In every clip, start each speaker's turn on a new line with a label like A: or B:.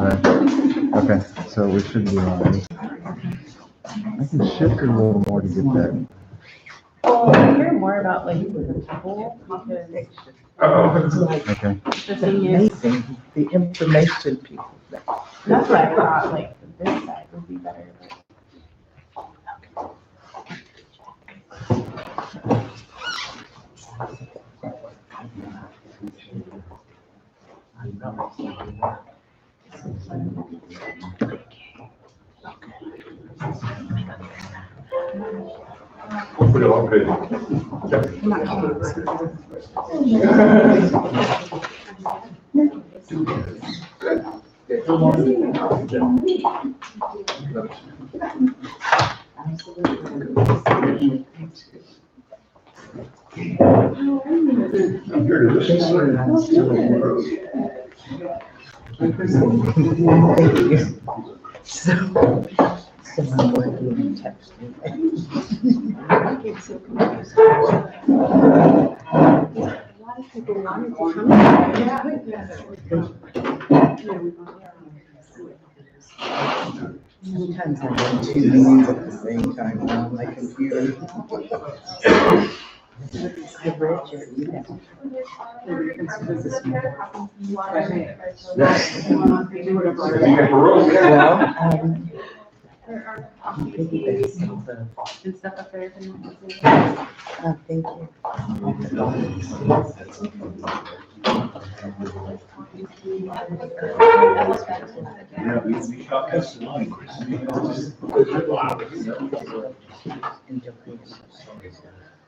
A: Right. Okay, so we should be on. I can shift it a little more to get that.
B: Well, I hear more about like the people because
A: Okay.
B: the thing is,
C: Amazing, the information people.
B: that's what I thought, like this side would be better.
D: Pretty long page. I'm here to listen.
C: Thank you. So I'm working in text.
E: I get so confused. A lot of people wanted to come.
C: Sometimes I'm in two meetings at the same time on my computer. I read your email. Well, I'm piggybacking the,
B: And stuff up there.
C: thank you.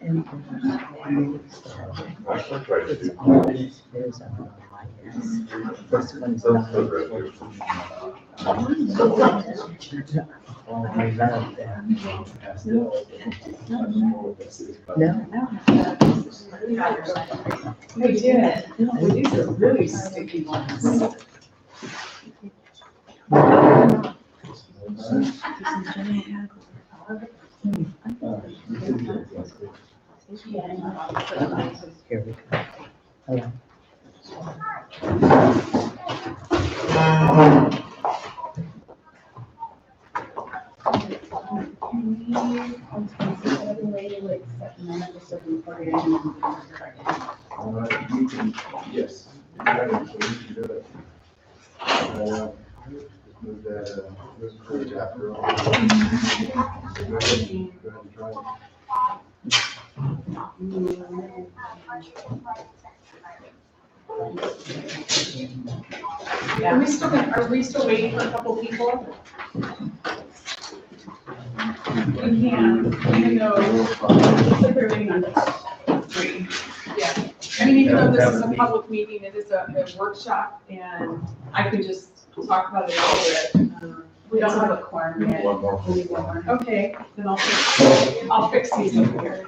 C: And it's always, there's a this one's not. Oh, I love that. No.
E: We did. These are really sticky ones.
C: Here we go. Hello.
D: You can, yes. You can do it. Move that, this page after all. Go ahead and try it.
E: Are we still waiting for a couple people? We can, even though, looks like we're waiting on three. Yeah. I mean, even though this is a public meeting, it is a workshop, and I could just talk about it a little bit. We don't have a quorum yet.
D: One more.
E: We need one more. Okay, then I'll fix these over here.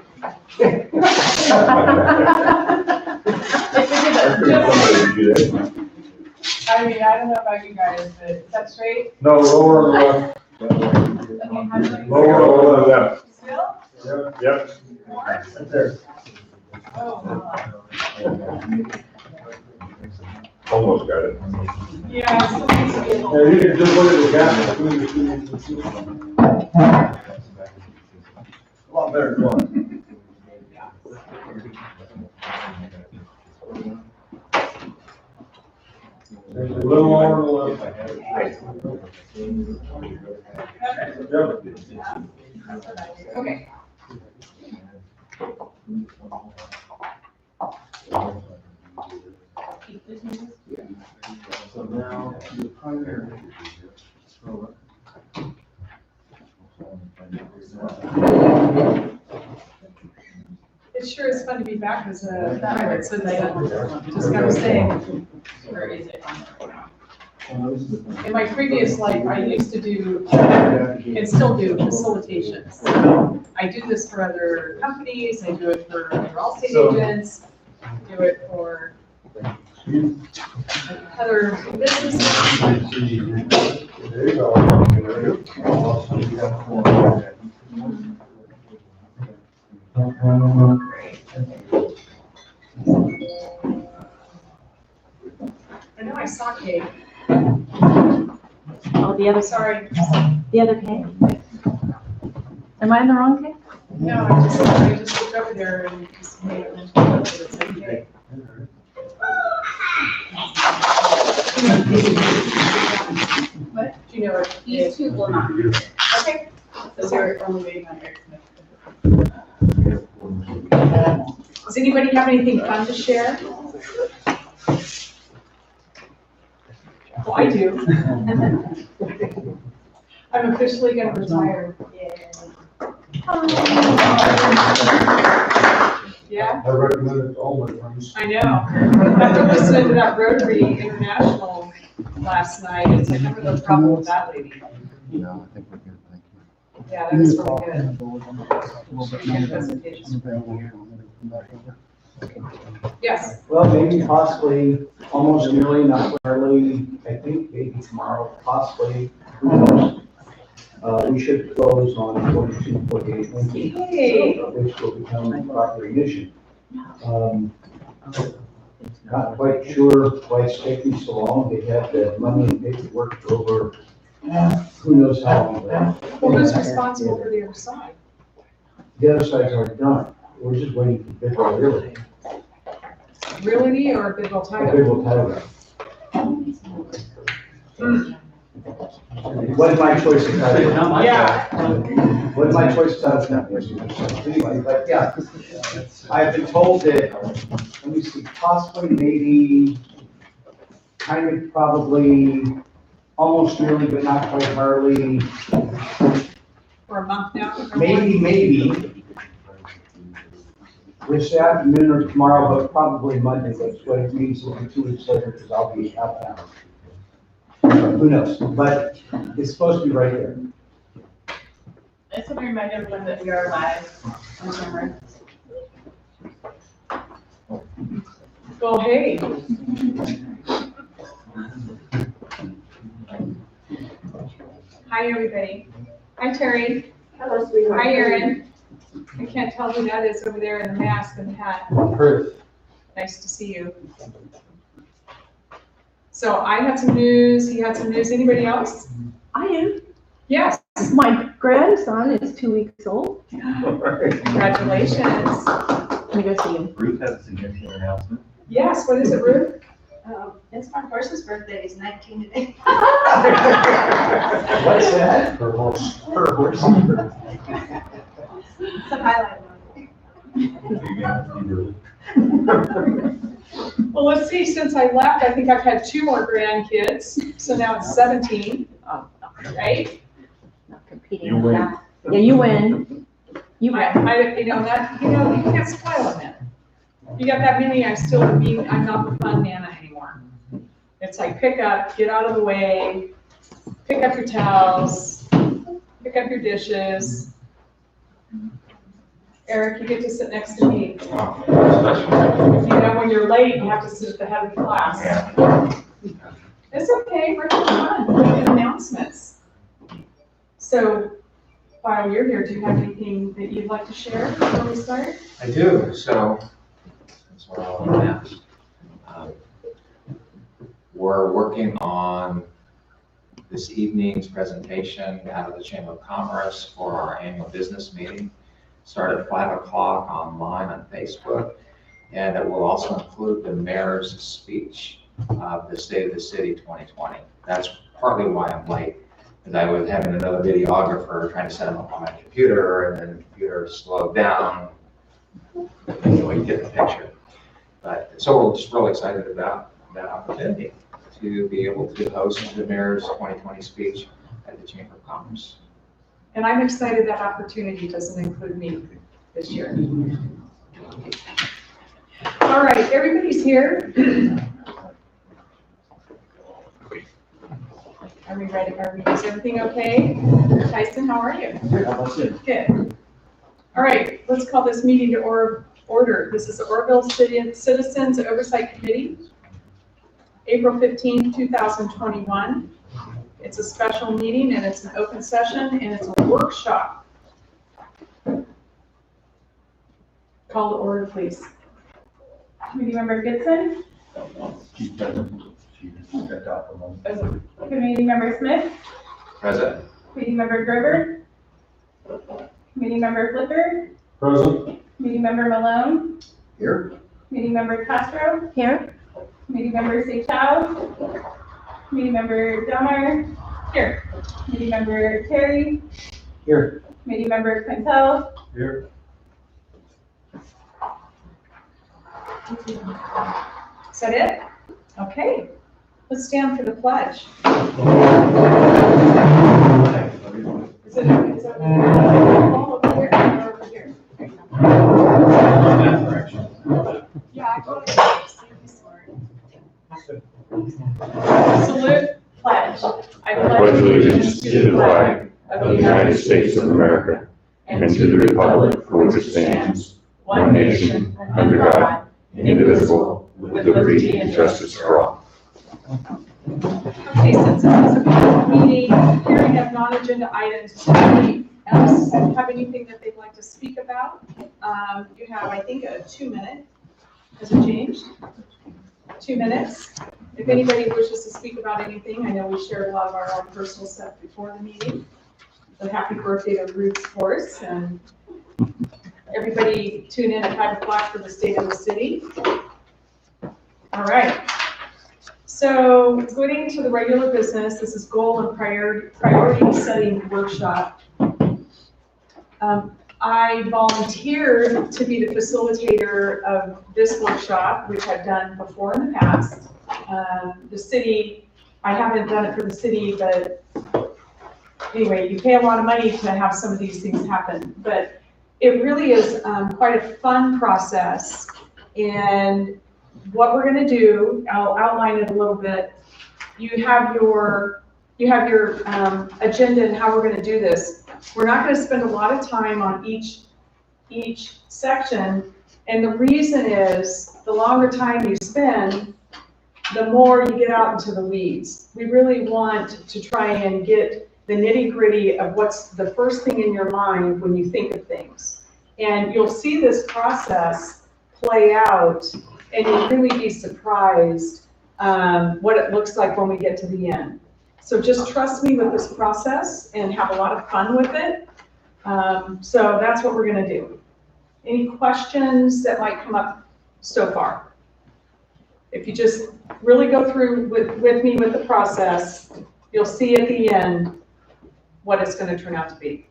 E: I mean, I don't know about you guys, but is that straight?
D: No, lower left.
E: Okay, how do I-
D: Lower left.
E: Still?
D: Yep, yep.
E: More?
D: Right there.
E: Oh, wow.
D: Almost got it.
E: Yeah, it's still needs to be a
D: Yeah,
E: little.
D: you can just look at the gap between the two. A lot better than one. There's a little more on the left.
E: Okay.
D: So now, the primary.
E: It sure is fun to be back as a private citizen, just gotta say. Where is it? In my previous life, I used to do, and still do, facilitation. So I do this for other companies, I do it for other Allstate agents, do it for other businesses.
D: There you go.
E: I know I saw Kate.
B: Oh, the other,
E: Sorry.
B: the other K? Am I in the wrong K?
E: No, I just looked over there and just made it mention that it's okay. What? Do you know what?
F: These two will not.
E: Okay.
F: So we're only waiting on Eric Smith.
E: Does anybody have anything fun to share? Well, I do. I'm officially gonna retire. Yeah,
D: I recommend it to all my friends.
E: I know. After listening to that Rotary International last night, it's like, never the problem with that lady.
A: No, I think we're good, thank you.
E: Yeah, that was really good. Presentation. Yes,
G: Well, maybe possibly, almost nearly, not early, I think maybe tomorrow, possibly, who knows? We should close on 42, 48,
E: hey,
G: which will become proper ignition. Not quite sure why it's taking so long. They have the money and paperwork for over, who knows how long.
E: well, who's responsible for the other side?
G: The other side's already done. We're just waiting for bid realty.
E: Realty or Bidwell
G: The
E: Title?
G: bid will tell us. What is my choice of title?
E: Yeah.
G: What is my choice of title? Anyway, but yeah, I've been told that, let me see, possibly, maybe, kind of, probably, almost nearly, but not quite hardly,
E: For a month now?
G: maybe. This afternoon or tomorrow, but probably Monday, that's what it means, it'll be 2 weeks later, because I'll be out of town. Who knows, but it's supposed to be right there.
F: I just want to remind everyone that we are live on camera.
E: Well, hey. Hi, everybody. Hi, Terry.
F: Hello, sweetheart.
E: Hi, Erin. I can't tell who that is over there in the mask and hat.
G: Perth.
E: Nice to see you. So I had some news, he had some news. Anybody else?
B: I do.
E: Yes.
B: My grandson is 2 weeks old.
E: Congratulations.
B: Let me go see him.
H: Ruth has a significant announcement.
E: Yes, what is it, Ruth?
F: It's my horse's birthday, he's 19 today.
G: What's that? Her horse. Her horse.
F: It's a highlight.
E: Well, let's see, since I left, I think I've had 2 more grandkids, so now it's 17, right?
B: Not competing
H: You
B: with
H: win.
B: that. Yeah, you win. You win.
E: You can't spoil a man. You got that many, I'm not the fun Nana anymore. It's like pick up, get out of the way, pick up your towels, pick up your dishes. Eric, you get to sit next to me. You know, when you're late, you have to sit at the head of the class. It's okay, we're having fun, we have announcements. So, while you're here, do you have anything that you'd like to share before we start?
I: I do, so that's what I'll announce. We're working on this evening's presentation out of the Chamber of Commerce for our annual business meeting. Start at 5 o'clock online on Facebook, and it will also include the mayor's speech of the State of the City 2020. That's partly why I'm late, because I was having another videographer trying to set him up on my computer, and then the computer slowed down. Anyway, you get the picture. But so we're just really excited about that opportunity to be able to host the mayor's 2020 speech at the Chamber of Commerce.
E: And I'm excited that opportunity doesn't include me this year. All right, everybody's here. Are we ready? Is everything okay? Tyson, how are you?
G: Good, how about you?
E: Good. All right, let's call this meeting to order. This is the Oroville Citizens Oversight Committee, April 15, 2021. It's a special meeting and it's an open session and it's a workshop. Call to order, please.
F: Committee Member Goodson,
D: She stepped out for a moment.
F: Committee Member Smith,
I: Present.
F: Committee Member Gerber, Committee Member Flicker,
D: Present.
F: Committee Member Malone,
G: Here?
F: Committee Member Castro,
B: Here?
F: Committee Member Seychelles, Committee Member Delmar, here. Committee Member Terry,
G: Here.
F: Committee Member Quintel.
D: Here.
E: Is that it? Okay, let's stand for the pledge. Is it all over here or over here? Yeah, I got it. Salute, pledge. I
H: pledge allegiance to the flag of the United States of America and to the republic for which it stands, one nation, under God, indivisible, with liberty and justice for all.
E: Okay, since this is a public meeting, hearing of non-agenda items, does anybody else have anything that they'd like to speak about? You have, I think, a 2-minute. Has it changed? 2 minutes. If anybody wishes to speak about anything, I know we shared a lot of our own personal stuff before the meeting. So happy birthday to Ruth, of course, and everybody tune in at 5 o'clock for the state of the city. All right. So going to the regular business, this is goal and priority setting workshop. I volunteered to be the facilitator of this workshop, which I've done before in the past. The city, I haven't done it for the city, but anyway, you pay a lot of money to have some of these things happen. But it really is quite a fun process. And what we're going to do, I'll outline it a little bit. You have your agenda and how we're going to do this. We're not going to spend a lot of time on each section, and the reason is the longer time you spend, the more you get out into the weeds. We really want to try and get the nitty-gritty of what's the first thing in your mind when you think of things. And you'll see this process play out, and you'll really be surprised what it looks like when we get to the end. So just trust me with this process and have a lot of fun with it. So that's what we're gonna do. Any questions that might come up so far? If you just really go through with me with the process, you'll see at the end what it's gonna turn out to be.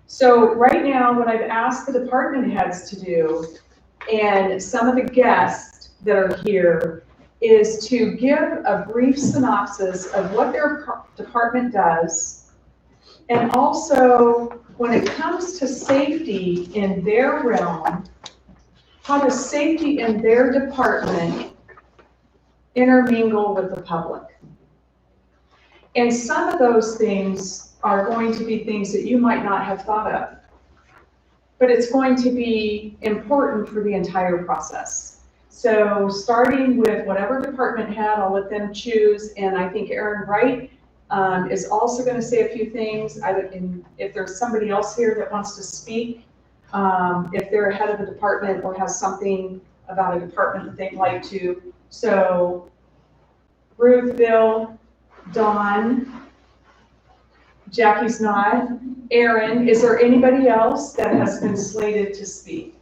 E: So right now, what I've asked the department heads to do, and some of the guests that are here, is to give a brief synopsis of what their department does, and also when it comes to safety in their realm, how does safety in their department intermingle with the public? And some of those things are going to be things that you might not have thought of, but it's going to be important for the entire process. So starting with whatever department head, I'll let them choose, and I think Aaron Wright is also going to say a few things. If there's somebody else here that wants to speak, if they're head of a department or has something about a department that they'd like to. So Ruth, Bill, Dawn, Jackie's not, Aaron, is there anybody else that has been slated to speak?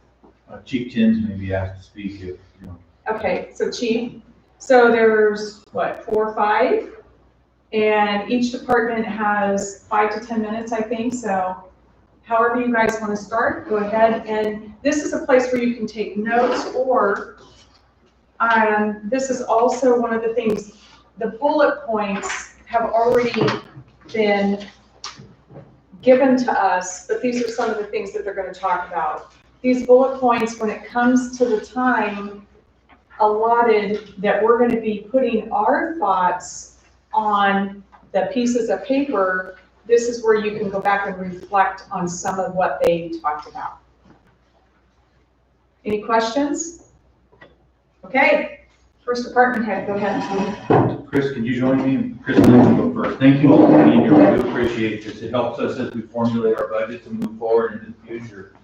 J: Chief Tins may be asked to speak if, you know.
E: Okay, so Chief, so there's what, 4 or 5? And each department has 5 to 10 minutes, I think, so however you guys want to start, go ahead. And this is a place where you can take notes, or this is also one of the things, the bullet points have already been given to us, but these are some of the things that they're going to talk about. These bullet points, when it comes to the time allotted that we're going to be putting our thoughts on the pieces of paper, this is where you can go back and reflect on some of what they talked about. Any questions? Okay, first department head, go ahead.
J: Chris, can you join me? Chris, let me go first. Thank you all for being here. We do appreciate this. It helps us as we formulate our budget to move forward into the future,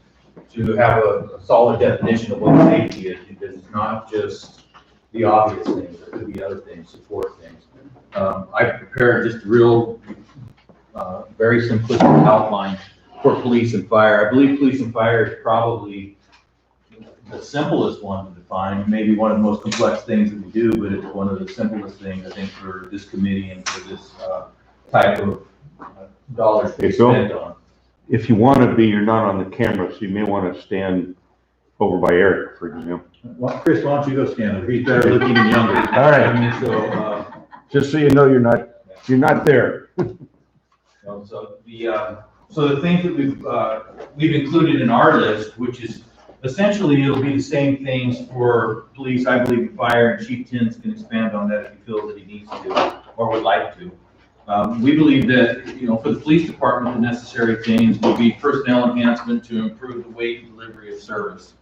J: to have a solid definition of what safety is, because it's not just the obvious things. There could be other things, support things. I prepared just a real, very simplistic outline for police and fire. I believe police and fire is probably the simplest one to define, maybe one of the most complex things that we do, but it's one of the simplest things, I think, for this committee and for this type of dollars to be spent on.
H: If you want to be, you're not on the camera, so you may want to stand over by Eric, for example.
J: Well, Chris, why don't you go stand over? He's better looking and younger.
H: All right.
J: I mean, so,
H: Just so you know, you're not there.
J: So the things that we've included in our list, which is essentially it'll be the same things for police, I believe, and fire, and Chief Tins can expand on that if he feels that he needs to or would like to. We believe that, for the police department, the necessary things will be personnel enhancement to improve the way and delivery of service.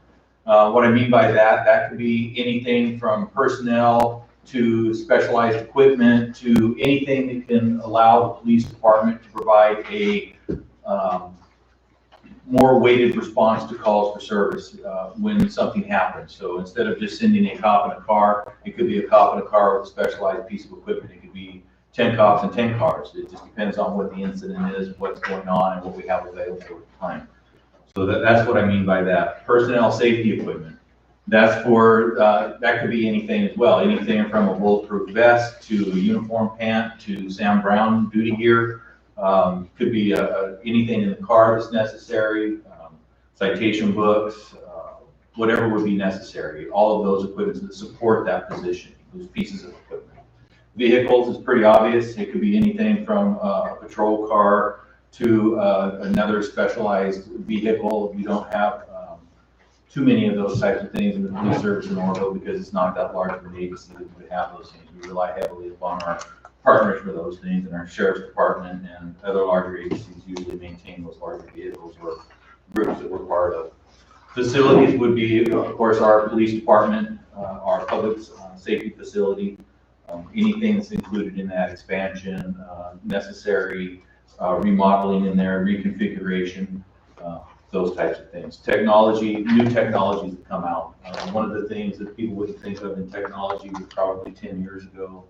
J: What I mean by that could be anything from personnel to specialized equipment to anything that can allow the police department to provide a more weighted response to calls for service when something happens. So instead of just sending a cop in a car, it could be a cop in a car with a specialized piece of equipment. It could be 10 cops and 10 cars. It just depends on what the incident is, what's going on, and what we have available at the time. So that's what I mean by that. Personnel safety equipment. That's for, that could be anything as well. Anything from a bulletproof vest to a uniform pant to Sam Brown duty gear. Could be anything in the car that's necessary, citation books, whatever would be necessary. All of those equipments that support that position, those pieces of equipment. Vehicles is pretty obvious. It could be anything from a patrol car to another specialized vehicle. You don't have too many of those types of things in the police service in Oroville because it's not that large of an agency that would have those things. We rely heavily upon our partners for those things, and our sheriff's department and other larger agencies usually maintain those larger vehicles or groups that we're part of. Facilities would be, of course, our police department, our public safety facility, anything that's included in that expansion, necessary remodeling in there, reconfiguration, those types of things. Technology, new technologies that come out. One of the things that people wouldn't think of in technology was probably 10 years ago.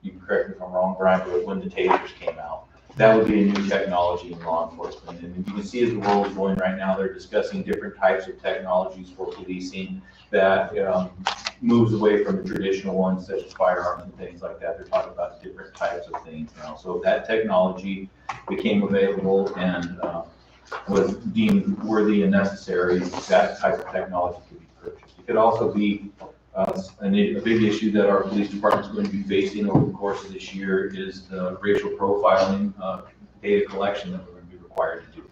J: You can correct me if I'm wrong, Brian, but when the tasers came out, that would be a new technology in law enforcement. And you can see as the world is going right now, they're discussing different types of technologies for policing that moves away from the traditional ones such as firearms and things like that. They're talking about different types of things now. So that technology became available and was deemed worthy and necessary. That type of technology could be purchased. It could also be a big issue that our police department is going to be facing over the course of this year is the racial profiling data collection that we're going to be required to do.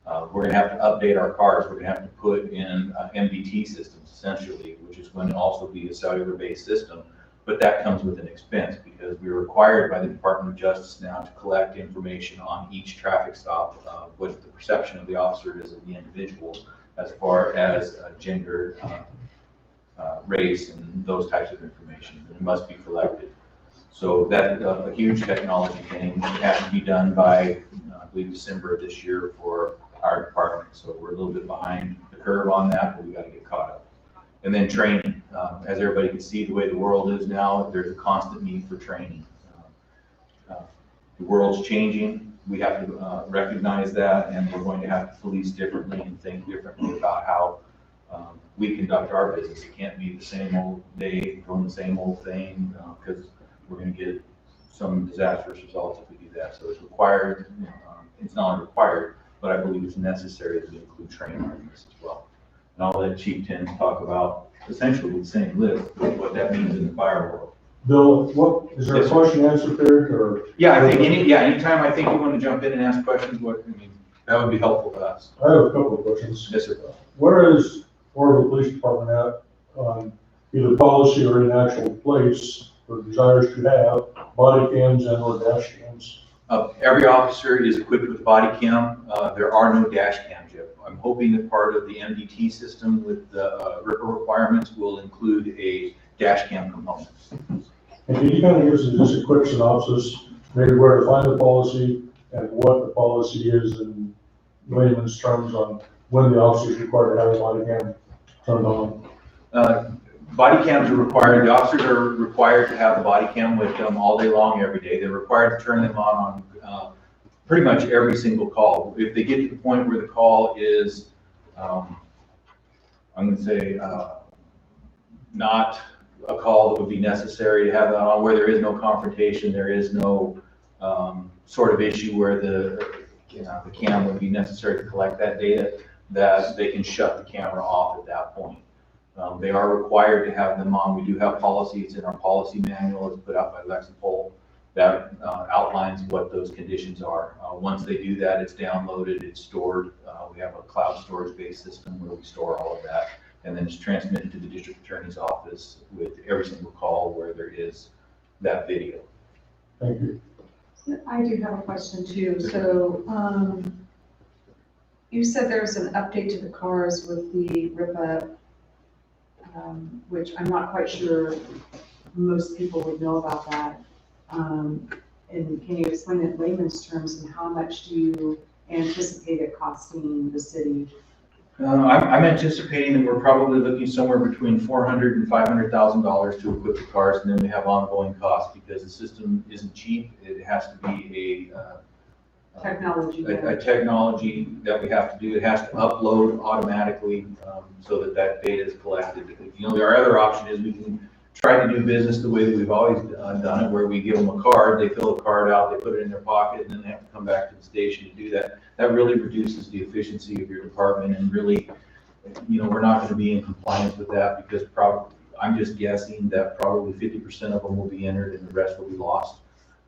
J: We're going to have to update our cars. We're going to have to put in MDT systems, essentially, which is going to also be a cellular-based system. But that comes with an expense because we're required by the Department of Justice now to collect information on each traffic stop, what the perception of the officer is of the individual as far as gender, race, and those types of information. It must be collected. So that's a huge technology thing. It has to be done by, I believe, December of this year for our department. So we're a little bit behind the curve on that, but we got to get caught up. And then training. As everybody can see, the way the world is now, there's a constant need for training. The world's changing. We have to recognize that, and we're going to have to police differently and think differently about how we conduct our business. It can't be the same old day doing the same old thing because we're going to get some disastrous results if we do that. So it's required. It's not only required, but I believe it's necessary to include training on this as well. And I'll let Chief Tins talk about essentially the same list, but what that means in the fire world.
D: Bill, what, is there a question answer period or?
J: Yeah, I think anytime I think you want to jump in and ask questions, that would be helpful to us.
D: I have a couple of questions.
J: Yes, sir.
D: Where is Oroville Police Department at on either policy or in actual place for desires to have body cams and or dash cams?
J: Every officer is equipped with body cam. There are no dash cams yet. I'm hoping that part of the MDT system with the RIPA requirements will include a dash cam component.
D: And can you kind of give us just a quick synopsis, maybe where to find the policy and what the policy is in layman's terms on when the officer is required to have a body cam turned on?
J: Body cams are required, the officers are required to have the body cam with them all day long, every day. They're required to turn them on pretty much every single call. If they get to the point where the call is, I'm gonna say, not a call that would be necessary to have that on, where there is no confrontation, there is no sort of issue where the cam would be necessary to collect that data, that they can shut the camera off at that point. They are required to have them on. We do have policies in our policy manual. It's put out by Lexipol that outlines what those conditions are. Once they do that, it's downloaded, it's stored. We have a cloud storage-based system where we store all of that, and then it's transmitted to the district attorney's office with every single call where there is that video.
D: Thank you.
E: I do have a question too. So, you said there's an update to the cars with the RIPA, which I'm not quite sure most people would know about that. And can you explain it in layman's terms, and how much do you anticipate it costing the city?
J: I'm anticipating that we're probably looking somewhere between $400,000 and $500,000 to equip the cars, and then we have ongoing costs because the system isn't cheap. It has to be
E: Technology.
J: a technology that we have to do. It has to upload automatically so that that data is collected. You know, our other option is we can try to do business the way that we've always done it, where we give them a card, they fill the card out, they put it in their pocket, and then they have to come back to the station to do that. That really reduces the efficiency of your department, and really, you know, we're not going to be in compliance with that because probably, I'm just guessing that probably 50% of them will be entered and the rest will be lost.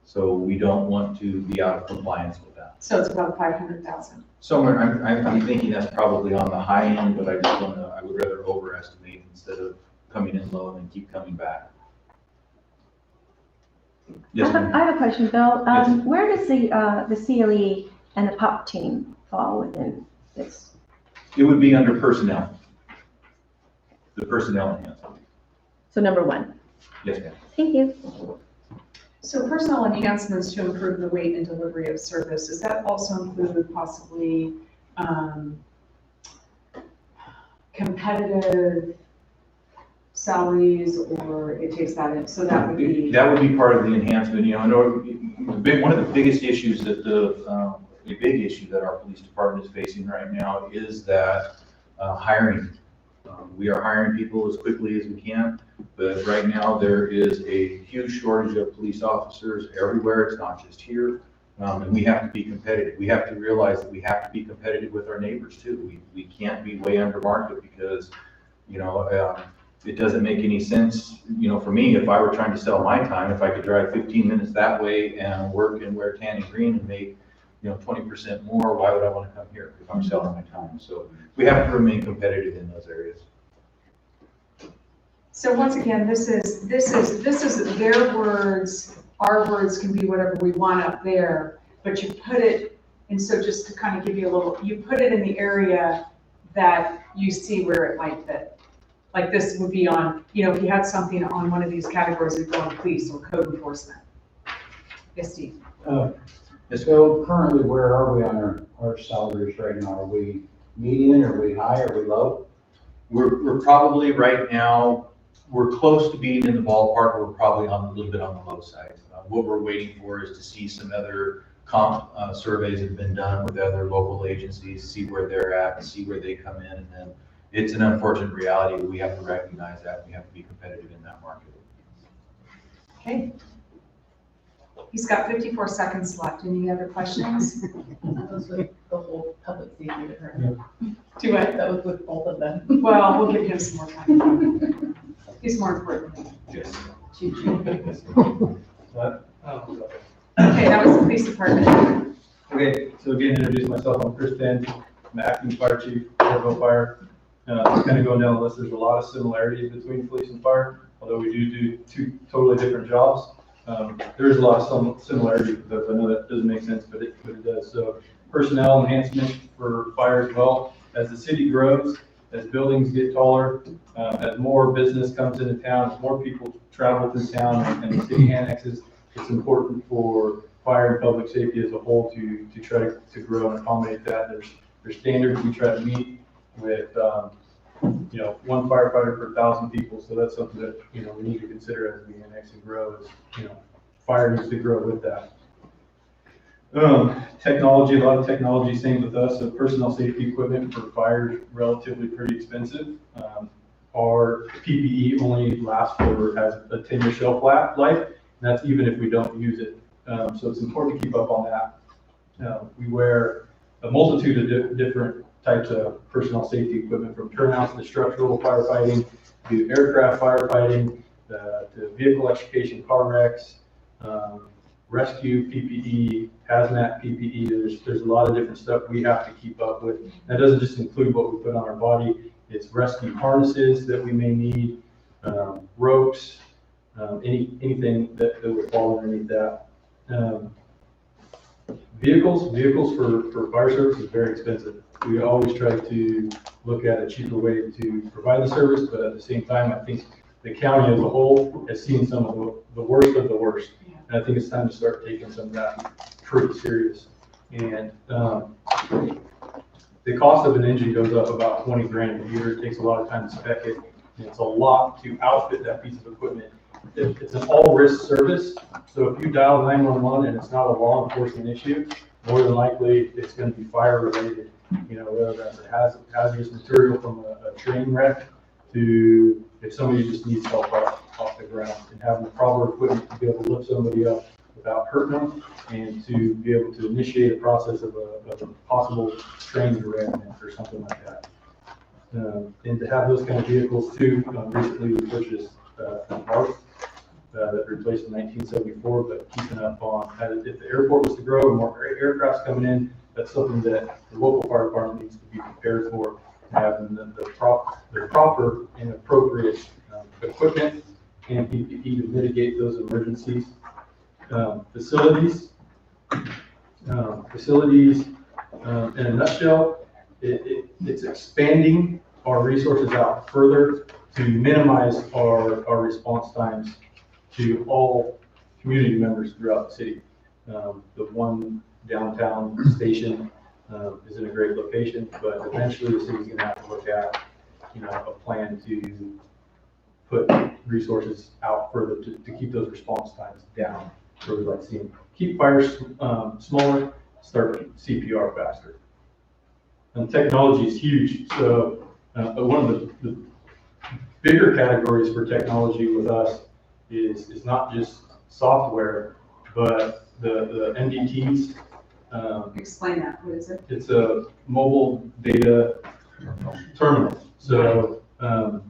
J: So we don't want to be out of compliance with that.
E: So it's about 500,000.
J: Somewhere, I'm thinking that's probably on the high end, but I would rather overestimate instead of coming in low and keep coming back. Yes, ma'am.
K: I have a question, Bill.
J: Yes.
K: Where does the CLE and the POP team fall within this?
J: It would be under personnel. The personnel enhancement.
K: So number one.
J: Yes, ma'am.
K: Thank you.
E: So personal enhancements to improve the weight and delivery of service, does that also include possibly competitive salaries, or it takes that in? So that would be.
J: That would be part of the enhancement. You know, one of the biggest issues that a big issue that our police department is facing right now is that hiring. We are hiring people as quickly as we can, but right now there is a huge shortage of police officers everywhere. It's not just here. And we have to be competitive. We have to realize that we have to be competitive with our neighbors too. We can't be way under market because, you know, it doesn't make any sense, you know, for me, if I were trying to sell my time, if I could drive 15 minutes that way and work and wear tan and green and make, you know, 20% more, why would I want to come here if I'm selling my time? So we have to remain competitive in those areas.
E: So once again, this is their words. Our words can be whatever we want up there, but you put it, and so just to kind of give you a little, you put it in the area that you see where it might fit. Like this would be on, you know, if you had something on one of these categories, it would go on police or code enforcement. Yes, Steve.
G: So currently, where are we on our salaries right now? Are we median, are we high, are we low?
J: We're probably right now, we're close to being in the ballpark. We're probably a little bit on the low side. What we're waiting for is to see some other comp surveys that have been done with other local agencies, see where they're at, and see where they come in. And then it's an unfortunate reality. We have to recognize that. We have to be competitive in that market.
E: Okay. He's got 54 seconds left. Any other questions?
B: That was with the whole public safety department.
E: Do it.
B: That was with both of them.
E: Well, we'll give him some more time. He's more important.
J: Yes.
E: Okay, that was the police department.
L: Okay, so again, to introduce myself, I'm Chris Penn. I'm acting fire chief, Oroville Fire. Kind of going down the list, there's a lot of similarities between police and fire, although we do two totally different jobs. There's a lot of similarities, but I know that doesn't make sense, but it does. So personnel enhancement for fire as well. As the city grows, as buildings get taller, as more business comes into town, as more people travel through town and the city annexes, it's important for fire and public safety as a whole to try to grow and accommodate that. There's standards we try to meet with one firefighter per 1,000 people. So that's something that, we need to consider as we annex and grow is, fire needs to grow with that. Technology, a lot of technology, same with us. So personnel safety equipment for fire is relatively pretty expensive. Our PPE only lasts has a 10-year shelf life, and that's even if we don't use it. So it's important to keep up on that. We wear a multitude of different types of personnel safety equipment, from turnouts to structural firefighting, to aircraft firefighting, to vehicle extrication, car wrecks, rescue PPE, hazmat PPE. There's a lot of different stuff we have to keep up with. That doesn't just include what we put on our body. It's rescue harnesses that we may need, ropes, anything that would fall underneath that. Vehicles for fire service is very expensive. We always try to look at a cheaper way to provide the service, but at the same time, I think the county as a whole has seen some of the worst of the worst. And I think it's time to start taking some of that pretty serious. And the cost of an engine goes up about 20 grand a year. It takes a lot of time to spec it, and it's a lot to outfit that piece of equipment. It's an all-risk service, so if you dial 911 and it's not a law enforcement issue, more than likely it's going to be fire related. Whether that's a hazardous material from a train wreck to if somebody just needs help off the ground, and having the proper equipment to be able to lift somebody up without hurting them, and to be able to initiate a process of a possible train derailment or something like that. And to have those kind of vehicles too, recently we purchased an ARC that replaced in 1974, but keeping up on, if the airport was to grow and more aircrafts coming in, that's something that the local fire department needs to be prepared for, having the proper and appropriate equipment and PPE to mitigate those emergencies. Facilities, in a nutshell, it's expanding our resources out further to minimize our response times to all community members throughout the city. The one downtown station is in a great location, but eventually the city's gonna have to look at, a plan to put resources out further to keep those response times down. So we'd like to see them keep fires smaller, start CPR faster. And technology is huge. So one of the bigger categories for technology with us is not just software, but the MDTs.
E: Explain that, what is it?
L: It's a mobile data terminal. So
E: In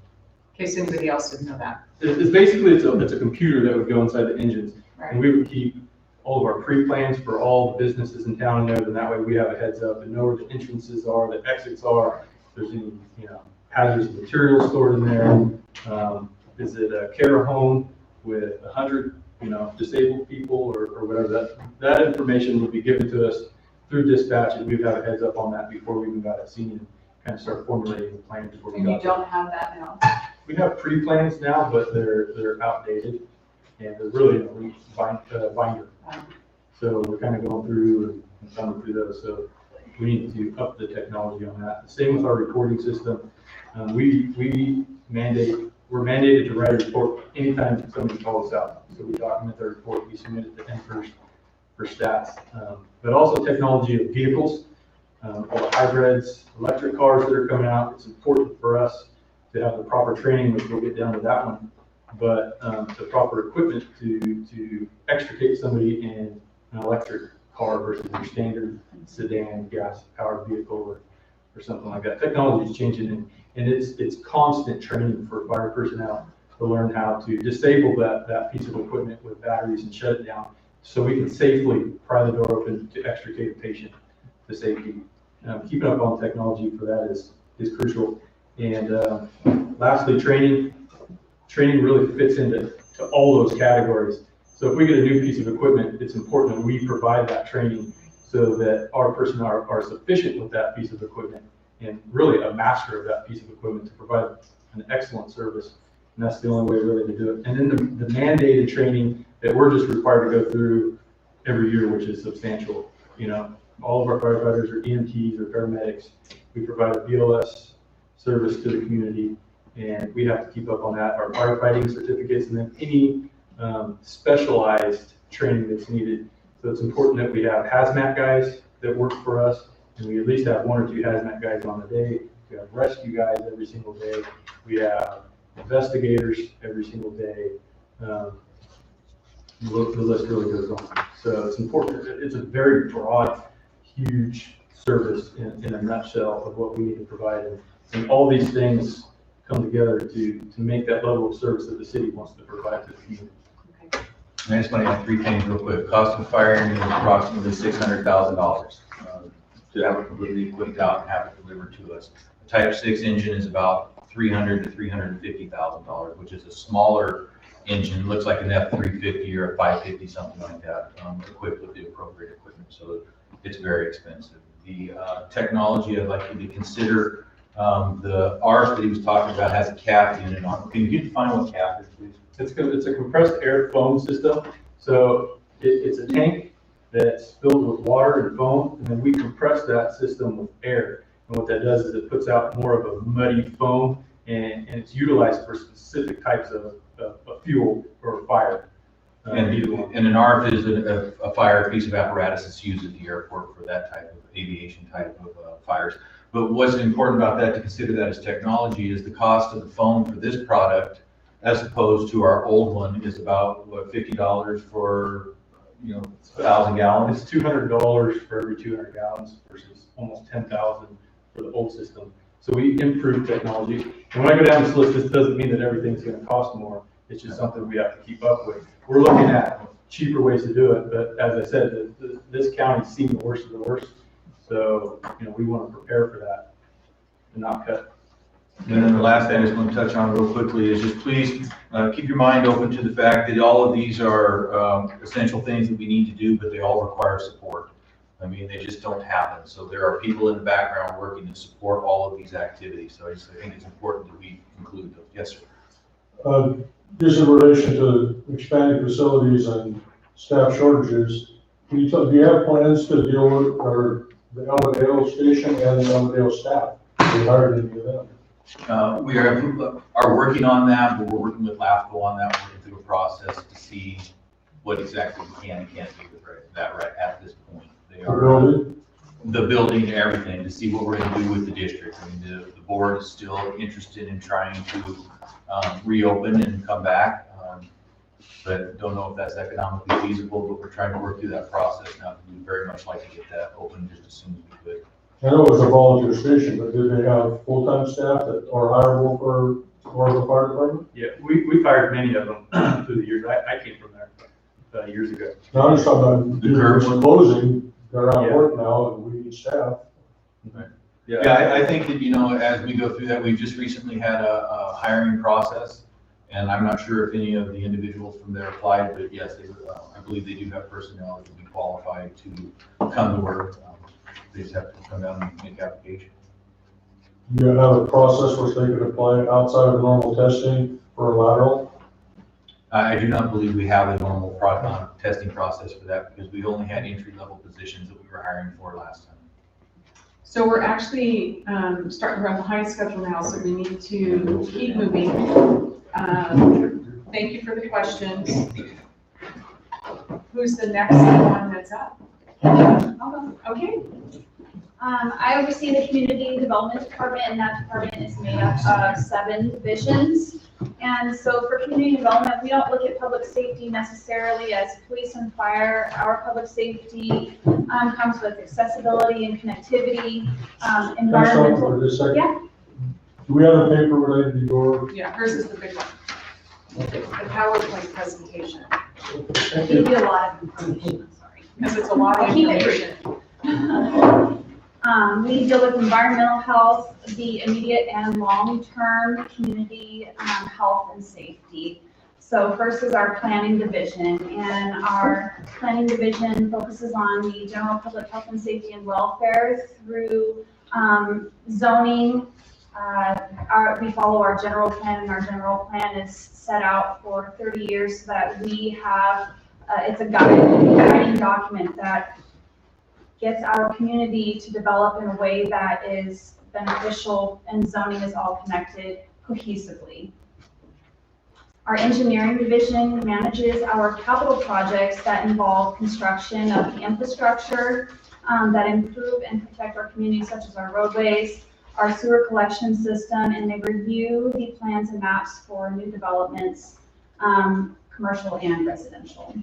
E: case anybody else didn't know that.
L: it's basically, it's a computer that would go inside the engines.
E: Right.
L: And we would keep all of our pre-plans for all the businesses in town there, and that way we have a heads up and know where the entrances are, the exits are, if there's any, hazardous materials stored in there. Is it a care home with 100, disabled people or whatever? That information would be given to us through dispatch, and we'd have a heads up on that before we even got a scene and kind of start formulating the plan before we
E: And
L: got
E: you don't have that now?
L: We have pre-plans now, but they're outdated, and they're really in a binder. So we're kind of going through and thumbing through those. So we need to up the technology on that. Same with our reporting system. We're mandated to write a report anytime somebody calls us out. So we document the report, we submit it to NFIRS for stats. But also technology of vehicles, all the hybrids, electric cars that are coming out. It's important for us to have the proper training, which we'll get down to that one, but the proper equipment to extricate somebody in an electric car versus your standard sedan, gas-powered vehicle or something like that. Technology is changing, and it's constant training for fire personnel to learn how to disable that piece of equipment with batteries and shut it down so we can safely pry the door open to extricate a patient to safety. Keeping up on technology for that is crucial. And lastly, training really fits into all those categories. So if we get a new piece of equipment, it's important that we provide that training so that our personnel are sufficient with that piece of equipment and really a master of that piece of equipment to provide an excellent service. And that's the only way really to do it. And then the mandated training that we're just required to go through every year, which is substantial. All of our firefighters are EMTs or paramedics. We provide a BLS service to the community. And we have to keep up on that, our firefighting certificates, and then any specialized training that's needed. So it's important that we have hazmat guys that work for us, and we at least have 1 or 2 hazmat guys on the day. We have rescue guys every single day. We have investigators every single day. The list really goes on. So it's important. It's a very broad, huge service in a nutshell of what we need to provide. And all these things come together to make that level of service that the city wants to provide to the community.
J: And I just want to add 3 things real quick. Cost of fire engine is approximately $600,000 to have it completely equipped out and have it delivered to us. The Type 6 engine is about $300,000 to $350,000, which is a smaller engine. Looks like an F-350 or a 550, something like that, equipped with the appropriate equipment. So it's very expensive. The technology I'd like you to consider, the ARF that he was talking about has a CAF unit on it. Can you define what CAF is, please?
L: It's a compressed air foam system. So it's a tank that's filled with water and foam, and then we compress that system with air. And what that does is it puts out more of a muddy foam, and it's utilized for specific types of fuel or fire.
J: And an ARF is a fire piece of apparatus that's used at the airport for that type of aviation type of fires. But what's important about that to consider that as technology is the cost of the foam for this product, as opposed to our old one, is about what, $50 for 1,000 gallons.
L: It's $200 for every 200 gallons versus almost 10,000 for the old system. So we improved technology. And when I go down this list, this doesn't mean that everything's going to cost more. It's just something we have to keep up with. We're looking at cheaper ways to do it, but as I said, this county's seen the worst of the worst. So, we want to prepare for that and not cut.
J: And then the last thing I just want to touch on real quickly is just please keep your mind open to the fact that all of these are essential things that we need to do, but they all require support. I mean, they just don't happen. So there are people in the background working to support all of these activities. So I think it's important that we include those. Yes, sir.
D: Just in relation to expanding facilities and staff shortages, do you have plans to deal with the Elmdale station and the Elmdale staff? We hired any of them?
J: We are working on that, but we're working with LAFCO on that. We're working through a process to see what exactly we can and can't do with that right at this point. They are the building, everything, to see what we're going to do with the district. I mean, the board is still interested in trying to reopen and come back, but don't know if that's economically feasible, but we're trying to work through that process now. We'd very much like to get that open just as soon as we could.
D: I know it was a volunteer station, but did they have full-time staff that are hireable for the fire department?
L: Yeah, we fired many of them through the years. I came from there years ago.
D: Now I'm just talking about the current closing. They're out of work now, and we need staff.
J: Right. Yeah, I think that, as we go through that, we've just recently had a hiring process, and I'm not sure if any of the individuals from there applied, but yes, I believe they do have personnel that would be qualified to come to work. They just have to come down and make application.
D: You have a process which they could apply outside of normal testing for a lateral?
J: I do not believe we have a normal testing process for that because we only had entry-level positions that we were hiring for last time.
E: So we're actually starting to run behind schedule now, so we need to keep moving. Thank you for the questions. Who's the next one that's up? Okay.
M: I oversee the Community Development Department, and that department is made up of 7 divisions. And so for community development, we don't look at public safety necessarily as police and fire. Our public safety comes with accessibility and connectivity, environmental.
D: For this second.
M: Yeah.
D: Do we have a paper related to your?
E: Yeah, hers is the big one. The PowerPoint presentation.
M: Thank you. A lot of information, I'm sorry.
E: Because it's a lot of information.
M: We deal with environmental health, the immediate and long-term community health and safety. So first is our planning division, and our planning division focuses on the general public health and safety and welfare through zoning. We follow our general plan, and our general plan is set out for 30 years so that we have, it's a guiding document that gets our community to develop in a way that is beneficial, and zoning is all connected cohesively. Our engineering division manages our capital projects that involve construction of the infrastructure that improve and protect our community, such as our roadways, our sewer collection system, and they review the plans and maps for new developments, commercial and residential.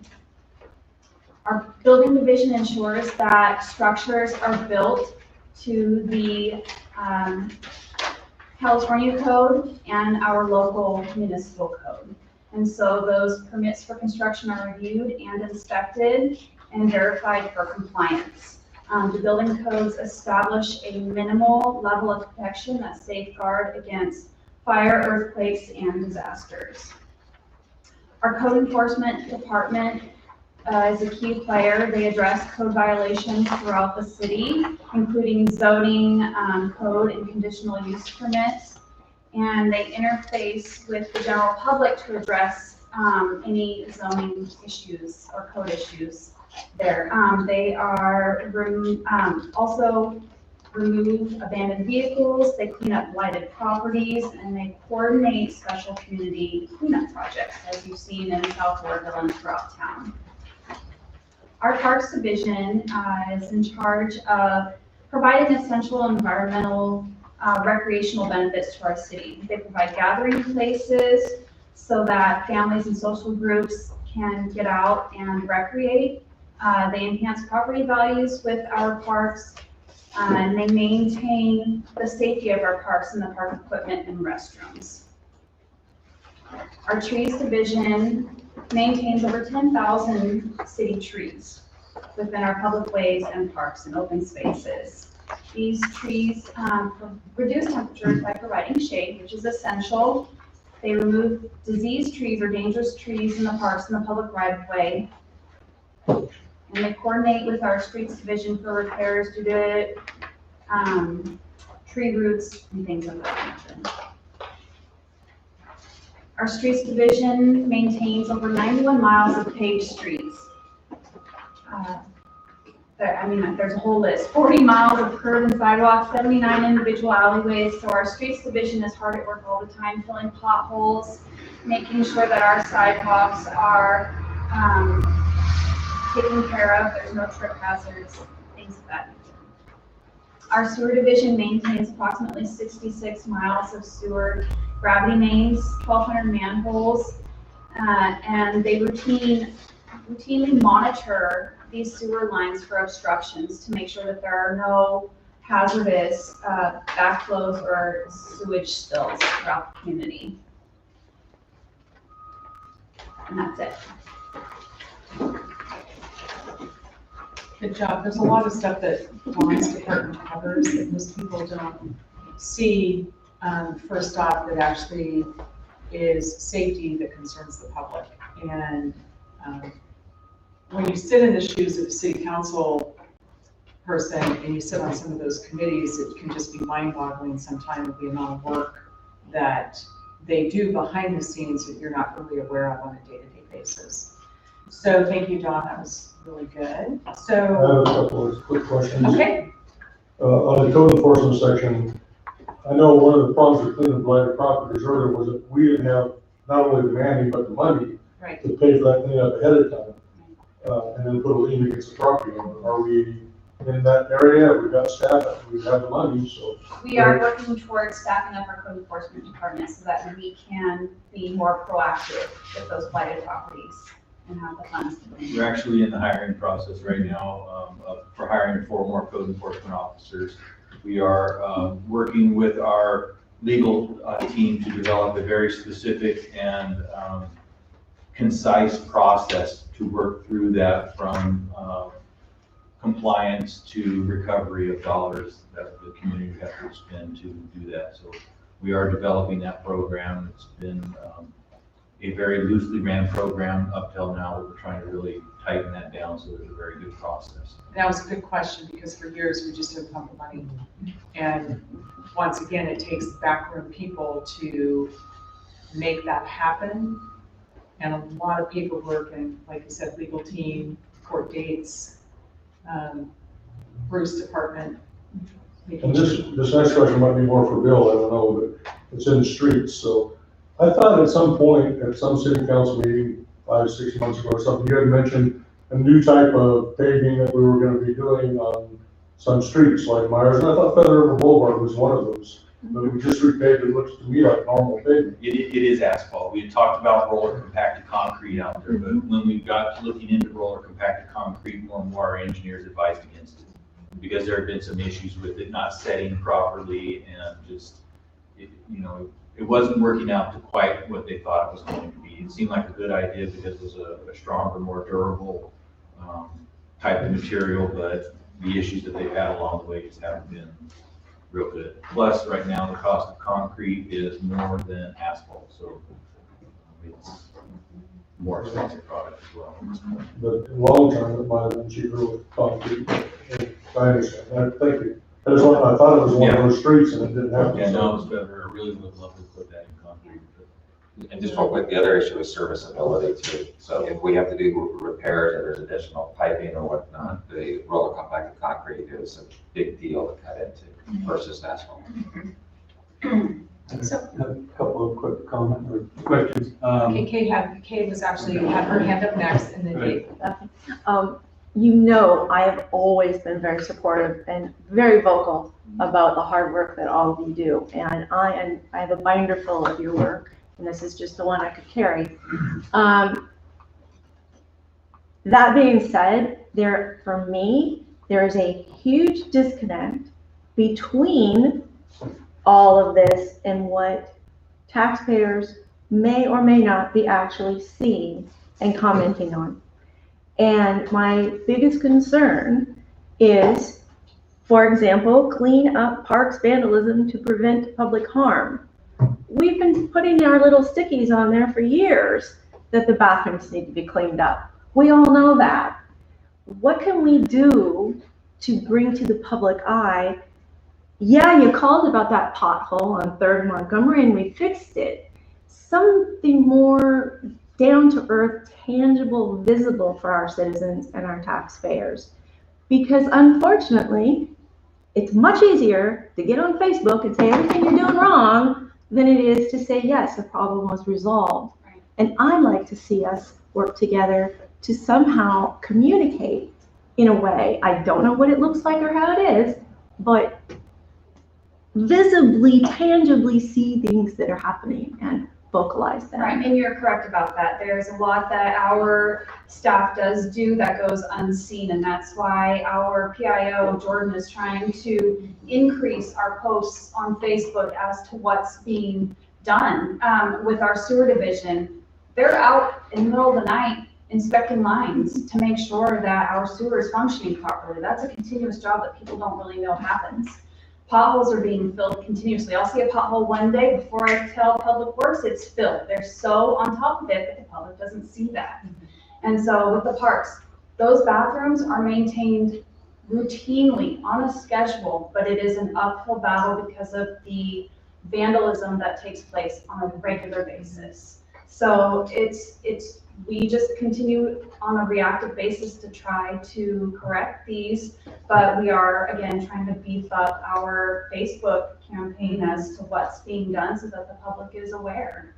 M: Our building division ensures that structures are built to the California code and our local municipal code. And so those permits for construction are reviewed and inspected and verified for compliance. The building codes establish a minimal level of protection that safeguard against fire, earthquakes, and disasters. Our code enforcement department is a key player. They address code violations throughout the city, including zoning, code, and conditional use permits. And they interface with the general public to address any zoning issues or code issues there. They are also remove abandoned vehicles, they clean up blighted properties, and they coordinate special community cleanup projects, as you've seen in South Oroville and throughout town. Our Parks Division is in charge of providing essential environmental recreational benefits to our city. They provide gathering places so that families and social groups can get out and recreate. They enhance property values with our parks, and they maintain the safety of our parks and the park equipment and restrooms. Our Trees Division maintains over 10,000 city trees within our public ways and parks and open spaces. These trees reduce temperatures by providing shade, which is essential. They remove diseased trees or dangerous trees in the parks and the public right-of-way. And they coordinate with our Streets Division for repairs due to tree roots and things of that nature. Our Streets Division maintains over 91 miles of paved streets. There's a whole list. 40 miles of curb and sidewalks, 79 individual alleyways. So our Streets Division is hard at work all the time, filling potholes, making sure that our sidewalks are taken care of. There's no trip hazards, things of that nature. Our Sewer Division maintains approximately 66 miles of sewer gravity mains, 1,200 manholes, and they routinely monitor these sewer lines for obstructions to make sure that there are no hazardous backflows or sewage spills throughout the community. And that's it.
E: Good job. There's a lot of stuff that Dawn's department covers that most people don't see. First off, that actually is safety that concerns the public. And when you sit in the shoes of a city council person and you sit on some of those committees, it can just be mind-boggling sometimes the amount of work that they do behind the scenes that you're not really aware of on a day-to-day basis. So thank you, Dawn. That was really good. So
D: I have a couple of quick questions.
E: Okay.
D: On the code enforcement section, I know one of the problems with cleaning blighted properties earlier was that we didn't have not only the money, but the money
E: Right.
D: to pay for that cleanup ahead of time. And then put a lien against the property owner. Are we in that area? We've got staff, we have the money, so.
M: We are working towards staffing up our code enforcement department so that we can be more proactive with those blighted properties and have the funds to bring.
J: We're actually in the hiring process right now for hiring 4 more code enforcement officers. We are working with our legal team to develop a very specific and concise process to work through that from compliance to recovery of dollars that the community has to spend to do that. So we are developing that program. It's been a very loosely ran program up till now, but we're trying to really tighten that down so there's a very good process.
B: That was a good question, because for years we just didn't have the money. And once again, it takes backroom people to make that happen. And a lot of people work in, like you said, legal team, court dates, Bruce department.
D: And this next question might be more for Bill, I don't know, but it's in the streets, so. I thought at some point, at some city council meeting, 5, 6 months ago or something, you had mentioned a new type of paving that we were gonna be doing on some streets like Myers, and I thought Feather River Boulevard was one of those. But we just repaved, it looks to me like normal paving.
J: It is asphalt. We had talked about roller compacted concrete out there, but when we got looking into roller compacted concrete, more and more our engineers advised against it. Because there had been some issues with it not setting properly and just, it wasn't working out to quite what they thought it was going to be. It seemed like a good idea because it was a stronger, more durable type of material, but the issues that they've had along the way just haven't been real good. Plus, right now, the cost of concrete is more than asphalt, so it's more expensive product as well.
D: But long term, it might have been cheaper with concrete. I understand. Thank you. I thought it was one of those streets and it didn't happen.
J: Yeah, no, it was better. I really would love to put that in concrete.
I: And just real quick, the other issue is serviceability too. So if we have to do repairs or there's additional piping or whatnot, the roller compacted concrete is a big deal to cut into versus asphalt.
B: So,
L: A couple of quick comments or questions.
B: Kay was actually, had her hand up next, and then Kate.
K: I have always been very supportive and very vocal about the hard work that all of you do. And I have a binder full of your work, and this is just the one I could carry. That being said, for me, there is a huge disconnect between all of this and what taxpayers may or may not be actually seeing and commenting on. And my biggest concern is, for example, clean up parks vandalism to prevent public harm. We've been putting our little stickies on there for years that the bathrooms need to be cleaned up. We all know that. What can we do to bring to the public eye? Yeah, you called about that pothole on 3rd Montgomery and we fixed it. Something more down to earth, tangible, visible for our citizens and our taxpayers. Because unfortunately, it's much easier to get on Facebook and say everything you're doing wrong than it is to say, yes, the problem was resolved. Right. And I'd like to see us work together to somehow communicate in a way. I don't know what it looks like or how it is, but visibly, tangibly see things that are happening and vocalize them.
M: Right, and you're correct about that. There's a lot that our staff does do that goes unseen, and that's why our PIO, Jordan, is trying to increase our posts on Facebook as to what's being done with our sewer division. They're out in the middle of the night inspecting lines to make sure that our sewer is functioning properly. That's a continuous job that people don't really know happens. Potholes are being filled continuously. I'll see a pothole one day before I tell Public Works it's filled. They're so on top of it that the public doesn't see that. And so with the parks, those bathrooms are maintained routinely on a schedule, but it is an uphill battle because of the vandalism that takes place on a regular basis. So we just continue on a reactive basis to try to correct these, but we are, again, trying to beef up our Facebook campaign as to what's being done so that the public is aware.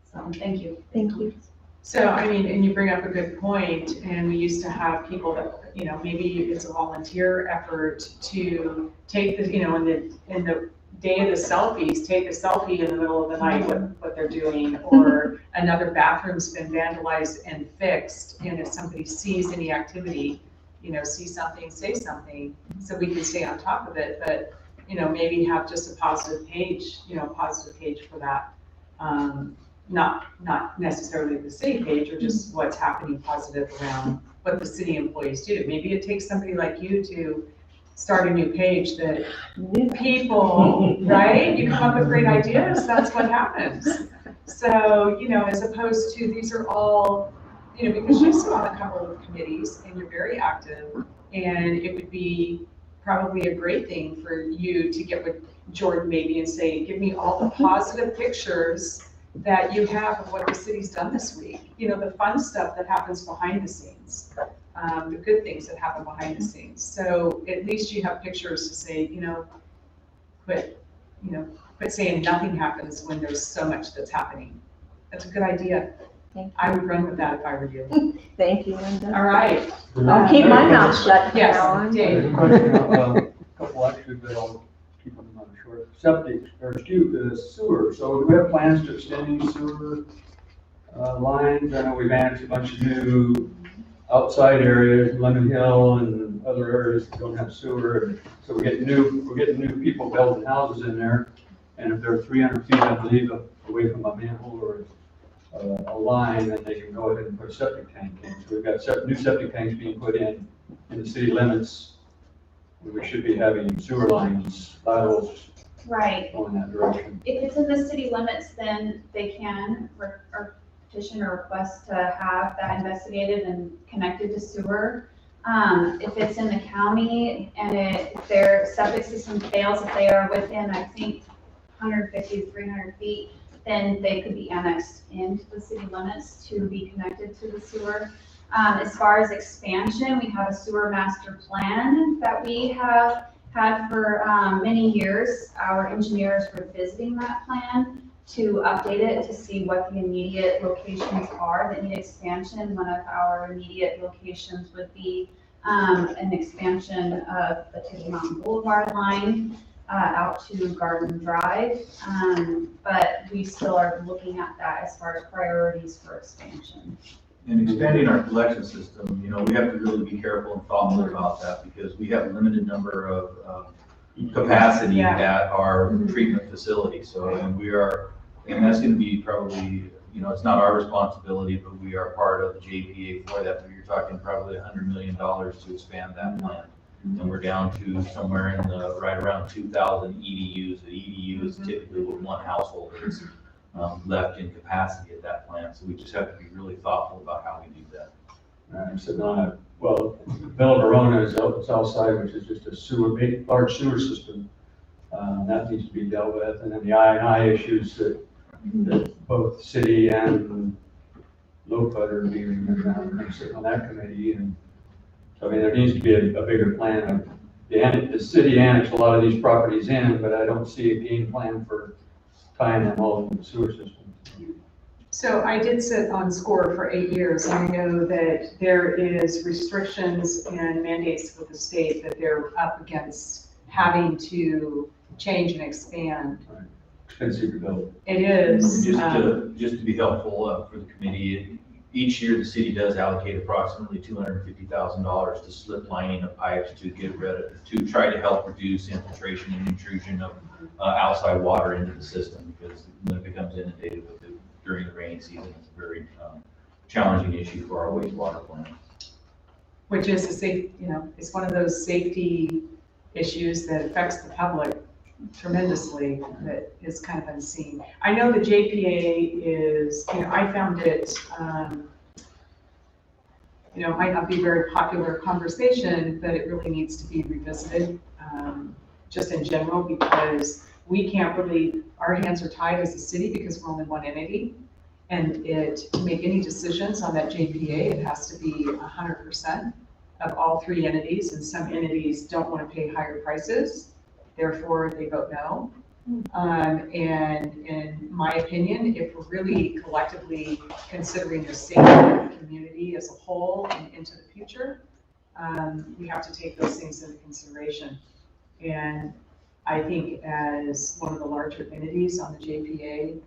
M: So thank you.
K: Thank you.
B: So, I mean, and you bring up a good point, and we used to have people that, maybe it's a volunteer effort to take the, in the day of the selfies, take a selfie in the middle of the night with what they're doing, or another bathroom's been vandalized and fixed, and if somebody sees any activity, see something, say something, so we can stay on top of it, but, maybe have just a positive page, for that. Not necessarily the city page, or just what's happening positive around what the city employees do. Maybe it takes somebody like you to start a new page that people, right? You come up with great ideas, that's what happens. So, as opposed to, these are all, because you sit on a couple of committees and you're very active, and it would be probably a great thing for you to get with Jordan maybe and say, give me all the positive pictures that you have of what the city's done this week. The fun stuff that happens behind the scenes. The good things that happen behind the scenes. So at least you have pictures to say, but, but saying nothing happens when there's so much that's happening. That's a good idea.
K: Thank
B: I would run with that if I were you.
K: Thank you, Linda.
B: All right.
K: I'll keep my mouth shut from
B: Yes,
K: now on.
B: Dave.
N: There's a question, a couple actually, but I'll keep them short. Septic, or sewer, so do we have plans to extend any sewer lines? I know we've annexed a bunch of new outside areas, Lemon Hill and other areas that don't have sewer. So we're getting new people building houses in there. And if they're 300 feet, I believe, away from a manhole or a line, then they can go ahead and put a septic tank in. So we've got new septic tanks being put in the city limits. We should be having sewer lines, laterals
M: Right.
N: going that direction.
M: If it's in the city limits, then they can or petition or request to have that investigated and connected to sewer. If it's in the county and if their septic system fails, if they are within, I think, 150 to 300 feet, then they could be annexed into the city limits to be connected to the sewer. As far as expansion, we have a sewer master plan that we have had for many years. Our engineers were visiting that plan to update it to see what the immediate locations are that need expansion. One of our immediate locations would be an expansion of the Table Mountain Boulevard line out to Garden Drive. But we still are looking at that as far as priorities for expansion.
J: And expanding our collection system, we have to really be careful and thoughtful about that because we have a limited number of capacity at our treatment facility. So, and that's going to be probably, it's not our responsibility, but we are part of the JPA for that. But you're talking probably $100 million to expand that plant. And we're down to somewhere in the right around 2,000 EDUs. The EDU is typically what one household is left in capacity at that plant. So we just have to be really thoughtful about how we do that.
N: I'm sitting on it. Well, Villa Verona is out the south side, which is just a big, large sewer system. That needs to be dealt with. And then the I&I issues that both city and LOPA are dealing with now. I'm sitting on that committee. And so, there needs to be a bigger plan. The city annexed a lot of these properties in, but I don't see a game plan for tying them all into the sewer system.
B: So I did sit on SCORE for 8 years, and I know that there is restrictions and mandates with the state that they're up against having to change and expand.
N: Right. Expensive to build.
B: It is.
J: Just to be helpful for the committee, each year the city does allocate approximately $250,000 to slip lining of pipes to to try to help reduce infiltration and intrusion of outside water into the system, because when it becomes inundated during the rainy season, it's a very challenging issue for our wastewater plant.
B: Which is it's one of those safety issues that affects the public tremendously, that is kind of unseen. I know the JPA is, I found it, might not be a very popular conversation, but it really needs to be revisited, just in general, because we can't really, our hands are tied as a city because we're only one entity. And to make any decisions on that JPA, it has to be 100% of all 3 entities, and some entities don't want to pay higher prices. Therefore, they vote no. And in my opinion, if we're really collectively considering the safety of the community as a whole and into the future, we have to take those things into consideration. And I think as one of the larger entities on the JPA,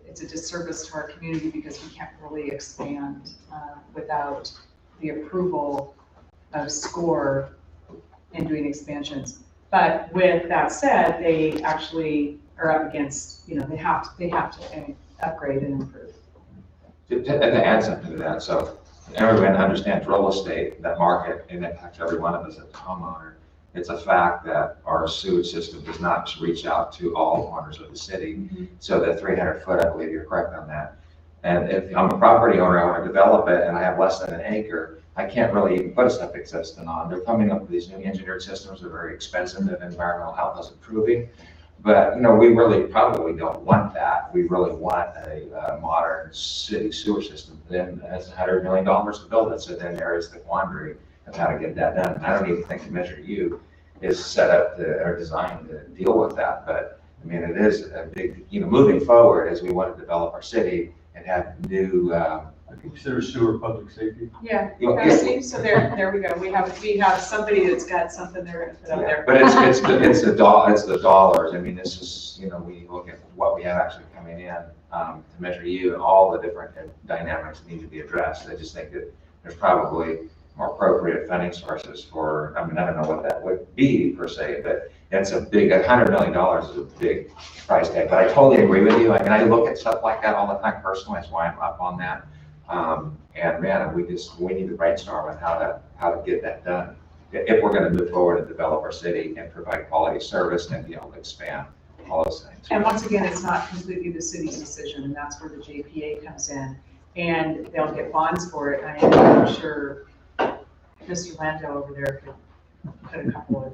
B: it's a disservice to our community because we can't really expand without the approval of SCORE and doing expansions. But with that said, they actually are up against, they have to upgrade and improve.
I: To add something to that, so everyone understands real estate, that market, and it impacts every one of us as a homeowner. It's a fact that our sewage system does not reach out to all corners of the city. So the 300 foot, I believe you're correct on that. And if I'm a property owner, I want to develop it and I have less than an acre, I can't really even put a septic system on. They're coming up with these new engineered systems that are very expensive and environmental health is improving. But, we really probably don't want that. We really want a modern city sewer system. Then it's $100 million to build it. So then there is the quandary of how to get that done. I don't even think Commissioner, you is set up to, or designed to deal with that. But I mean, it is a big, moving forward as we want to develop our city and have new,
N: I consider sewer public safety.
B: Yeah,
I: Yeah.
B: see, so there we go. We have somebody that's got something they're gonna put up there.
I: but it's the dollars. I mean, this is, we look at what we have actually coming in, to measure you, and all the different dynamics that need to be addressed. I just think that there's probably more appropriate funding sources for, I mean, I don't know what that would be per se, but it's a big, $100 million is a big price tag. But I totally agree with you. I mean, I look at stuff like that all the time personally. That's why I'm up on that. And man, we need to brainstorm on how to get that done if we're going to move forward and develop our city and provide quality service and be able to expand all those things.
B: And once again, it's not completely the city's decision, and that's where the JPA comes in, and they'll get bonds for it. And I'm sure Mr. Landau over there could put a couple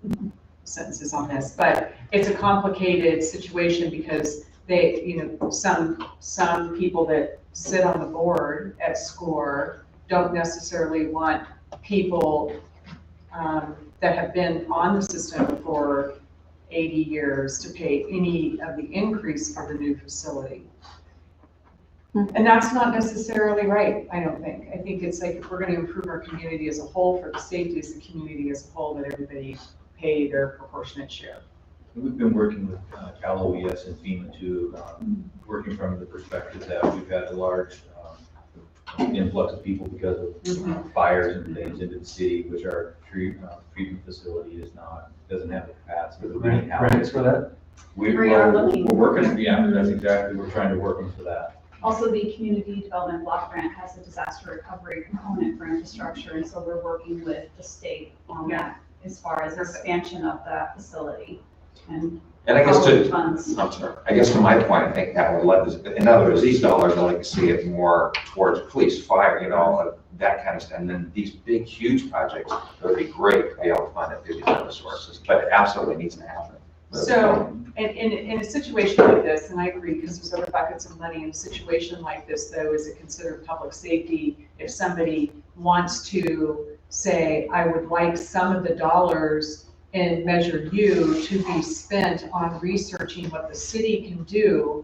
B: of sentences on this, but it's a complicated situation because they, some people that sit on the board at SCORE don't necessarily want people that have been on the system for 80 years to pay any of the increase for the new facility. And that's not necessarily right, I don't think. I think it's like, if we're going to improve our community as a whole, for the safety as the community as a whole, that everybody pay their proportionate share.
J: We've been working with Cal OES and FEMA too, working from the perspective that we've had a large influx of people because of fires and things into the city, which our treatment facility doesn't have the capacity.
N: Grants for that?
J: We're working, yeah, that's exactly, we're trying to work for that.
M: Also, the Community Development Block Grant has a disaster recovery component for infrastructure, and so we're working with the state on that as far as expansion of that facility. And
I: I guess
M: funds.
I: I'm sorry, I guess to my point, I think that would let us, in other words, these dollars, I like to see it more towards police, fire, that kind of stuff. And then these big, huge projects, it would be great to be able to fund it through these other sources, but it absolutely needs to happen.
B: So, in a situation like this, and I agree, because there's other buckets of money, in a situation like this, though, is it considered public safety if somebody wants to say, I would like some of the dollars in Measure U to be spent on researching what the city can do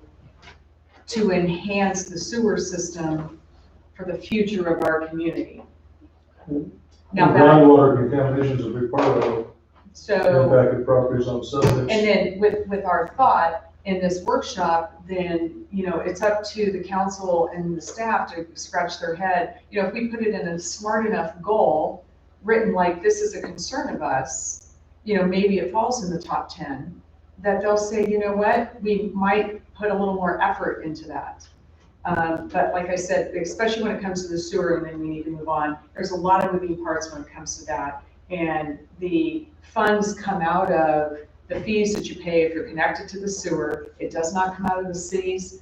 B: to enhance the sewer system for the future of our community. Now,
D: groundwater contamination is a big part of it.
B: So,
D: impacted properties on subjects.
B: and then with our thought in this workshop, then, it's up to the council and the staff to scratch their head. If we put it in a smart enough goal, written like, this is a concern of us, maybe it falls in the top 10, that they'll say, you know what, we might put a little more effort into that. But like I said, especially when it comes to the sewer, and then we need to move on, there's a lot of moving parts when it comes to that. And the funds come out of the fees that you pay if you're connected to the sewer. It does not come out of the city's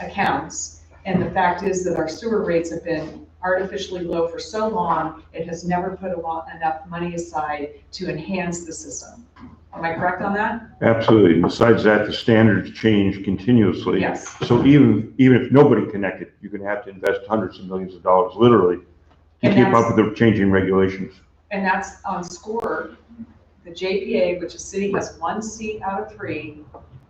B: accounts. And the fact is that our sewer rates have been artificially low for so long, it has never put enough money aside to enhance the system. Am I correct on that?
H: Absolutely. And besides that, the standards change continuously.
B: Yes.
H: So even if nobody connected, you're going to have to invest hundreds of millions of dollars, literally, to keep up with the changing regulations.
B: And that's on SCORE, the JPA, which the city has 1 seat out of 3.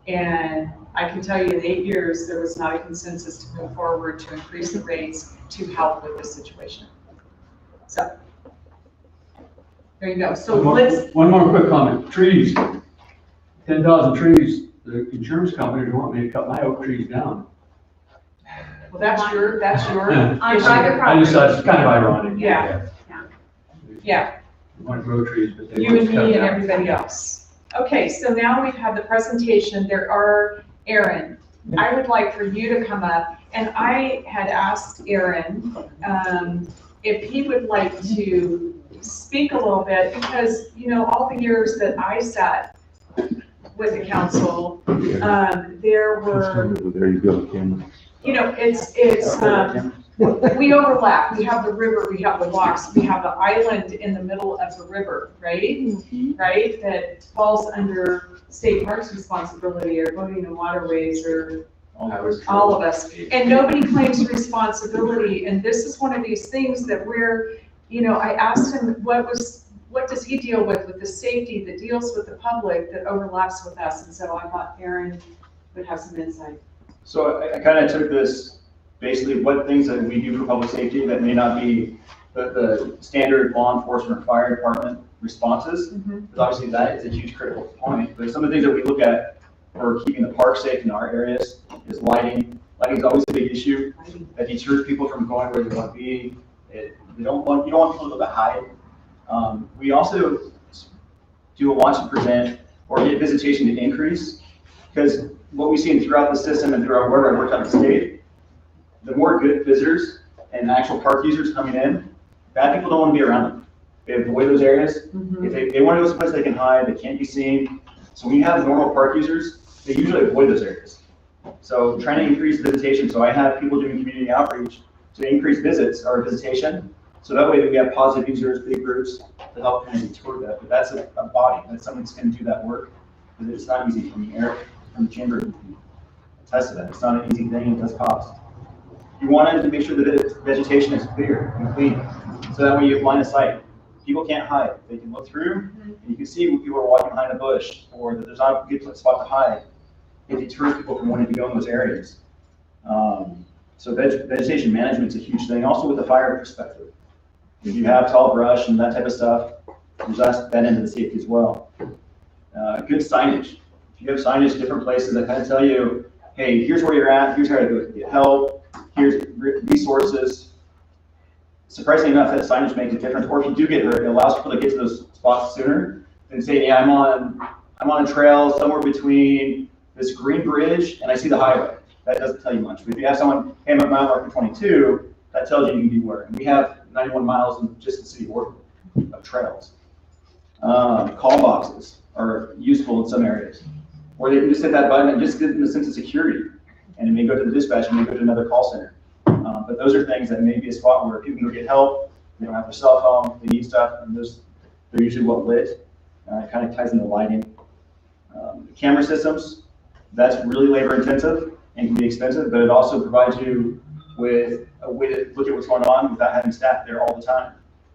B: And I can tell you in 8 years, there was not a consensus to move forward to increase the rates to help with this situation. So, there you go. So
N: One more quick comment. Trees, 10,000 trees. The insurance company didn't want me to cut my oak trees down.
B: Well, that's your
M: On
B: issue.
M: private
N: I
M: property.
N: just thought it's kind of ironic.
B: Yeah,
N: You want to grow trees, but they.
B: you and
N: just cut
B: me and
N: down.
B: everybody else. Okay, so now we've had the presentation. Aaron, I would like for you to come up, and I had asked Aaron if he would like to speak a little bit, because, all the years that I sat with the council, there were,
H: There you go, Cameron.
B: we overlap. We have the river, we have the walks, we have the island in the middle of the river, right? Right, that falls under state parks responsibility, or boating and waterways, or all of us. And nobody claims responsibility. And this is one of these things that I asked him, what was what does he deal with the safety that deals with the public that overlaps with us? And so I thought Aaron would have some insight.
O: So I kind of took this, basically what things that we do for public safety that may not be the standard law enforcement or fire department responses. Because obviously that is a huge critical component. But some of the things that we look at for keeping the park safe in our areas is lighting. Lighting is always a big issue that deters people from going where they want to be. You don't want people to hide. We also do a want to present or get visitation to increase, because what we've seen throughout the system and throughout wherever I worked out of the state, the more good visitors and actual park users coming in, bad people don't want to be around them. They avoid those areas. If they want to go someplace they can hide, they can't be seen. So when you have normal park users, they usually avoid those areas. So trying to increase visitation. So I have people doing community outreach to increase visits or visitation. So that way that we have positive users, big groups to help kind of detour that. But that's a body. That's something that's going to do that work. Because it's not easy from the air, from the chamber to attest to that. It's not an easy thing. It does cost. You want to make sure that the vegetation is clear and clean. So that way you have line of sight. People can't hide. They can look through and you can see when people are walking behind a bush or that there's not a good spot to hide. It deters people from wanting to go in those areas. So vegetation management is a huge thing. Also with the fire perspective. If you have tall brush and that type of stuff, there's that end of the safety as well. Good signage. If you have signage at different places that kind of tell you, hey, here's where you're at, here's how to go get help, here's resources. Surprisingly enough, that signage makes a difference. Or if you do get hurt, it allows people to get to those spots sooner than saying, yeah, I'm on a trail somewhere between this green bridge and I see the highway. That doesn't tell you much. But if you have someone, hey, I'm at mile marker 22, that tells you you can be where. And we have 91 miles in just the city of Oroville of trails. Call boxes are useful in some areas, where they can just hit that button and just give them a sense of security. And it may go to the dispatch, and may go to another call center. But those are things that may be a spot where people can go get help. They don't have their cell phone, they need stuff, and they're usually well lit. It kind of ties into lighting. Camera systems, that's really labor intensive and can be expensive, but it also provides you with a way to look at what's going on without having staff there all the time.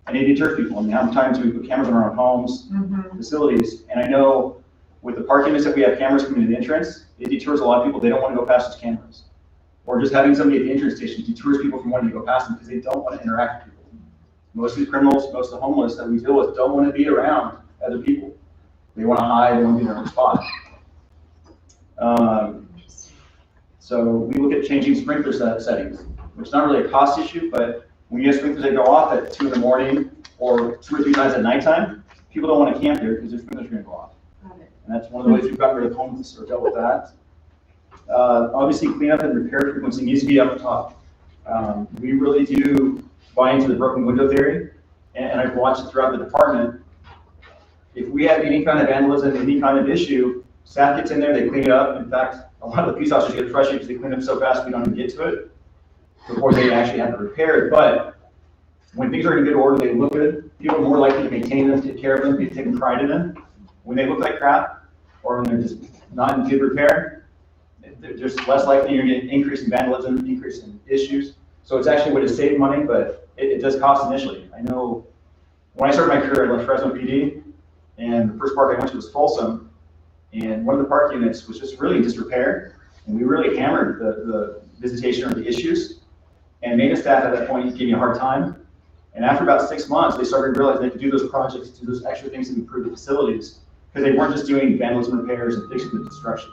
O: And it deters people. I mean, how many times do we put cameras in our own homes, facilities? And I know with the park units that we have cameras coming to the entrance, it deters a lot of people. They don't want to go past those cameras. Or just having somebody at the entrance station deters people from wanting to go past them because they don't want to interact with people. Most of the criminals, most of the homeless that we deal with don't want to be around other people. They want to hide, they want to be in their own spot. So we look at changing sprinkler settings, which is not really a cost issue, but when you have sprinklers that go off at 2 in the morning or 2 or 3 times at nighttime, people don't want to camp there because their sprinklers are going to go off. And that's one of the ways we've gotten rid of homeless or dealt with that. Obviously, cleanup and repair frequency needs to be up top. We really do buy into the broken window theory, and I've watched it throughout the department. If we have any kind of vandalism, any kind of issue, staff gets in there, they clean it up. In fact, a lot of the police officers get frustrated because they clean up so fast we don't even get to it before they actually have to repair it. But when things are in good order, they look good. People are more likely to maintain them, take care of them, be taking pride in them. When they look like crap, or when they're just not in good repair, they're just less likely you're getting increase in vandalism, increase in issues. So it's actually a way to save money, but it does cost initially. I know when I started my career, I left Fresno PD, and the first park I went to was Folsom, and one of the park units was just really in disrepair, and we really hammered the visitation or the issues, and maintenance staff at that point gave me a hard time. And after about 6 months, they started to realize they could do those projects, do those extra things to improve the facilities, because they weren't just doing vandalism repairs and fixing the destruction.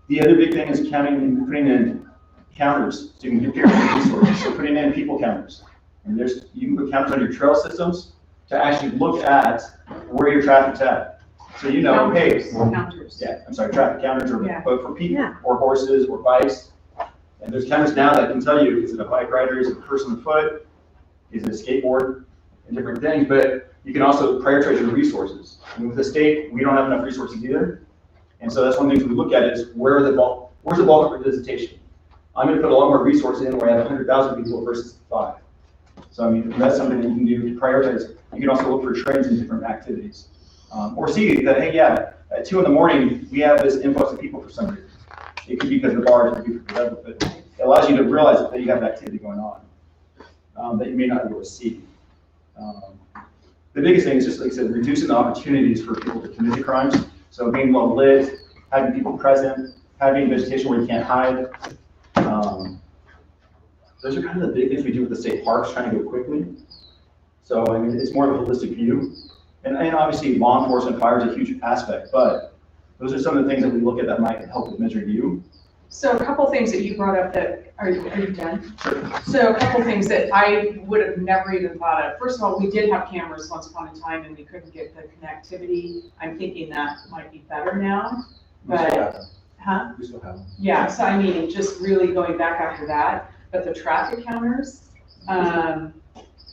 O: The other big thing is counting and putting in counters so you can compare resources. So putting in people counters. And you can put counters on your trail systems to actually look at where your traffic's at. So you know, hey, traffic counters are for people or horses or bikes. And there's counters now that can tell you, is it a bike rider, is it a person on foot, is it a skateboard, and different things. But you can also prioritize your resources. And with the state, we don't have enough resources either. And so that's one thing we look at is where's the bulk of visitation? I'm going to put a lot more resources in where I have 100,000 people versus 5. So I mean, that's something that you can do to prioritize. You can also look for trends in different activities. Or see that, hey, at 2 in the morning, we have this influx of people for some reason. It could be because of the bars, it could be because of whatever, but it allows you to realize that you have activity going on that you may not be able to see. The biggest thing is just, like I said, reducing the opportunities for people to commit the crimes. So being well lit, having people present, having vegetation where you can't hide. Those are kind of the big things we do with the state parks, trying to go quickly. So, I mean, it's more of a holistic view. And obviously law enforcement, fire is a huge aspect, but those are some of the things that we look at that might help with Measure U.
B: So a couple things that you brought up that, are you done? So a couple things that I would have never even thought of. First of all, we did have cameras once upon a time and we couldn't get the connectivity. I'm thinking that might be better now, but, huh?
O: We still have them.
B: Yeah, so I mean, just really going back after that, but the traffic counters,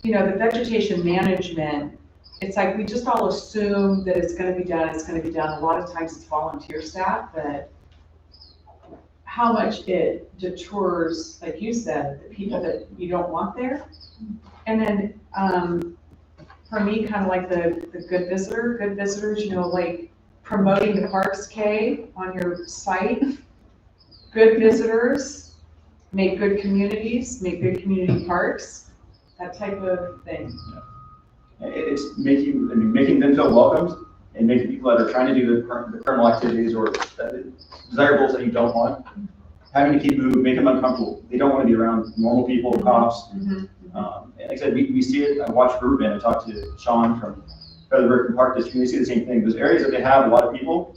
B: you know, the vegetation management, it's like we just all assume that it's gonna be done, it's gonna be done. A lot of times it's volunteer staff, but how much it deters, like you said, the people that you don't want there. And then, for me, kind of like the good visitors, you know, like promoting the Parks K on your site. Good visitors, make good communities, make good community parks, that type of thing.
O: It's making them feel welcomed and making people that are trying to do the criminal activities or desirables that you don't want, having to keep moving, make them uncomfortable. They don't want to be around normal people, cops. And like I said, we see it. I watched Ruben and talked to Sean from Featherbrook Park District, and they see the same thing. Those areas that they have a lot of people,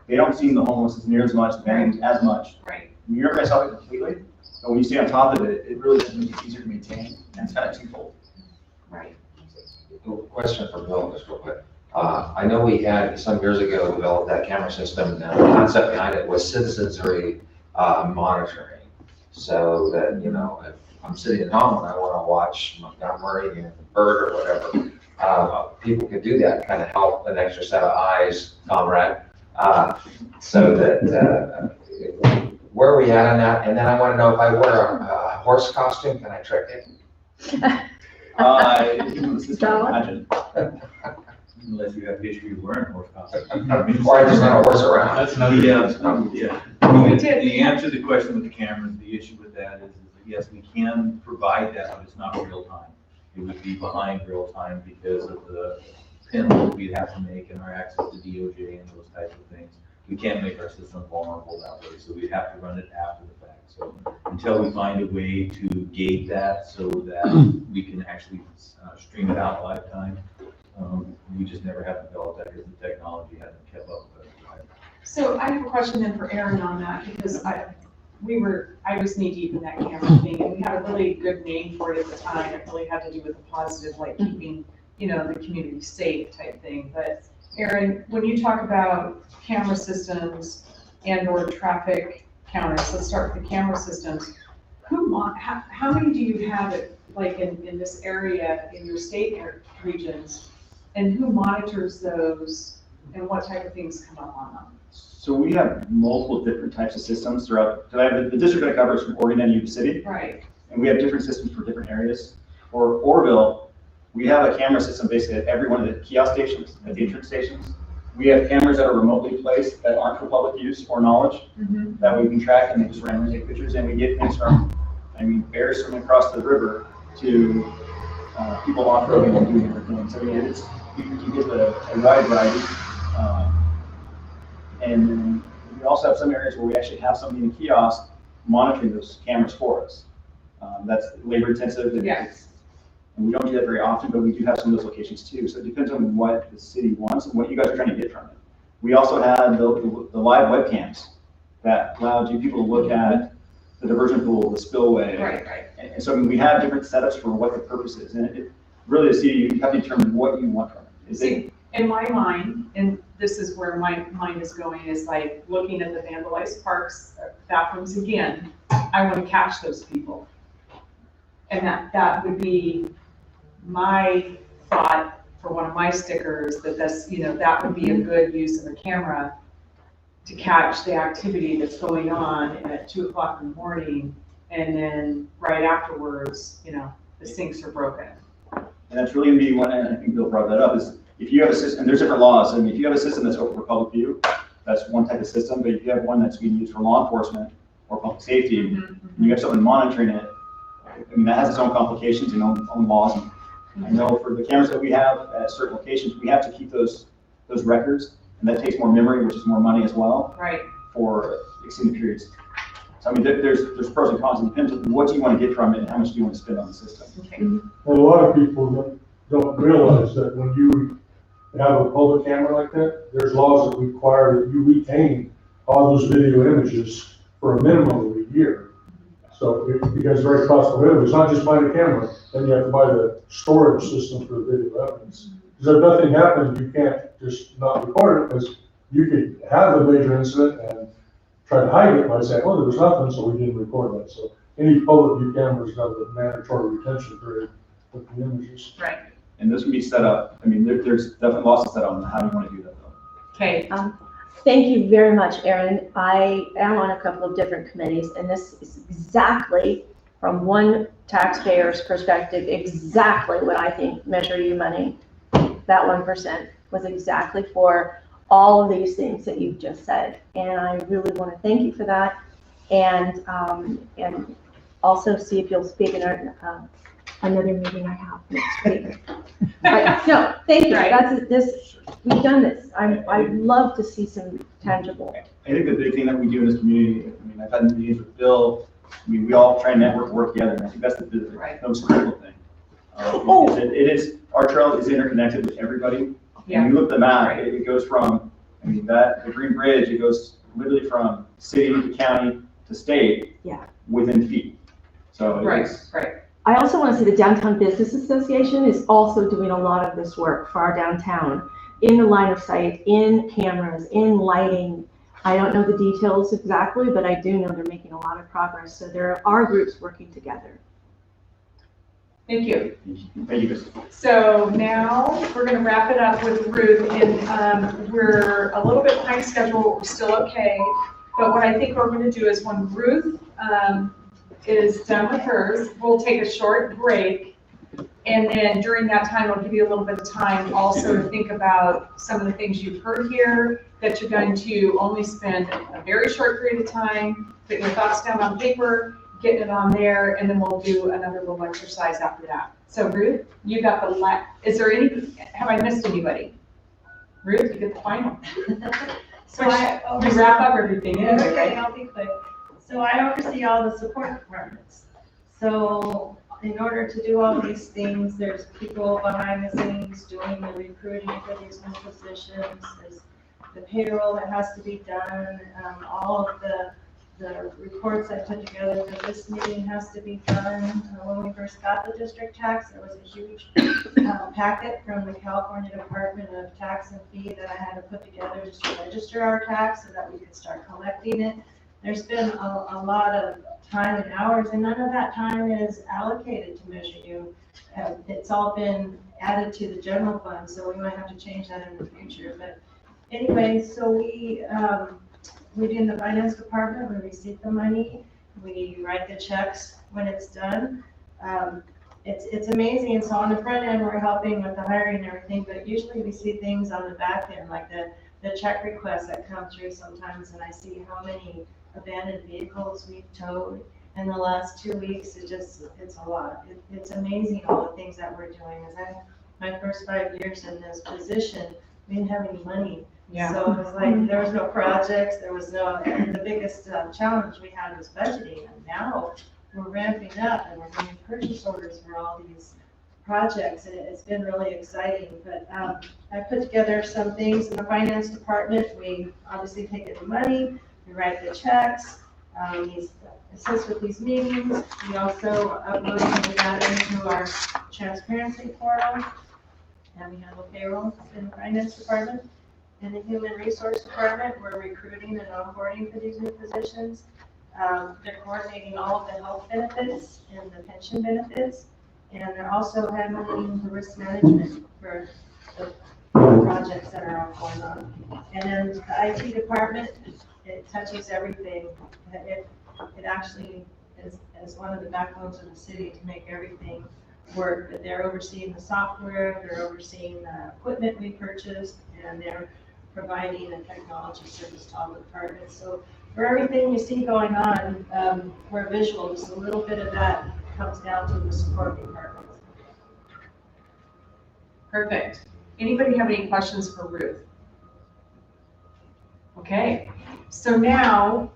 O: they don't see the homeless near as much, as much.
B: Right.
O: You're not going to solve it completely, but when you stay on top of it, it really does make it easier to maintain, and it's kind of twofold.
B: Right.
I: Question for Bill, just real quick. I know we had some years ago developed that camera system. Now, the concept behind it was citizenry monitoring, so that, you know, if I'm sitting at home and I want to watch Montgomery and Bird or whatever, people could do that, kind of help an extra set of eyes, comrade, so that where are we at on that? And then I want to know if I wear a horse costume, can I trick it?
J: Unless you have history of wearing horse costumes.
I: Or I just have a horse around.
J: That's another, yeah. The answer to the question with the cameras, the issue with that is that yes, we can provide that, but it's not real time. It would be behind real time because of the pinholes we'd have to make and our access to DOJ and those types of things. We can't make our system vulnerable that way, so we'd have to run it after the fact. So until we find a way to gate that so that we can actually stream it out lifetime, we just never have developed that because the technology hasn't kept up with it.
B: So I have a question then for Aaron on that, because I was knee deep in that camera thing, and we had a really good name for it at the time. It really had to do with the positive, like keeping, you know, the community safe type thing. But Aaron, when you talk about camera systems and or traffic counters, let's start with the camera systems. How many do you have like in this area, in your state regions, and who monitors those, and what type of things come up on them?
O: So we have multiple different types of systems throughout. The district that covers from Oregon and Yuba City.
B: Right.
O: And we have different systems for different areas. For Oroville, we have a camera system basically at every one of the kiosk stations, at the entrance stations. We have cameras that are remotely placed that aren't for public use or knowledge, that we can track and they just randomly take pictures, and we get things from, bears swimming across the river to people off-roading and doing different things. So you get a wide variety. And then we also have some areas where we actually have somebody in the kiosk monitoring those cameras for us. That's labor intensive. And we don't do that very often, but we do have some of those locations too. So it depends on what the city wants and what you guys are trying to get from it. We also have the live webcams that allow people to look at the diversion pool, the spillway.
B: Right.
O: And so we have different setups for what the purpose is. And it really, the city, you have to determine what you want from it.
B: See, in my mind, and this is where my mind is going, is like looking at the vandalized parks, bathrooms again, I want to catch those people. And that would be my thought for one of my stickers, that would be a good use of a camera to catch the activity that's going on at 2 o'clock in the morning, and then right afterwards, the sinks are broken.
O: And that's really going to be one, and I think Bill brought that up, is if you have a system, and there's different laws, if you have a system that's open for public view, that's one type of system, but if you have one that's being used for law enforcement or public safety, and you have someone monitoring it, that has its own complications and own laws. I know for the cameras that we have at certain locations, we have to keep those records, and that takes more memory, which is more money as well.
B: Right.
O: For extended periods. So I mean, there's pros and cons, it depends on what do you want to get from it and how much do you want to spend on the system.
B: Okay.
D: And a lot of people don't realize that when you have a public camera like that, there's laws that require that you retain all those video images for a minimum of a year. So it becomes very cost prohibitive. It's not just buying a camera, then you have to buy the storage system for the video evidence. Because if nothing happens, you can't just not record it, because you could have a major incident and try to hide it by saying, oh, there was nothing, so we didn't record that. So any public view cameras have a mandatory retention period with the images.
B: Right.
O: And this can be set up, I mean, there's definitely laws to set on how you want to do that though.
B: Okay.
K: Thank you very much, Erin. I am on a couple of different committees, and this is exactly, from one taxpayer's perspective, exactly what I think Measure U money, that 1%, was exactly for all of these things that you've just said. And I really want to thank you for that. And also see if you'll speak in another meeting I have next week. But, no, thank you.
B: Right.
K: That's this. We've done this. I'd love to see some tangible.
O: I think the big thing that we do in this community, I mean, I've had meetings with Bill, I mean, we all try and network, work together, and I think that's the most critical thing. It is, our trail is interconnected with everybody.
B: Yeah.
O: When you look at the map, it goes from, I mean, the Green Bridge, it goes literally from city to county to state.
K: Yeah.
O: Within feet. So it's.
B: Right.
K: I also want to say the Downtown Business Association is also doing a lot of this work for our downtown, in the line of sight, in cameras, in lighting. I don't know the details exactly, but I do know they're making a lot of progress. So there are groups working together.
B: Thank you.
O: Thank you.
B: So now we're going to wrap it up with Ruth, and we're a little bit behind schedule. We're still okay. But what I think we're going to do is when Ruth is done with hers, we'll take a short break. And then during that time, I'll give you a little bit of time also to think about some of the things you've heard here, that you're going to only spend a very short period of time, put your thoughts down on paper, getting it on there, and then we'll do another little exercise after that. So Ruth, you got the is there any, have I missed anybody? Ruth, you get the final.
F: So
B: we wrap up everything anyway,
F: Okay,
B: right?
F: I'll be quick. So I oversee all the support departments. So in order to do all these things, there's people behind the scenes doing the recruiting for these new positions. There's the payroll that has to be done. All of the reports I put together for this meeting has to be done. When we first got the district tax, there was a huge packet from the California Department of Tax and Fee that I had to put together just to register our tax so that we could start collecting it. There's been a lot of time and hours, and none of that time is allocated to Measure U. It's all been added to the general fund, so we might have to change that in the future. But anyway, so we do in the finance department, we receive the money, we write the checks when it's done. It's amazing. So on the front end, we're helping with the hiring and everything, but usually we see things on the back end, like the check requests that come through sometimes, and I see how many abandoned vehicles we've towed in the last 2 weeks. It's a lot. It's amazing all the things that we're doing. As my first 5 years in this position, we didn't have any money.
B: Yeah.
F: So it was like, there was no projects, there was no, and the biggest challenge we had was budgeting. And now we're ramping up and we're getting purchase orders for all these projects, and it's been really exciting. But I put together some things in the finance department. We obviously take in the money, we write the checks, we assist with these meetings. We also upload the data into our transparency portal, and we handle payroll in the finance department. In the human resource department, we're recruiting and onboarding for these new positions. They're coordinating all of the health benefits and the pension benefits, and they're also handling the risk management for the projects that are going on. And then the IT department, it touches everything. It actually is one of the backbones of the city to make everything work. But they're overseeing the software, they're overseeing the equipment we purchased, and they're providing a technology service to all the departments. So for everything you see going on, we're visual. Just a little bit of that comes down to the support departments.
B: Perfect. Anybody have any questions for Ruth? Okay, so now,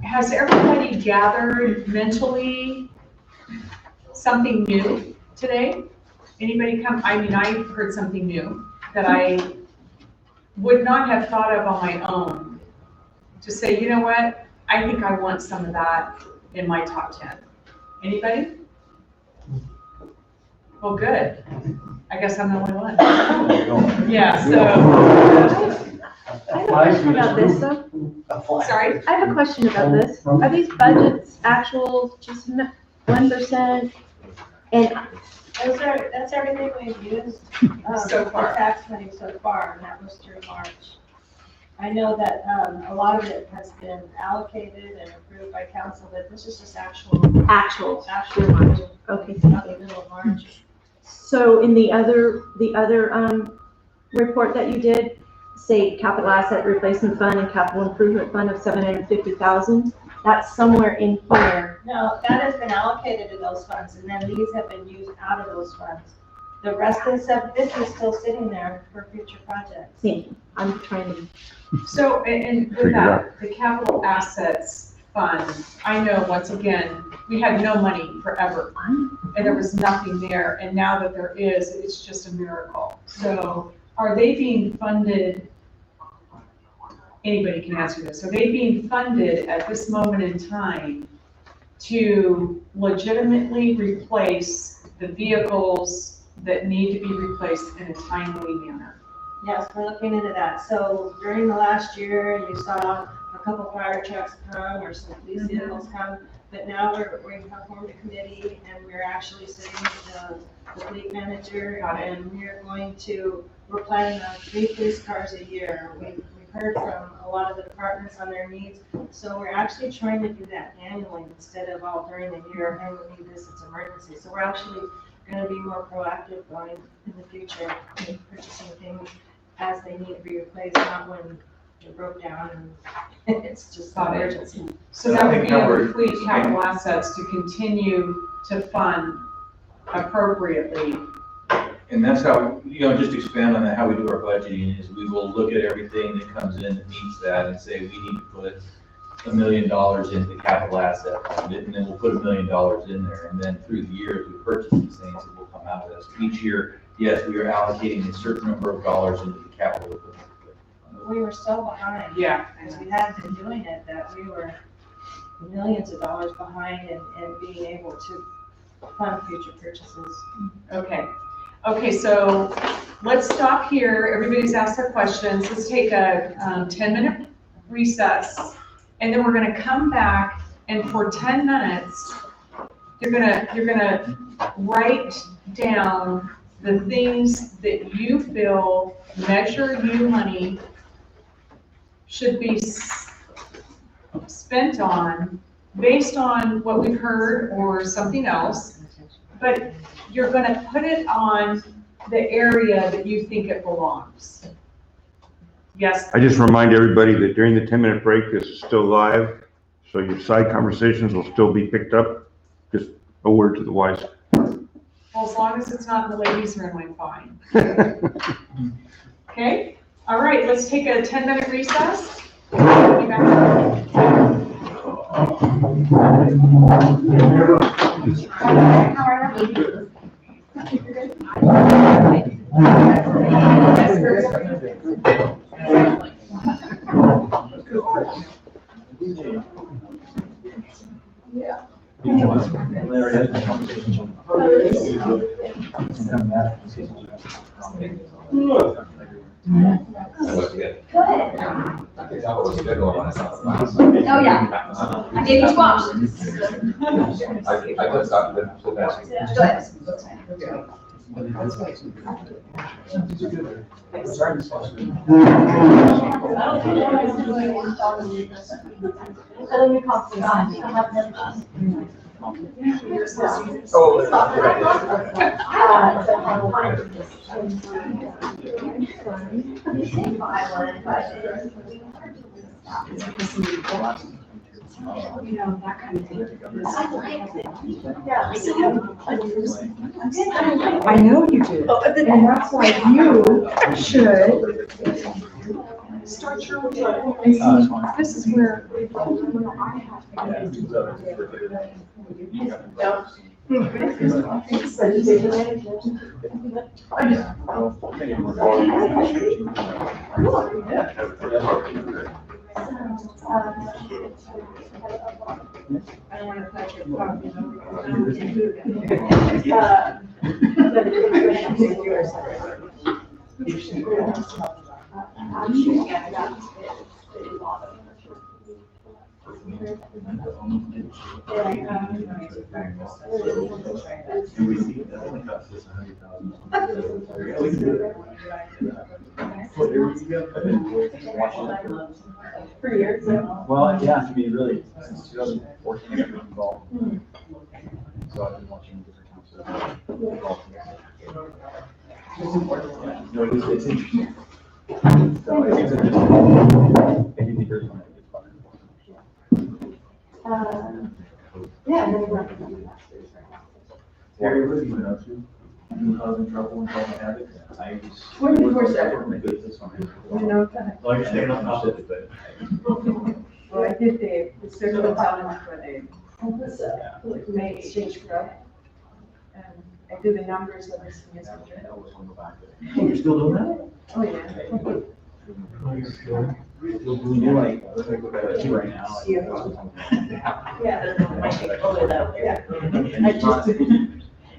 B: has everybody gathered mentally something new today? Anybody come, I mean, I heard something new that I would not have thought of on my own. To say, you know what, I think I want some of that in my top 10. Anybody? Well, good. I guess I'm the only one. Yeah, so.
K: I have a question about this though.
B: Sorry?
K: I have a question about this. Are these budgets actuals just 1%? And
F: That's everything we've used,
B: So far.
F: the tax money so far, and that was through March. I know that, a lot of it has been allocated and approved by council, but this is just actual
K: actuals.
F: budget.
K: Okay,
F: Up
K: thank
F: the
K: you.
F: middle of March.
K: So in the other report that you did, say capital asset replacement fund and capital improvement fund of 750,000, that's somewhere in here.
F: No, that has been allocated to those funds, and then these have been used out of those funds. The rest of the 750 is still sitting there for future projects.
K: See, I'm trying to.
B: So, and with that, the capital assets fund, I know, once again, we had no money forever. And there was nothing there, and now that there is, it's just a miracle. So, are they being funded? Anybody can answer this. Are they being funded at this moment in time to legitimately replace the vehicles that need to be replaced in a timely manner?
F: Yes, we're looking into that. So during the last year, you saw a couple fire trucks come or some police vehicles come, but now we have formed a committee and we're actually sitting with the fleet manager and we're planning on 3 police cars a year. We've heard from a lot of the departments on their needs, so we're actually trying to do that annually instead of all during the year, and we need this, it's emergency. So we're actually going to be more proactive going in the future in purchasing things as they need to be replaced, not when they broke down and it's just an emergency.
B: So that would be a fleet capital assets to continue to fund appropriately.
J: And that's how, just to expand on that, how we do our budgeting is we will look at everything that comes in that meets that and say, we need to put $1 million into the capital asset fund, and then we'll put $1 million in there. And then through the years, we purchase these things that will come out of this. Each year, yes, we are allocating a certain number of dollars into the capital equipment.
F: We were so behind.
B: Yeah.
F: Because we hadn't been doing it, that we were millions of dollars behind in being able to fund future purchases.
B: Okay, so let's stop here. Everybody's asked their questions. Let's take a 10-minute recess, and then we're gonna come back, and for 10 minutes, you're gonna write down the things that you feel Measure U money should be spent on based on what we've heard or something else, but you're gonna put it on the area that you think it belongs. Yes?
H: I just remind everybody that during the 10-minute break, this is still live, so your side conversations will still be picked up. Just a word to the wise.
B: Well, as long as it's not in the ladies' room, I'm fine. Okay? All right, let's take a 10-minute recess. We'll be back.
M: Oh, yeah. I gave you 2 options.
I: I just thought that so fast.
M: Go ahead. You know, that kind of thing.
B: I know you do, and that's why you should start your own. And see, this is where.
O: For years. Well, yeah, I mean, really, since 2014, I've been involved. So I've been watching different types of golf. It's important. No, it's interesting. So I think it's interesting. Maybe the years when it gets fun.
F: Yeah, and then we went to the masters.
O: Terry, what have you been up to? You causing trouble and causing havoc? I was.
F: 24/7.
O: My business on it.
F: You know, kind of.
O: Well, you're staying on top of it, but.
F: Well, I did the circle of talent for the May exchange growth. And I do the numbers of this semester.
O: Oh, you're still doing that?
F: Oh, yeah.
O: You're like, right now.
F: Yeah, my portfolio though. Yeah. I just.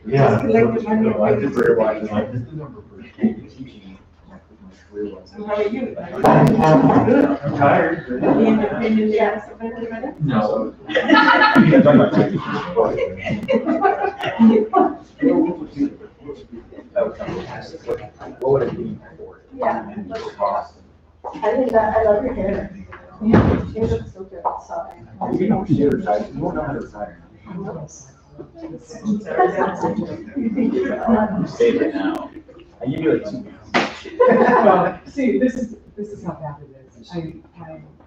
O: Yeah.
F: Collect the money.
O: I did realize, like, this is the number for teaching.
F: How are you?
O: I'm tired. No. What would it be for?
F: Yeah. I think that, I love your hair. Yeah, you look so good, sorry.
O: You don't retire. You won't know how to retire. Stay there now. You do it too.
B: Well, see, this is how bad it is. I'm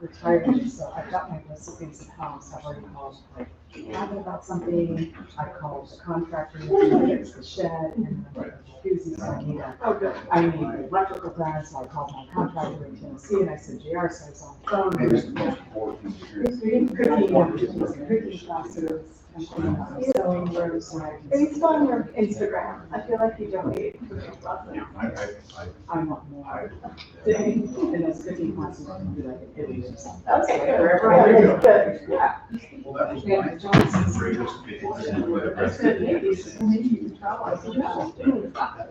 B: retired, so I've got my list of things at house. I've already called, like, talking about something. I called the contractor to fix the shed and the fuses. So I need electrical guys. So I called my contractor in Tennessee and I said, JR says on the phone. Cooking classes. Sewing rooms. So I can.
F: It's on your Instagram. I feel like you don't need.
B: I want more. And those cooking classes are gonna be like an Italy or something.
F: Okay, good.
B: Right.
F: Good.
B: Yeah. And Johnson's. I said, maybe you can travel. I said, yeah.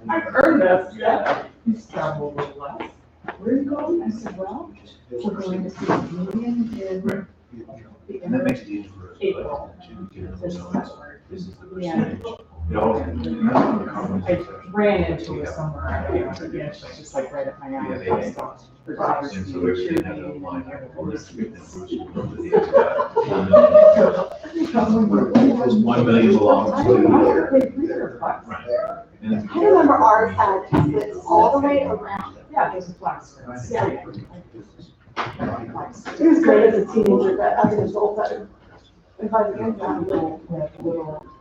B: I've heard this, yeah. He's traveled a little less. Where are you going? I said, well, we're going to see a comedian in the end of April. This is that word. Yeah. I ran into her somewhere. I can't forget. She's just like right at my alley. Her daughter's cheerleading
J: There's 1 million belongs
F: I remember ours had this all the way around.
B: Yeah, there's a flag skirts.
F: Yeah. It was great as a teenager, but as an adult, that if I was young,
B: Little.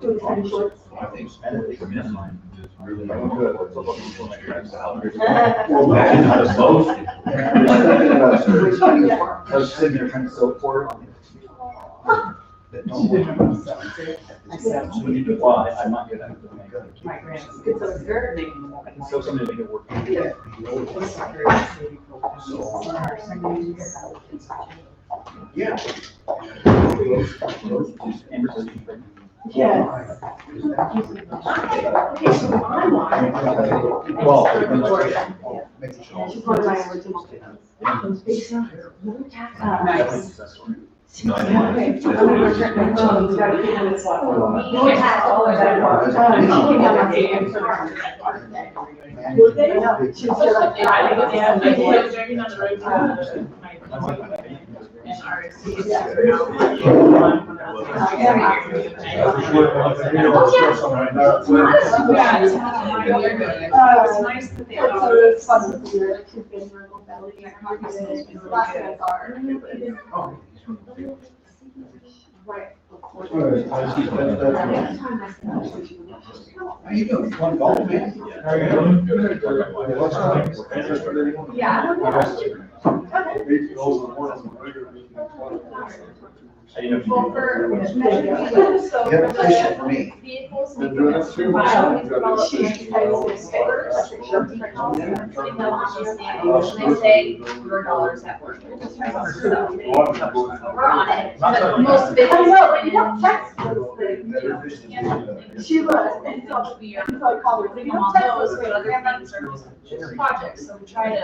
F: doing tiny shorts.
J: I think sports for mine is really good.
O: I was sitting there trying to sew pork.
B: I said,
O: Well, I'm not good at it.
B: my grandson.
F: Get some gardening.
O: So something to make it work.
B: Yeah.
O: Yeah.
F: Yes. She's one of my original students.
B: Nice.
F: Okay. I'm gonna return my phone. We've got a few minutes left. We'll tax all of that. Will they? She was like,
B: It's nice that they
F: so it's fun with your belly. Last night, Right, of course.
G: How you doing? Want to golf, man?
F: Yeah. Well, for measuring, so
G: You have a
F: for
G: question for me.
F: vehicles, we can provide stickers, they say $0 at work. So, we're on it, but most big. She was, and so we are, so I called her, we on those, but other things are just projects, so we try to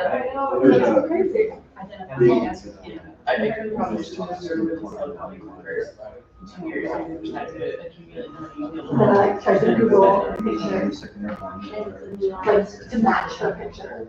F: identify the best we can.
J: I probably should have started for 2 years.
F: Then I tried to Google pictures, like to match her picture.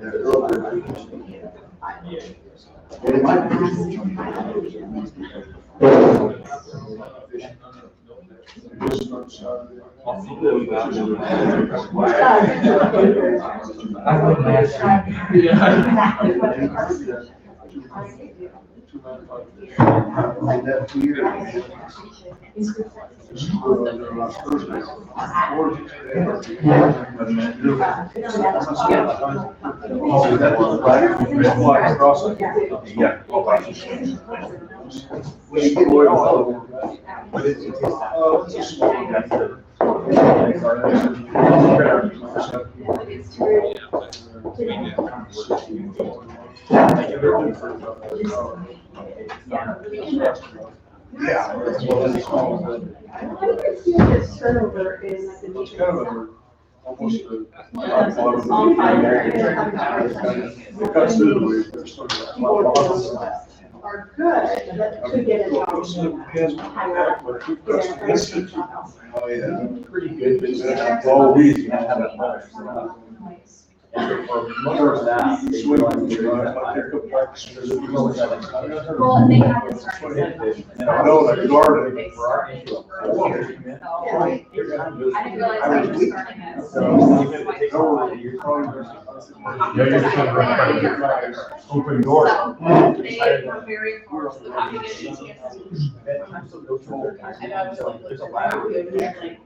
F: Turnover is
D: almost
F: are good, but could get it wrong.
G: Oh, yeah.
J: Pretty good, but
F: Well, and they have this.
D: I know that garden.
F: I didn't realize they were starting it.
D: Open door.
F: So, they were very forced, the congregation. And I was like, there's a lot of good, like,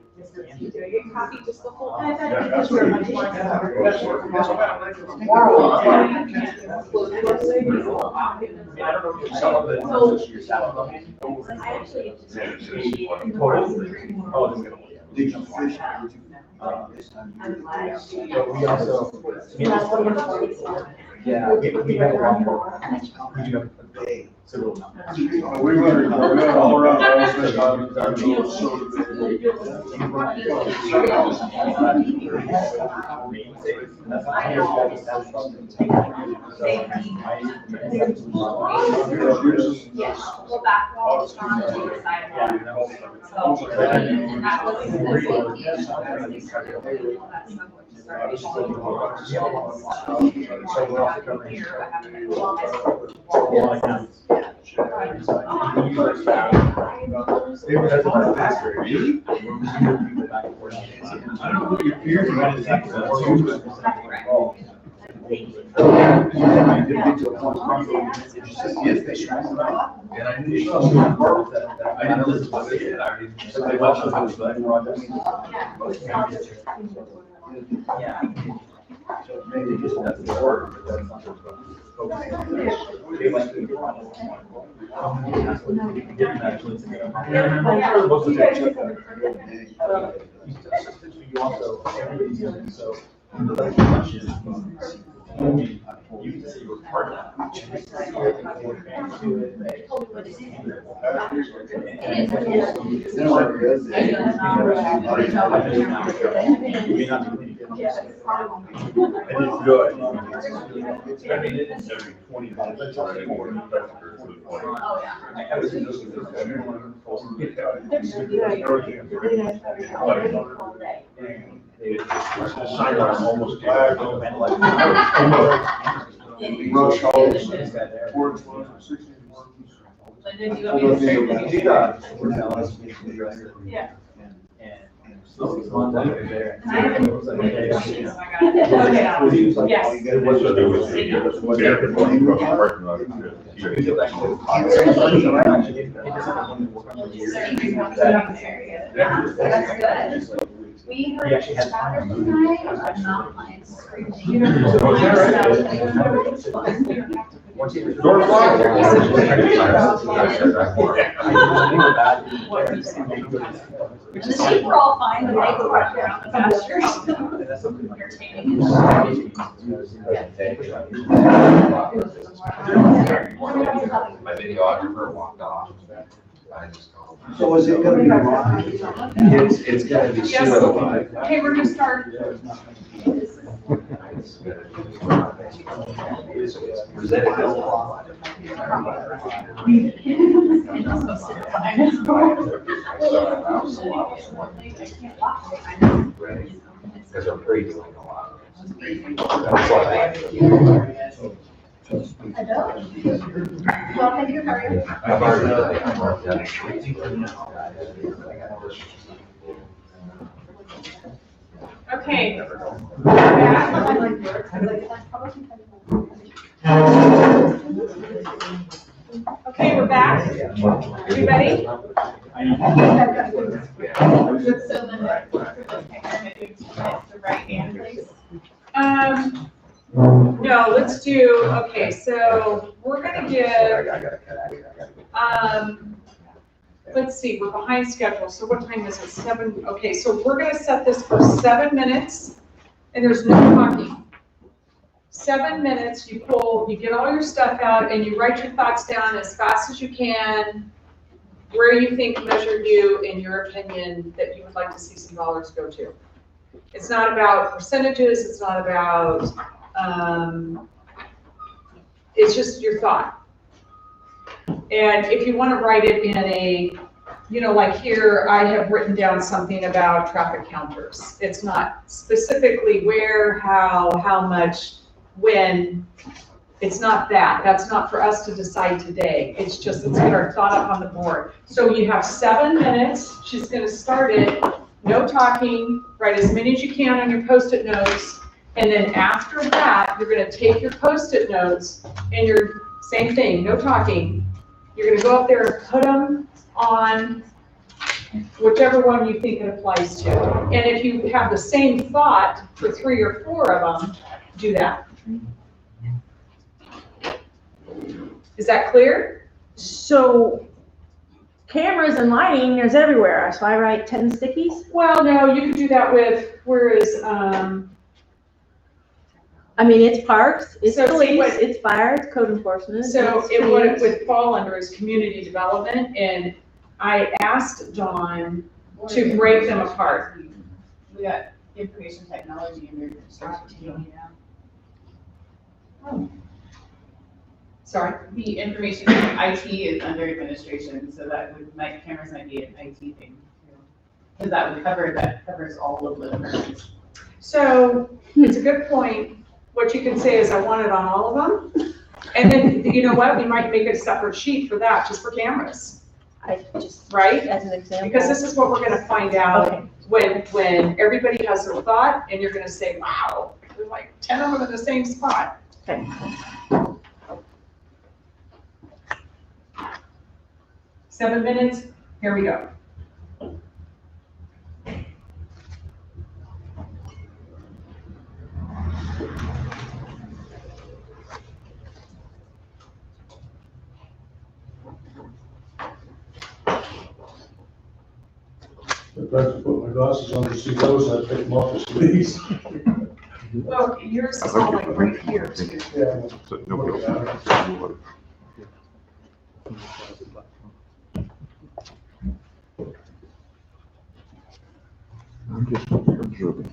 F: copy just the whole. I thought were much more.
J: we also, yeah, we have a lot more. We do have a big, several numbers.
D: We went all around.
F: Yeah, well, back walls on the sidewalk. So, that
J: Really? I don't know what your peers are going to think. And I knew I didn't listen to what they did. I already said they watched the house, but I didn't watch it. Yeah. So maybe just that's the word, but that's not the you can say you were part of that. It's good. I mean, it's every 25 minutes.
F: Oh,
D: Almost black, rush hours, towards 60.
F: And then you want me to say? Yeah.
M: And I haven't made a question, so I got it.
B: Okay, yes.
M: That's good. We heard chatter tonight, but not mine. The sheep were all fine, the eggs were out there on the pastures. Entertaining.
I: My videographer walked off.
G: So is it gonna be wrong?
I: It's gonna be
B: Yes.
I: pseudo.
B: Okay, we're gonna start.
I: Because I'm pretty doing a lot.
M: Well, thank you, how are you?
I: I've already.
B: Okay. Okay, we're back. Everybody? No, let's do, okay, so we're gonna give, let's see, we're behind schedule, so what time is it? 7, okay, so we're gonna set this for 7 minutes, and there's no talking. 7 minutes, you get all your stuff out, and you write your thoughts down as fast as you can, where you think measured you, in your opinion, that you would like to see some dollars go to. It's not about percentages, it's not about, it's just your thought. And if you want to write it in a, like here, I have written down something about traffic counters. It's not specifically where, how much, when. It's not that. That's not for us to decide today. It's just, let's get our thought up on the board. So you have 7 minutes. She's going to start it. No talking. Write as many as you can on your Post-it notes. And then after that, you're going to take your Post-it notes and your same thing, no talking. You're going to go up there and put them on whichever one you think it applies to. And if you have the same thought for 3 or 4 of them, do that. Is that clear?
K: So cameras and lighting, there's everywhere. So I write 10 stickies?
B: Well, no, you could do that with,
K: I mean, it's parks, it's
B: So see
K: police,
B: what-
K: it's fire, it's code enforcement.
B: So
K: it's
B: what it
K: police.
B: would fall under is community development, and I asked Dawn to break them apart.
P: We got information technology and construction.
B: Sorry?
P: The information, IT is under administration, so that would, my cameras might be an IT thing. Because that covers all of the departments.
B: So it's a good point. What you can say is, I want it on all of them. And then, you know what, we might make a separate sheet for that, just for cameras,
K: I just,
B: right?
K: as an example.
B: Because this is what we're gonna find out
K: Okay.
B: when everybody has their thought, and you're gonna say, wow, there's like 10 of them in the same spot.
K: Okay.
B: Seven minutes, here we go.
D: If I have to put my glasses on to see those, I take them off the sleeves.
B: Well, yours is all like right here too.
D: Yeah.
A: I'm just observing.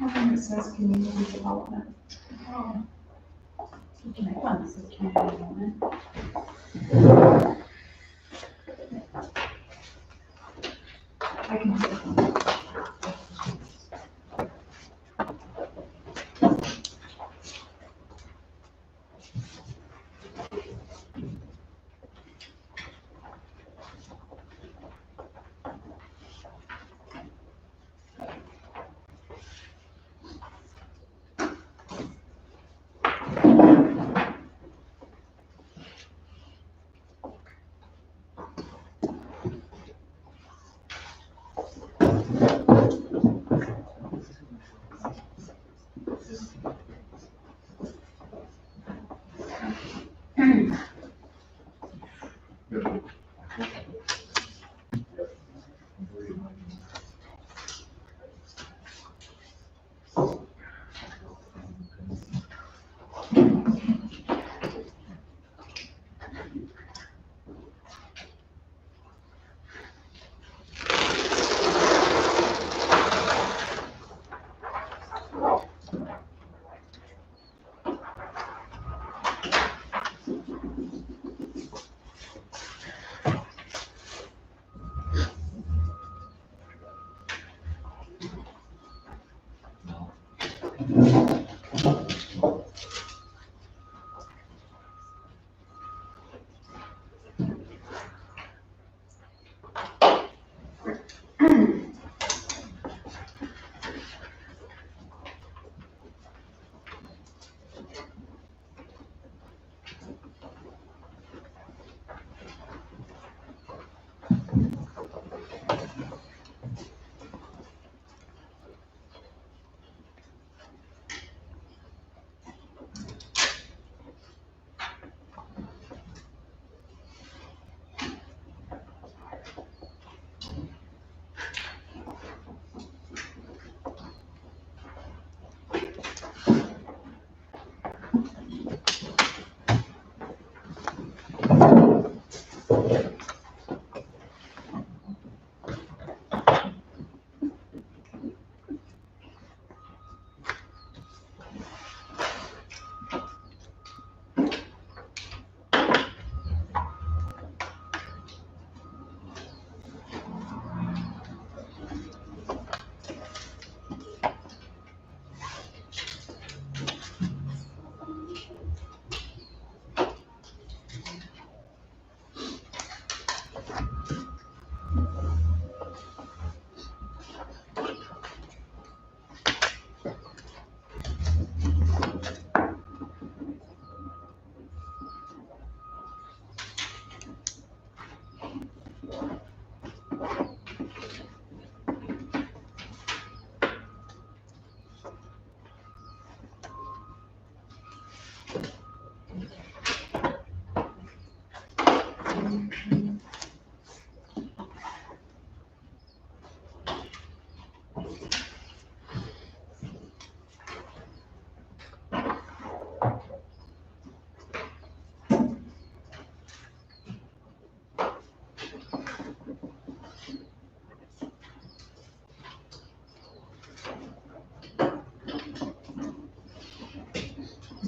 E: have one that says community development?
M: Oh. Can I want this is community development?
E: I can do it.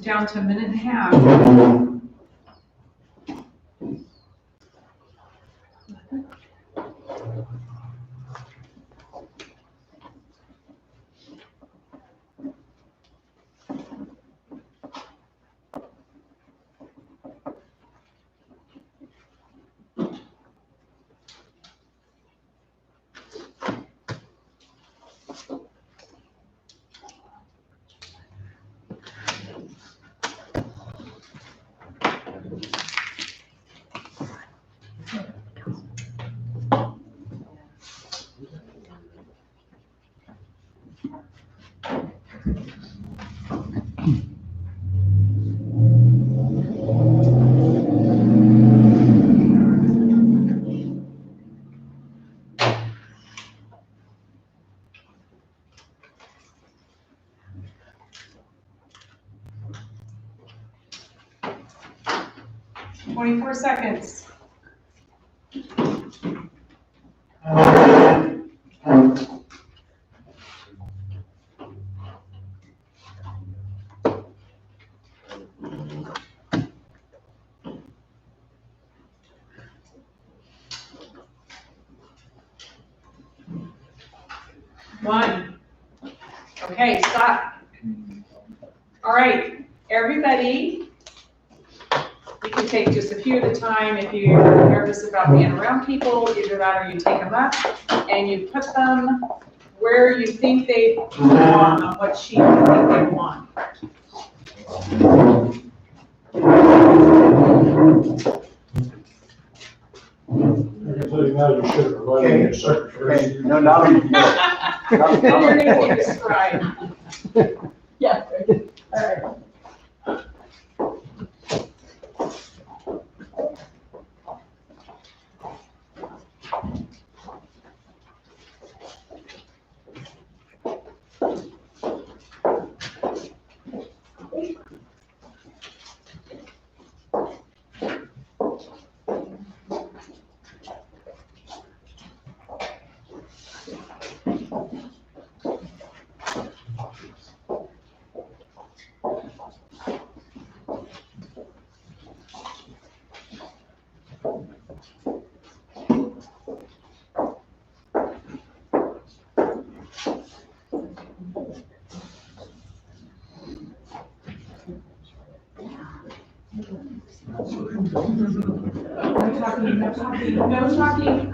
E: Down to a minute and a half. Twenty-four seconds.
B: One. Okay, stop. All right, everybody, you can take just a few at a time. If you're nervous about being around people, either that or you take them up and you put them where you think they belong, on what sheet you think they belong.
D: I can tell you now, you should have provided me a secretary.
G: Okay, no, now you do.
B: You're gonna keep it straight.
K: Yeah. All right.
B: No talking, no talking, no talking.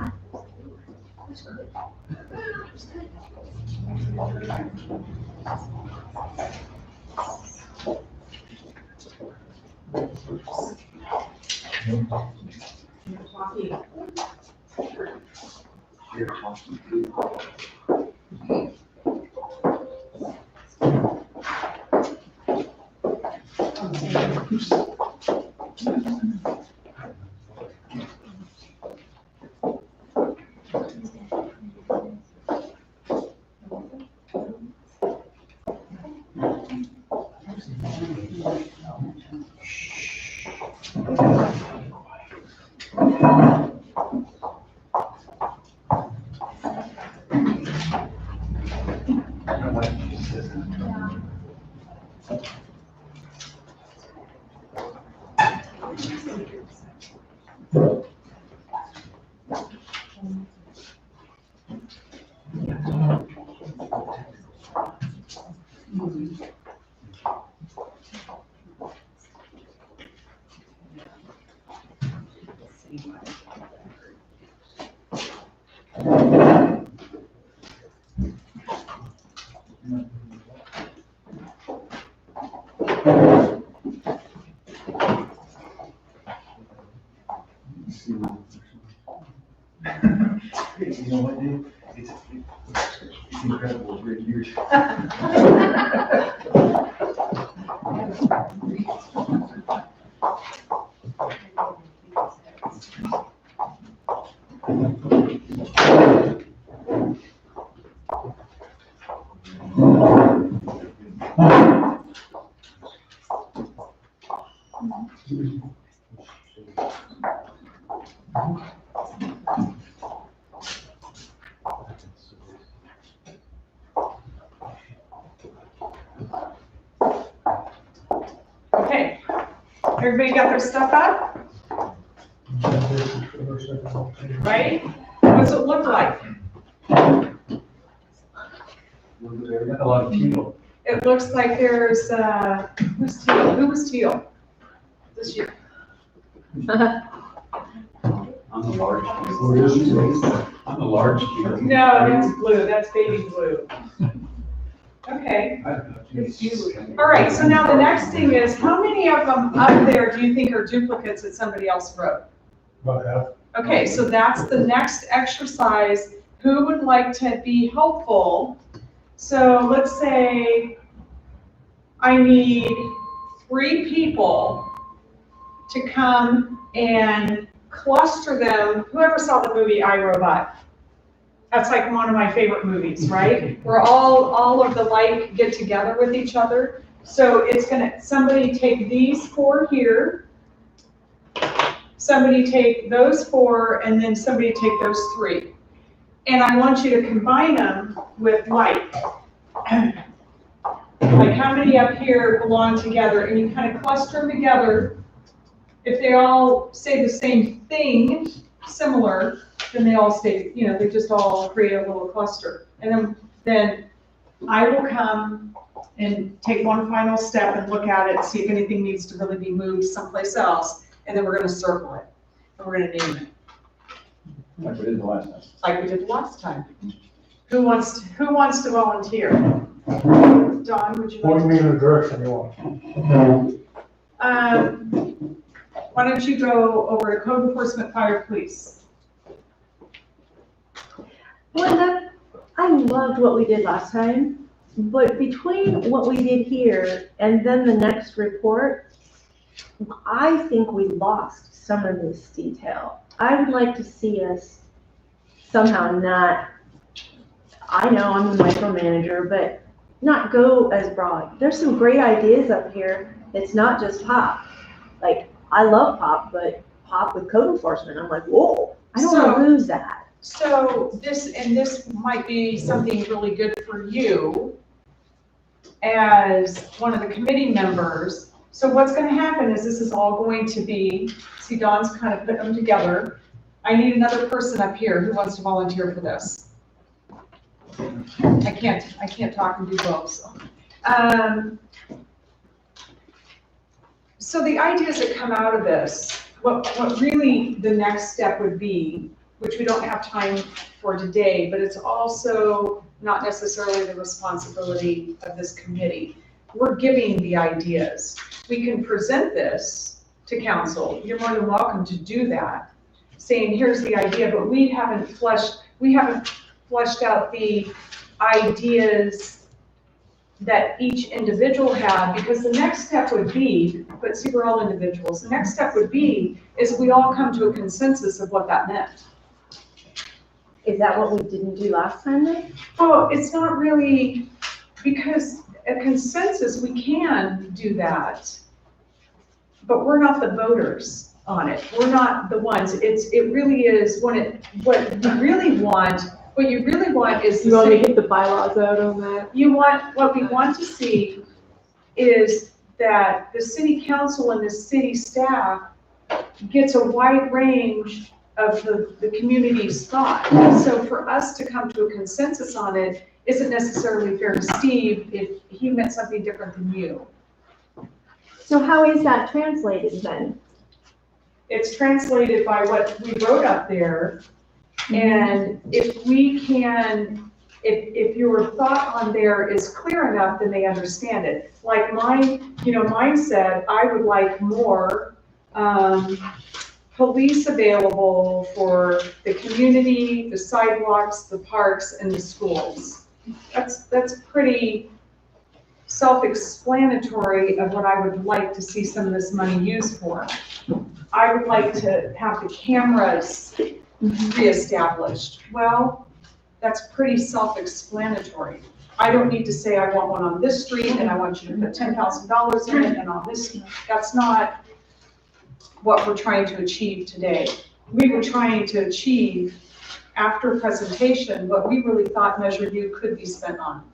A: You know what, dude? It's incredible, it's really huge.
B: Okay, everybody got their stuff up? Right? What's it look like?
N: A lot of people.
B: It looks like there's, who's teal? Who was teal this year?
N: I'm a large teal. I'm a large teal.
B: No, that's blue, that's baby blue. Okay. All right, so now the next thing is, how many of them up there do you think are duplicates that somebody else wrote?
D: About half.
B: Okay, so that's the next exercise. Who would like to be helpful? So let's say I need 3 people to come and cluster them. Whoever saw the movie iRobot? That's like one of my favorite movies, right? Where all of the light get together with each other. So it's gonna, somebody take these 4 here, somebody take those 4, and then somebody take those 3. And I want you to combine them with light. Like how many up here belong together, and you kind of cluster them together. If they all say the same thing, similar, then they all stay, you know, they just all create a little cluster. And then then I will come and take one final step and look at it, see if anything needs to really be moved someplace else, and then we're gonna circle it, and we're gonna name it,
O: Like we did the last time.
B: like we did last time. Who wants to volunteer? Don, would you like
D: Point me
B: to?
D: in the direction you want.
B: Why don't you go over to code enforcement, fire, police?
K: Well, I loved what we did last time, but between what we did here and then the next report, I think we lost some of this detail. I would like to see us somehow not, I know I'm a micromanager, but not go as broad. There's some great ideas up here. It's not just pop. Like, I love pop, but pop with code enforcement, I'm like, whoa, I don't want to lose that.
B: So this might be something really good for you as one of the committee members. So what's going to happen is this is all going to be, see Dawn's kind of put them together. I need another person up here who wants to volunteer for this. I can't talk and do both. So the ideas that come out of this, what really the next step would be, which we don't have time for today, but it's also not necessarily the responsibility of this committee. We're giving the ideas. We can present this to council. You're more than welcome to do that, saying here's the idea, but we haven't fleshed out the ideas that each individual had, because the next step would be, but see, we're all individuals. The next step would be is we all come to a consensus of what that meant.
K: Is that what we didn't do last time then?
B: Oh, it's not really, because a consensus, we can do that, but we're not the voters on it. We're not the ones. It really is what you really want is
K: You want me to get the bylaws out on that?
B: What we want to see is that the city council and the city staff gets a wide range of the community's thought. So for us to come to a consensus on it isn't necessarily fair to Steve if he meant something different than you.
K: So how is that translated then?
B: It's translated by what we wrote up there. And if we can, if your thought on there is clear enough, then they understand it. Like mine said, I would like more police available for the community, the sidewalks, the parks, and the schools. That's pretty self-explanatory of what I would like to see some of this money used for. I would like to have the cameras reestablished. Well, that's pretty self-explanatory. I don't need to say I want one on this street and I want you to put $10,000 in it and on this. That's not what we're trying to achieve today. We were trying to achieve, after presentation, what we really thought Measure U could be spent on.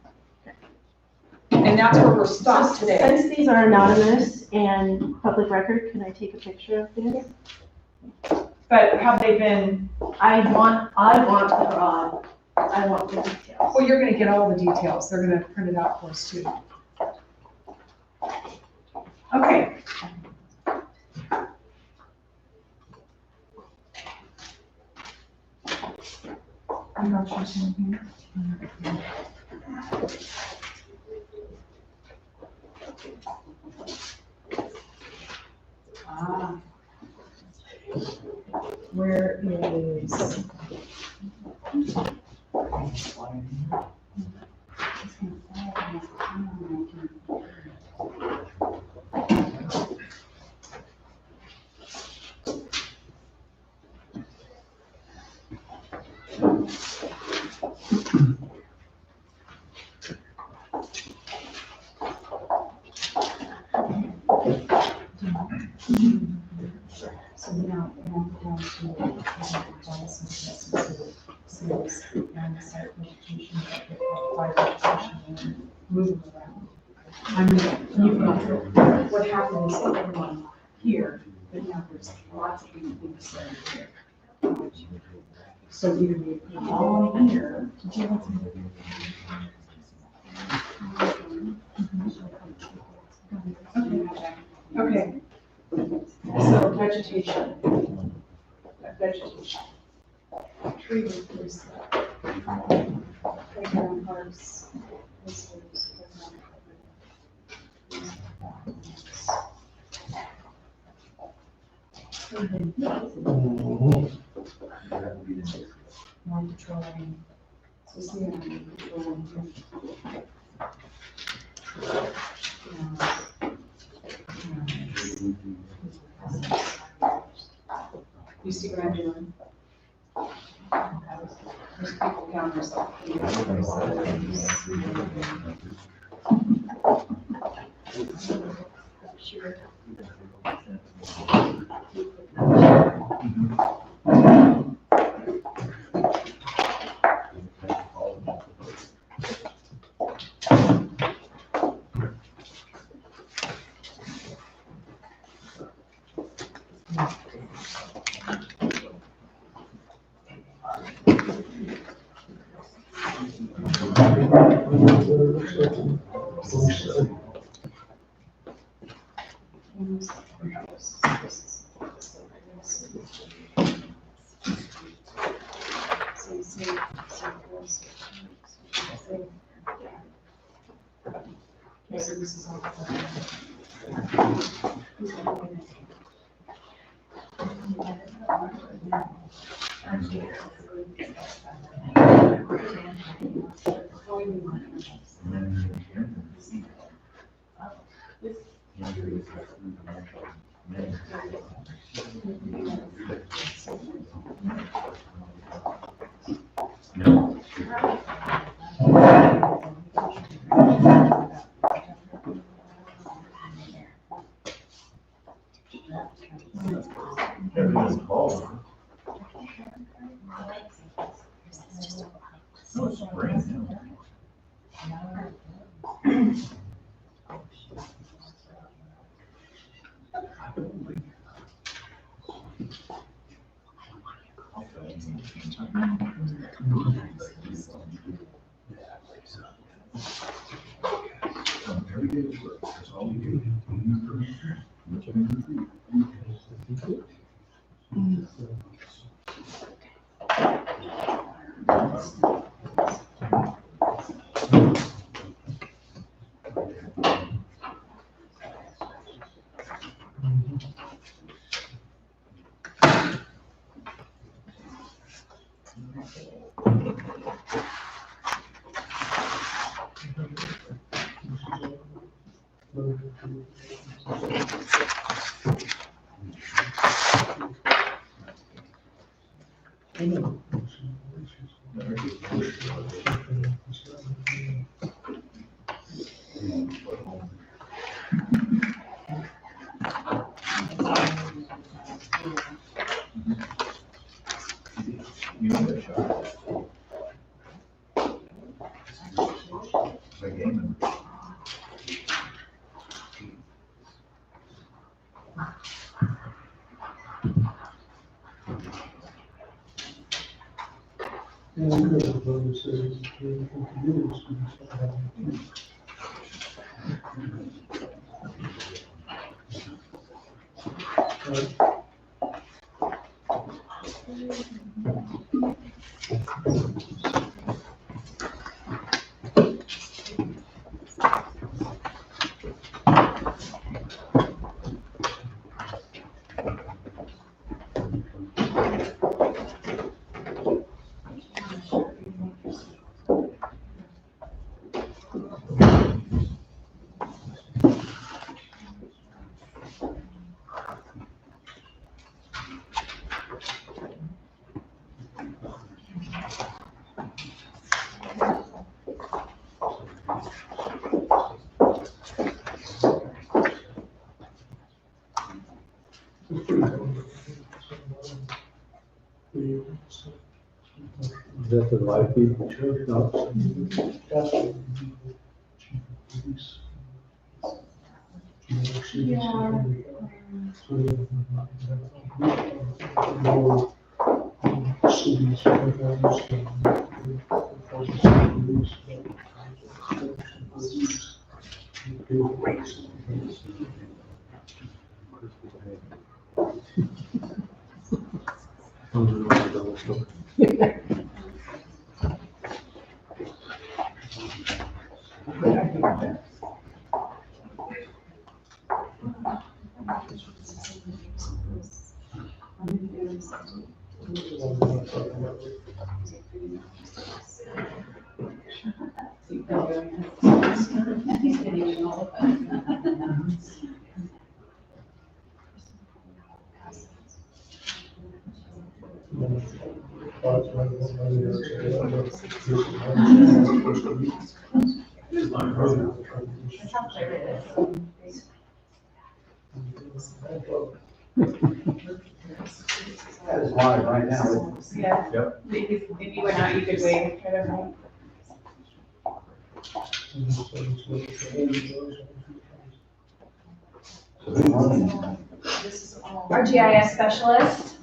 B: And that's where we're stopped today.
K: Since these are anonymous and public record, can I take a picture of this?
B: But have they been?
K: I want the broad. I want the details.
B: Well, you're gonna get all the details. They're gonna print it out for us too. Okay. I'm not sure something here. Where is? So now down to sales and site vegetation, fire vegetation, and moving around. What happens is everyone here, but now there's lots of things here.
C: So you all here.
E: Okay, so vegetation. Vegetation. Tree replacement. Playground parks.
C: Lawn patrolling. So see, I'm patrolling.
E: You see what I'm doing? There's people counters.
H: Everything's called. So it's spring.
L: Is that the light people church? No.
N: That is live right now.
P: Yeah.
J: Yep.
P: If you went out, you could wave, try to.
M: Our GIS specialist.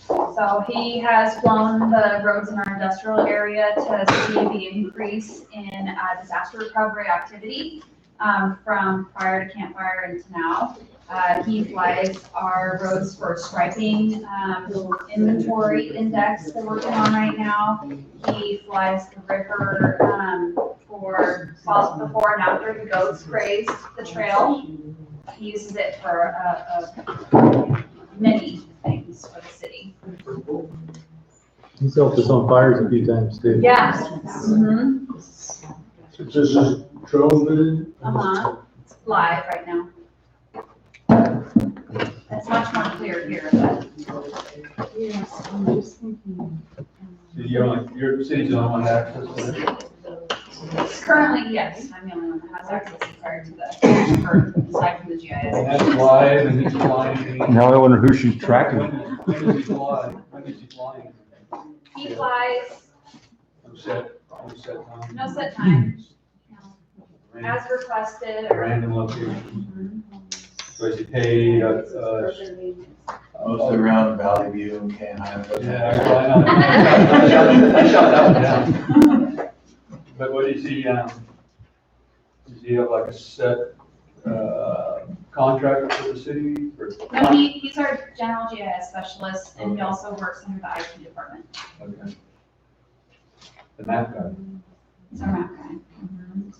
M: So he has flown the roads in our industrial area to see the increase in disaster recovery activity from prior to Camp Fire and to now. He flies our roads for striping inventory index they're working on right now. He flies the river for before and after the goats graze the trail. He uses it for many things for the city.
L: He's helped us on fires a few times too.
M: Yeah. Mm-hmm.
D: So this is drone video?
M: It's live right now. It's much more clear here, but.
E: Yes, I'm just thinking.
N: So your city's the only one that access to it?
M: Currently, yes, I'm the only one that has access prior to the, aside from the GIS.
N: And that's live and he's flying.
H: Now I wonder who she's tracking.
N: When does he fly? When is he flying?
M: He flies,
N: No set time.
M: no set time, as requested.
N: Random location. So is he paid,
J: Mostly around Valley View and Canine.
N: yeah, I shot that one down. But what is he, does he have like a set, contract for the city?
M: No, he's our general GIS specialist, and he also works under the IT department.
N: Okay. The map guy.
M: He's our map guy. Mhm.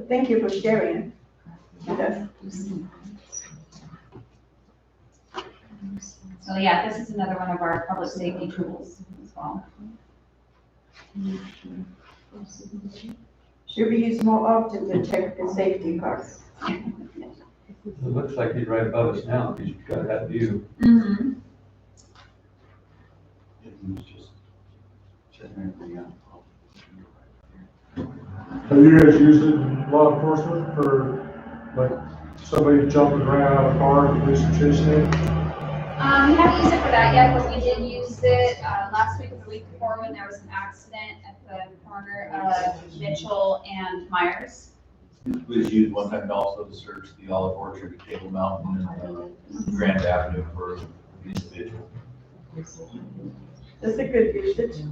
K: Thank you for sharing with us.
M: So yeah, this is another one of our public safety tools as well.
K: Should be used more often to check the safety parts.
N: It looks like he's right above us now, he's got that view.
M: Mm-hmm.
D: Have you guys used it in law enforcement for, like, somebody jumping around out of a car and the police are chasing it?
M: We haven't used it for that yet, but we did use it last week or the week before when there was an accident at the corner of Mitchell and Myers.
J: It was used one time also to search the Olive Orchard at Table Mountain and Grand Avenue for an individual.
K: That's a good usage.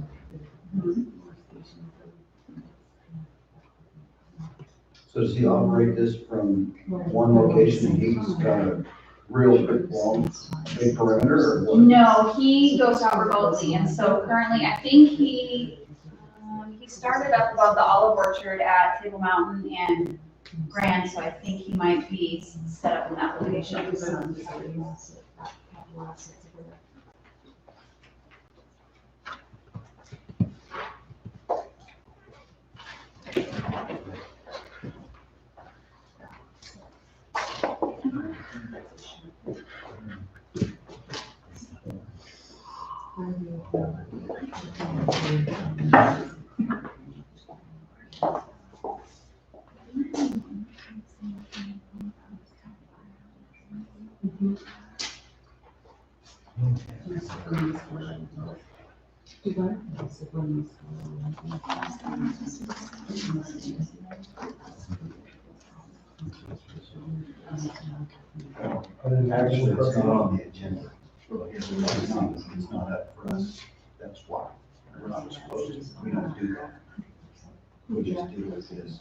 G: So does he operate this from one location and he's got a real quick long big perimeter or what?
M: No, he goes out remotely, and so currently, I think he started up above the Olive Orchard at Table Mountain and Grand, so I think he might be set up in that location.
G: Actually, it's not on the agenda. It's not up for us. That's why. We're not supposed to, we don't do that. We just deal with this.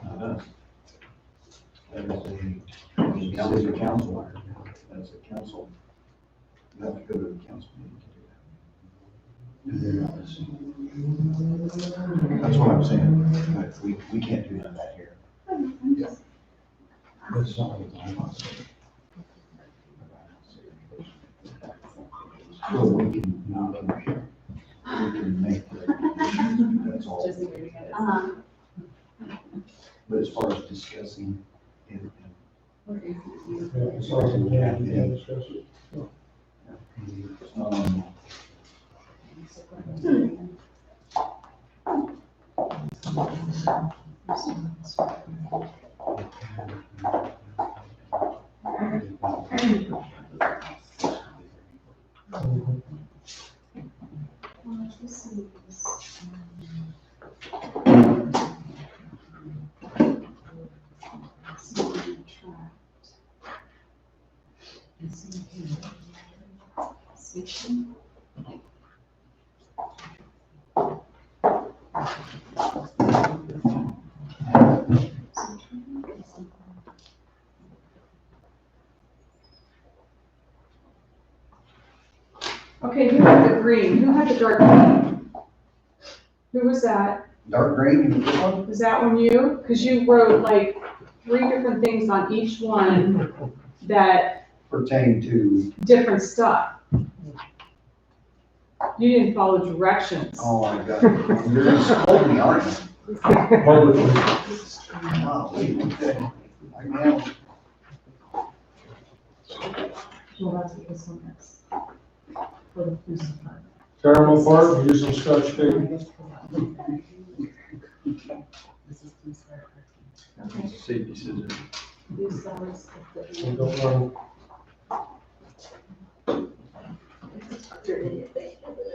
G: Not us. That is a council. That's a council. You have to go to the council meeting to do that. That's what I'm saying. But we can't do none of that here. Yeah. That's not what I'm on. So we can make the recommendations, that's all. But as far as discussing it.
D: As long as we can discuss it.
B: Okay, who had the green? Who had the dark green? Who was that?
G: Dark green, this one?
B: Was that one you? Because you wrote like 3 different things on each one that
G: Pertain to,
B: different stuff. You didn't follow directions.
G: oh my God, you're gonna scold me, aren't you? Oh, wait, okay. I know.
B: Well, that's this one is for the police department.
D: Tear them apart, use some scotch tape.
N: Safety scissors.
B: These guys,
D: We don't want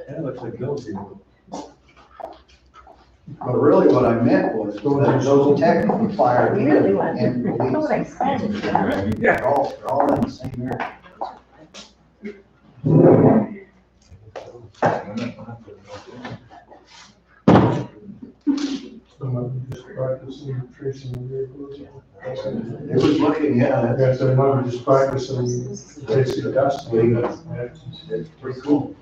N: That looks like those.
G: But really what I meant was, that those technical fire
K: Really
G: and
K: was.
G: and
K: That's what I
G: police,
K: said.
G: they're all in the same area.
D: just practicing tracing the vehicles.
G: It was looking, yeah,
D: Yeah, so they might be just practicing basic dust.
G: it's pretty cool.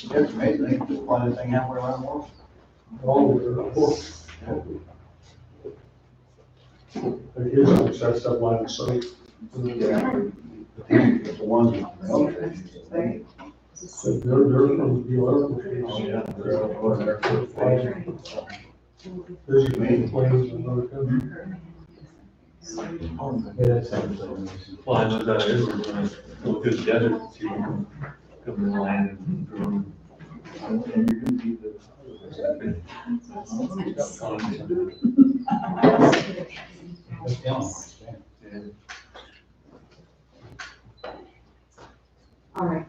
G: It's amazing, they can find anything halfway around the world.
D: There is some such stuff line of sight.
G: Yeah. The ones with the military.
D: So they're from the UR. There's main planes in another country.
N: Well, I know that is, we're going to go through the desert and see what come in the land and drone.
B: all right.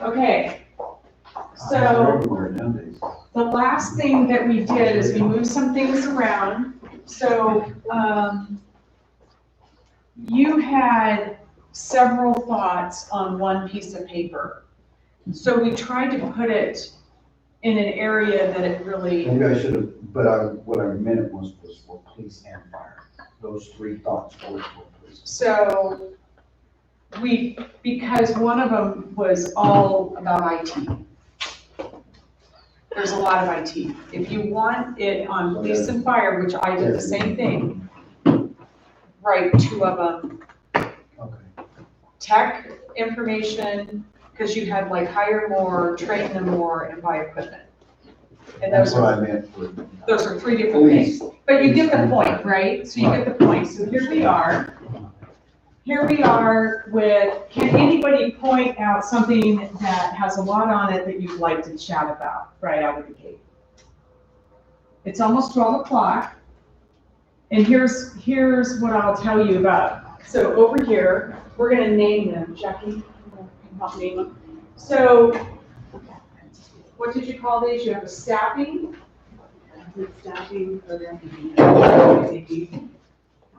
B: Okay, so the last thing that we did is we moved some things around. So, you had several thoughts on one piece of paper. So we tried to put it in an area that it really,
G: Maybe I should have, but what I meant was for police and fire. Those 3 thoughts were for police.
B: so because one of them was all about IT. There's a lot of IT. If you want it on police and fire, which I did the same thing, write 2 of them.
G: Okay.
B: Tech information, because you had like hire more, train them more, and buy equipment. And
G: That's
B: those
G: what
B: are,
G: I meant.
B: those are three different things. But you get the point, right? So you get the point. So here we are. Here we are with, can anybody point out something that has a lot on it that you'd like to chat about right out of the gate? It's almost 12 o'clock. And here's what I'll tell you about. So over here, we're gonna name them. Jackie, help name them. So what did you call these? You have a staffing.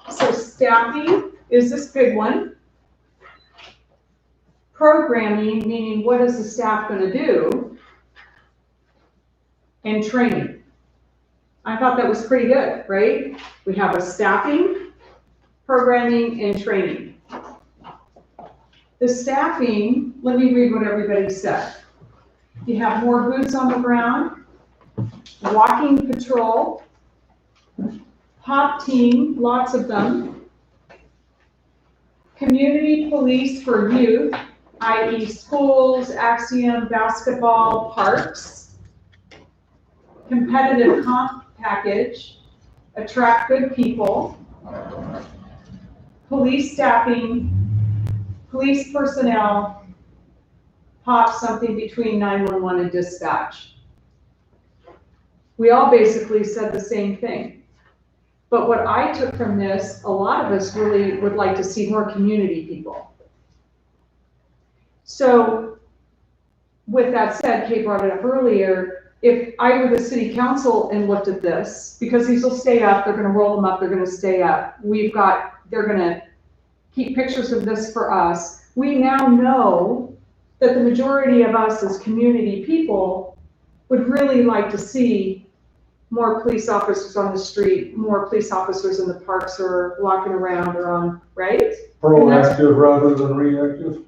B: So staffing is this big one. Programming, meaning what is the staff gonna do? And training. I thought that was pretty good, right? We have a staffing, programming, and training. The staffing, let me read what everybody said. You have more boots on the ground, walking patrol, hop team, lots of them, community police for youth, i.e. schools, Axiom, basketball, parks, competitive comp package, attract good people, police staffing, police personnel, pop something between 911 and dispatch. We all basically said the same thing. But what I took from this, a lot of us really would like to see more community people. So with that said, Kay brought it up earlier, if I were the city council and looked at this, because these will stay up, they're gonna roll them up, they're gonna stay up. They're gonna keep pictures of this for us. We now know that the majority of us as community people would really like to see more police officers on the street, more police officers in the parks or walking around or on, right?
D: Proactive rather than reactive?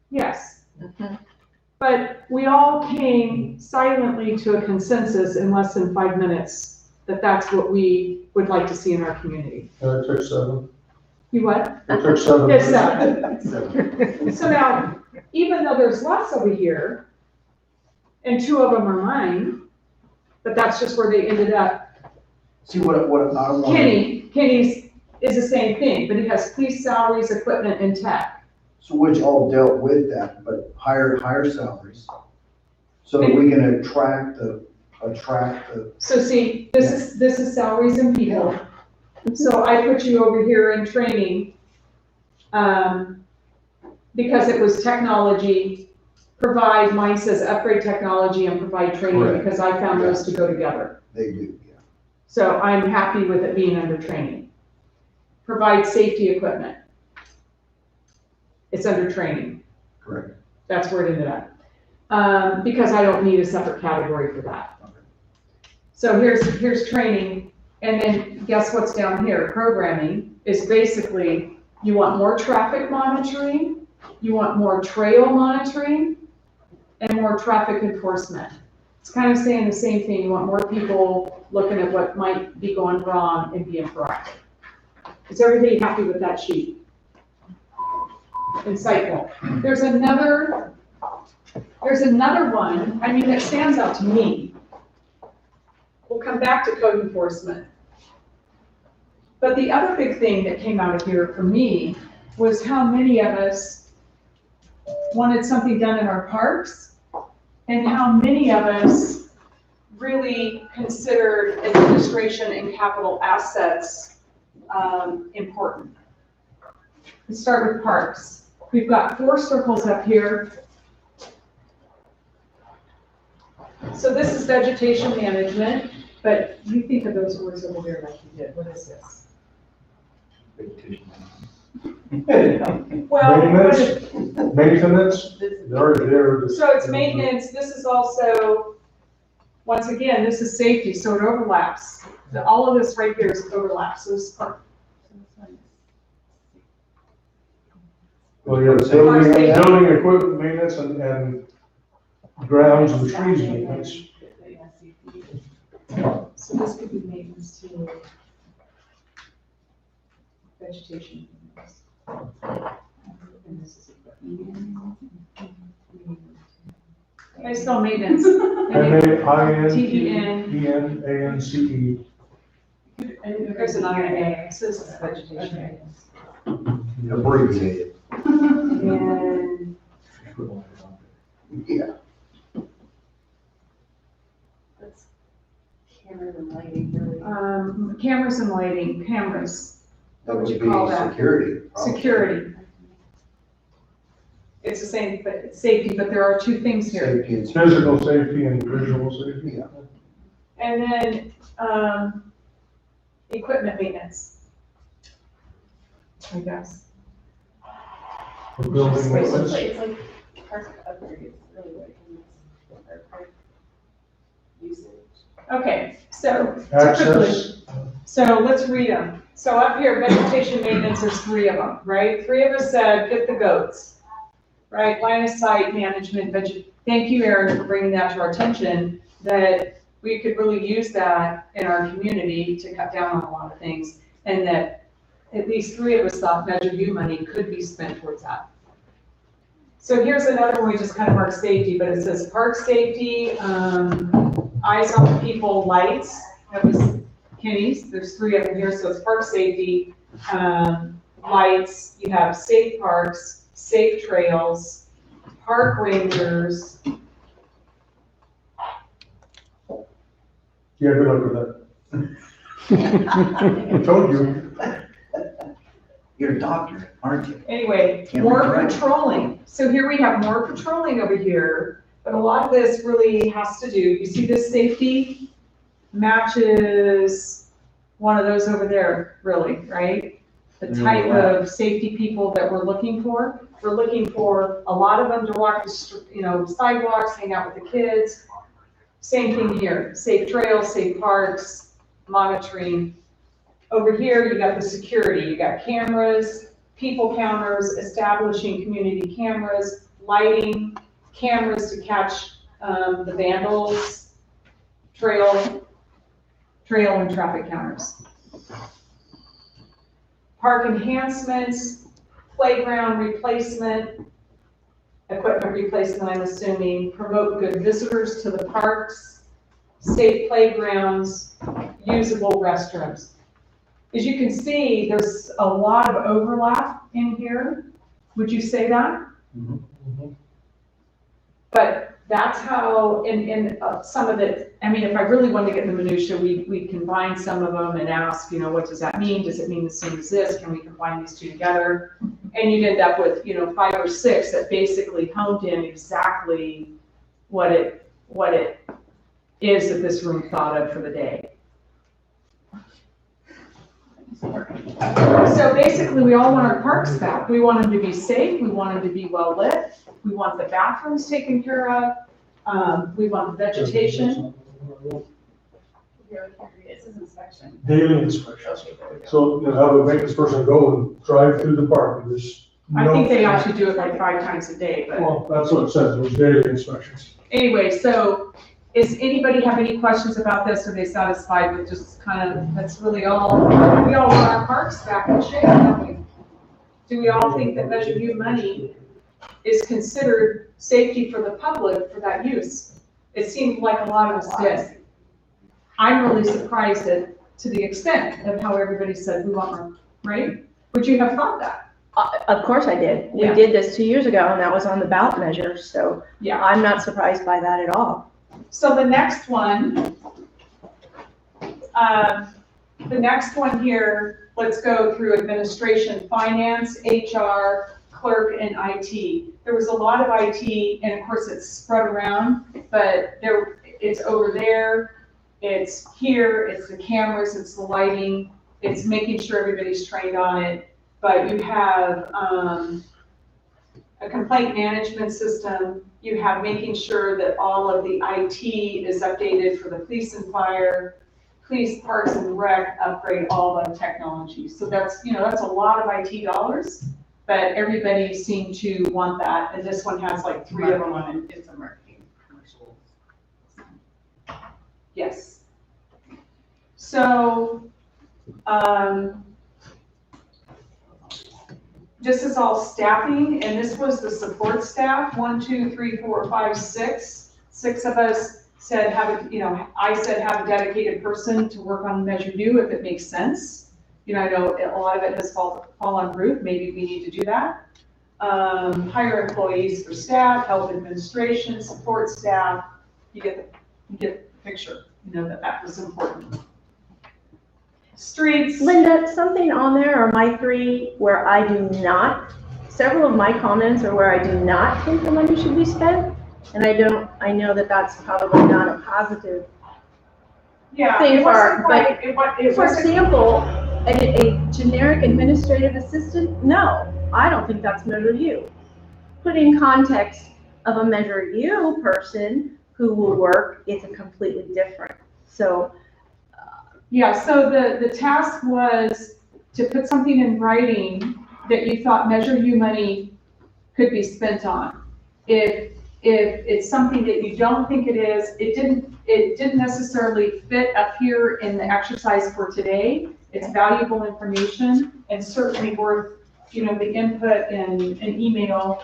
B: Yes. But we all came silently to a consensus in less than 5 minutes that that's what we would like to see in our community.
D: It took 7.
B: You what?
D: It took 7.
B: It's 7. So now, even though there's lots over here, and 2 of them are mine, but that's just where they ended up.
G: See what I want.
B: Kenny's is the same thing, but he has police salaries, equipment, and tech.
G: So which all dealt with that, but higher salaries. So that we can attract the.
B: So see, this is salaries and people. So I put you over here in training, because it was technology, provide, mine says upgrade technology and provide training,
G: Correct.
B: because I found those to go together.
G: They do, yeah.
B: So I'm happy with it being under training. Provide safety equipment. It's under training.
G: Correct.
B: That's where it ended up. Because I don't need a separate category for that.
G: Okay.
B: So here's training, and then guess what's down here? Programming is basically, you want more traffic monitoring, you want more trail monitoring, and more traffic enforcement. It's kind of saying the same thing. You want more people looking at what might be going wrong and being proactive. Is everybody happy with that sheet? Insightful. There's another one, I mean, that stands out to me. We'll come back to code enforcement. But the other big thing that came out of here for me was how many of us wanted something done in our parks, and how many of us really considered administration and capital assets important. Let's start with parks. We've got 4 circles up here. So this is vegetation management, but you think of those words over there like you did. What is this? Well,
D: Maintenance? They're
B: so it's maintenance. This is also, once again, this is safety, so it overlaps. All of this right here is overlaps. So this is part.
D: Well, yeah, building equipment maintenance and grounds and trees maintenance.
B: So this could be maintenance too. Vegetation. And this is equipment. I spell maintenance.
D: maintenance.
B: There's an I in there. It says vegetation maintenance.
G: Abbreviated.
B: And
G: Yeah.
P: That's cameras and lighting, really.
B: cameras and lighting, cameras.
G: That
B: What would
G: would
B: you
G: be
B: call that?
G: security. probably.
B: Security. It's the same, but it's safety, but there are two things here.
G: Safety and
D: Physical safety and visual safety.
G: Yeah.
B: And then, equipment maintenance. I guess.
D: For building maintenance.
P: It's like park upgrades, really what it is. Or park usage.
B: Okay, so typically,
D: Access.
B: so let's read them. So up here, vegetation maintenance, there's 3 of them, right? 3 of us said, get the goats, right? Line of sight management, thank you, Aaron, for bringing that to our attention, that we could really use that in our community to cut down on a lot of things, and that at least 3 of us thought Measure U money could be spent towards that. So here's another one, we just kind of marked safety, but it says park safety, eyes on the people, lights, that was Kenny's, there's 3 of them here, so it's park safety, lights, you have safe parks, safe trails, park rangers.
D: Yeah, good luck with that. I told you.
G: You're a doctor, aren't you?
B: Anyway,
G: Can't
B: more
G: regret it.
B: patrolling. So here we have more patrolling over here, but a lot of this really has to do, you see this safety matches one of those over there, really, right? The type of safety people that we're looking for. We're looking for a lot of them to walk the, sidewalks, hang out with the kids. Same thing here, safe trails, safe parks, monitoring. Over here, you got the security, you got cameras, people counters, establishing community cameras, lighting, cameras to catch the vandals, trail and traffic counters. Park enhancements, playground replacement, equipment replacement, I'm assuming, promote good visitors to the parks, safe playgrounds, usable restrooms. As you can see, there's a lot of overlap in here. Would you say that?
D: Mm-hmm.
B: But that's how, in some of it, I mean, if I really want to get in the minutia, we combine some of them and ask, what does that mean? Does it mean the same as this? Can we combine these 2 together? And you'd end up with, 5 or 6 that basically honed in exactly what it is that this room thought of for the day. So basically, we all want our parks back. We want them to be safe. We want them to be well lit. We want the bathrooms taken care of. We want the vegetation.
P: This is inspection.
D: Daily inspections. So, have a maintenance person go and drive through the park.
B: I think they actually do it like 5 times a day, but.
D: Well, that's what it says, it was daily inspections.
B: Anyway, so is anybody have any questions about this? Are they satisfied with just kind of, that's really all, we all want our parks back in shape, don't we? Do we all think that Measure U money is considered safety for the public for that use? It seemed like a lot of us did. I'm really surprised to the extent of how everybody said we want more, right? Would you have thought that?
K: Of course I did. We
B: Yeah.
K: did this 2 years ago, and that was on the ballot measure, so
B: Yeah.
K: I'm not surprised by that at all.
B: So the next one here, let's go through administration, finance, HR, clerk, and IT. There was a lot of IT, and of course it's spread around, but it's over there, it's here, it's the cameras, it's the lighting, it's making sure everybody's trained on it. But you have a complaint management system, you have making sure that all of the IT is updated for the police and fire, police, parks and rec, upgrade all the technology. So that's, that's a lot of IT dollars, but everybody seemed to want that, and this one has like 3 of them on it.
P: It's a marketing commercial.
B: Yes. So, this is all staffing, and this was the support staff, 1, 2, 3, 4, 5, 6. 6 of us said I said have a dedicated person to work on Measure U if it makes sense. I know a lot of it has fall on Ruth, maybe we need to do that. Hire employees for staff, health administration, support staff, you get the picture, that was important. Streets.
K: Linda, something on there are my 3 where I do not, several of my comments are where I do not think the money should be spent. And I know that that's probably not a positive thing for example, a generic administrative assistant, no, I don't think that's Measure U. Put in context of a Measure U person who will work, it's a completely different. So
B: so the task was to put something in writing that you thought Measure U money could be spent on. If it's something that you don't think it is, it didn't necessarily fit up here in the exercise for today. It's valuable information and certainly worth, the input in an email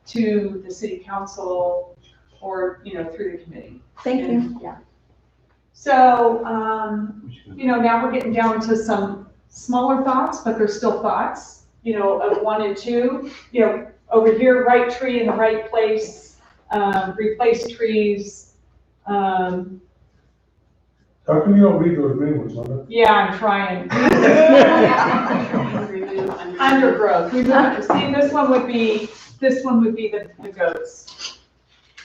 B: to the city council or, through the committee.
K: Thank you.
B: Yeah. So, now we're getting down to some smaller thoughts, but they're still thoughts, of 1 and 2, over here, right tree in the right place, replace trees.
D: How come you don't read those green ones, Linda?
B: Yeah, I'm trying. Undergrowth. See, this one would be the goats.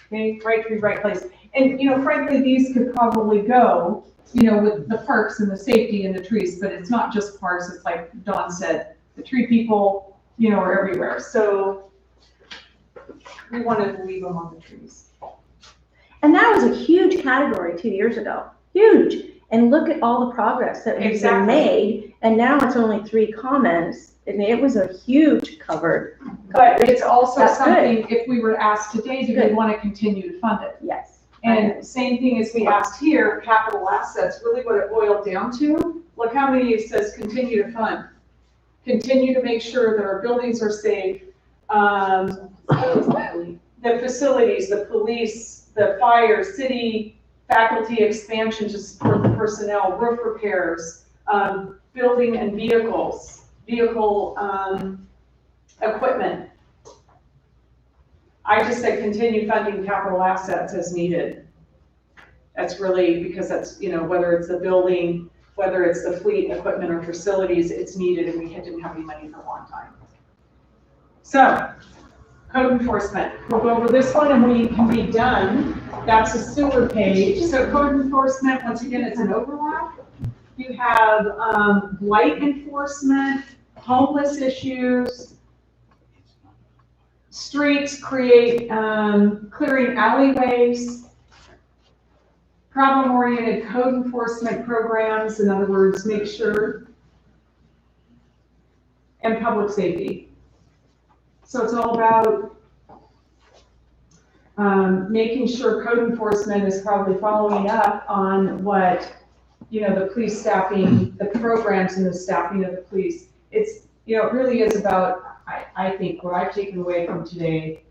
B: Okay, right tree, right place. And, frankly, these could probably go, with the parks and the safety and the trees, but it's not just parks. It's like Dawn said, the tree people, are everywhere. So we wanted to leave them on the trees.
K: And that was a huge category 2 years ago. Huge. And look at all the progress that has been made. And now it's only 3 comments. And it was a huge covered.
B: But it's also something, if we were asked today, do we want to continue to fund it?
K: Yes.
B: And same thing as we asked here, capital assets, really what it boiled down to. Look how many it says continue to fund. Continue to make sure that our buildings are safe. The facilities, the police, the fire, city, faculty expansion to support the personnel, roof repairs, building and vehicle equipment. I just said continue funding capital assets as needed. That's really, because that's, whether it's the building, whether it's the fleet, equipment, or facilities, it's needed, and we didn't have any money for a long time. So, code enforcement. We'll go over this one and we can be done. That's a sewer page. So code enforcement, once again, it's an overlap. You have blight enforcement, homeless issues, streets, clearing alleyways, problem-oriented code enforcement programs, in other words, make sure, and public safety. So it's all about making sure code enforcement is probably following up on what, the police staffing, the programs and the staffing of the police. It's, it really is about, I think, what I've taken away from today,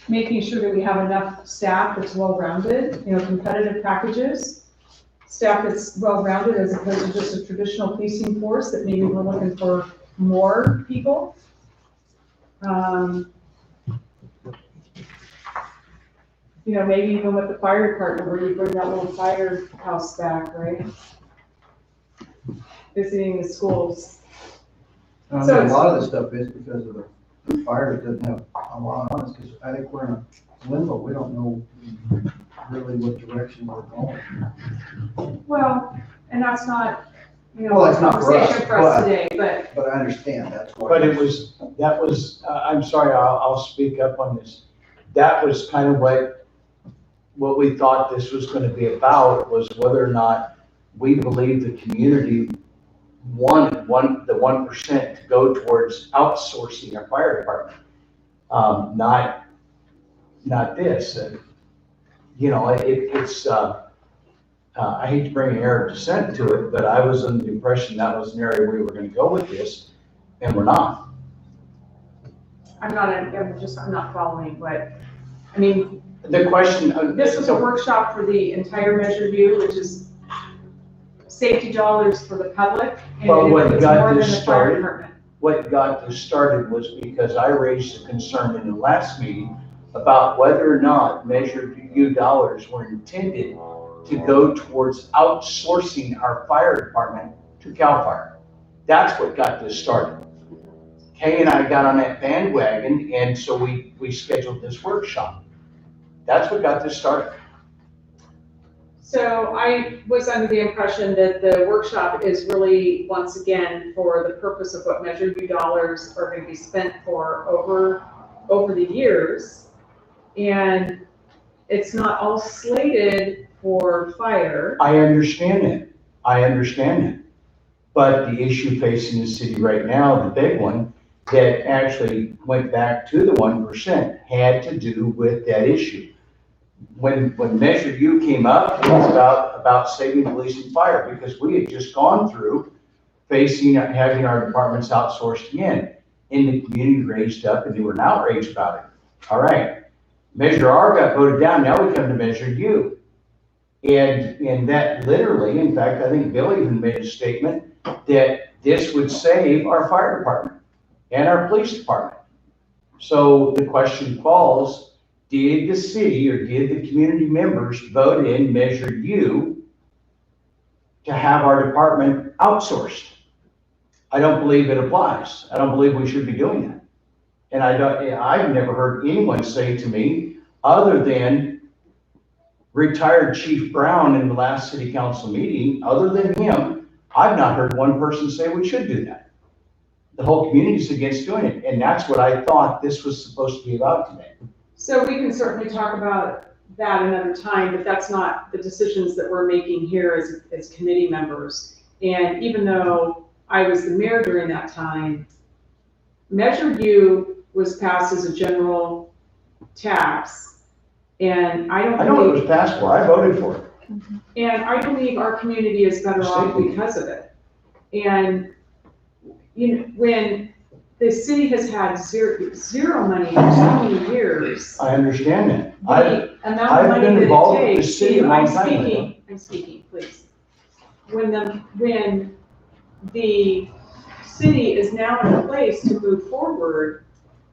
B: making sure that we have enough staff that's well-rounded, competitive packages, staff that's well-rounded as opposed to just a traditional policing force that maybe we're looking for more people. Maybe even with the fire department, where you bring that little firehouse back, right? Visiting the schools.
G: So a lot of this stuff is because of the fire that doesn't have a lot on us, because I think we're in a limbo. We don't know really what direction we're going.
B: Well, and that's not,
G: Well, that's not for us,
B: for us today, but
G: I understand that's what.
Q: But that was, I'm sorry, I'll speak up on this. That was kind of what we thought this was going to be about, was whether or not we believe the community wanted the 1% to go towards outsourcing our fire department. Not this. It's I hate to bring an air of dissent to it, but I was under the impression that was an area we were going to go with this, and we're not.
B: I'm not following what, I mean,
Q: The question.
E: This was a workshop for the entire Measure U, which is safety dollars for the public. And
Q: But
E: it
Q: what
E: includes
Q: got
E: more
Q: this
E: than the fire
Q: started,
E: department.
Q: what got this started was because I raised a concern in the last meeting about whether or not Measure U dollars were intended to go towards outsourcing our fire department to CAL FIRE. That's what got this started. Kay and I got on that bandwagon, and so we scheduled this workshop. That's what got this started.
E: So I was under the impression that the workshop is really, once again, for the purpose of what Measure U dollars are going to be spent for over the years. And it's not all slated for fire.
Q: I understand it. I understand it. But the issue facing the city right now, the big one, that actually went back to the 1%, had to do with that issue. When Measure U came up, it was about saving police and fire, because we had just gone through having our departments outsourced again. And the community raised up and they were outraged about it. All right, Measure R got voted down, now we come to Measure U. And that literally, in fact, I think Bill even made a statement that this would save our fire department and our police department. So the question falls, did the city or did the community members vote in Measure U to have our department outsourced? I don't believe it applies. I don't believe we should be doing that. And I've never heard anyone say to me, other than retired Chief Brown in the last city council meeting, other than him, I've not heard one person say we should do that. The whole community's against doing it. And that's what I thought this was supposed to be about today.
E: So we can certainly talk about that another time, but that's not the decisions that we're making here as committee members. And even though I was the mayor during that time, Measure U was passed as a general tax. And I know
Q: it was passed for, I voted for it.
E: And I believe our community is better off because of it. And you know, when the city has had zero money for so many years.
Q: I understand that.
E: The amount of money that it takes. I'm speaking, please. When the city is now in a place to move forward,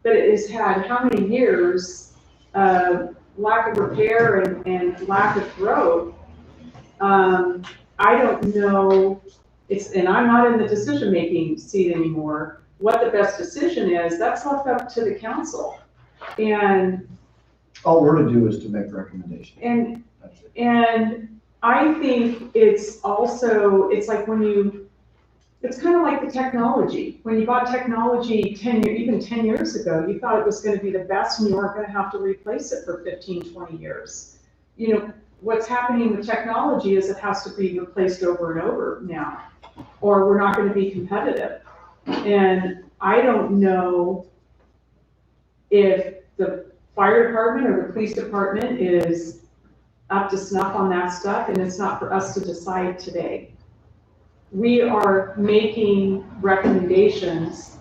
E: but it has had how many years of lack of repair and lack of growth. I don't know, and I'm not in the decision-making seat anymore, what the best decision is. That's left up to the council. And
A: all we're to do is to make recommendations.
E: And I think it's also, it's like it's kind of like the technology. When you bought technology even 10 years ago, you thought it was going to be the best and you weren't going to have to replace it for 15, 20 years. You know, what's happening with technology is it has to be replaced over and over now, or we're not going to be competitive. And I don't know if the fire department or the police department is up to snuff on that stuff, and it's not for us to decide today. We are making recommendations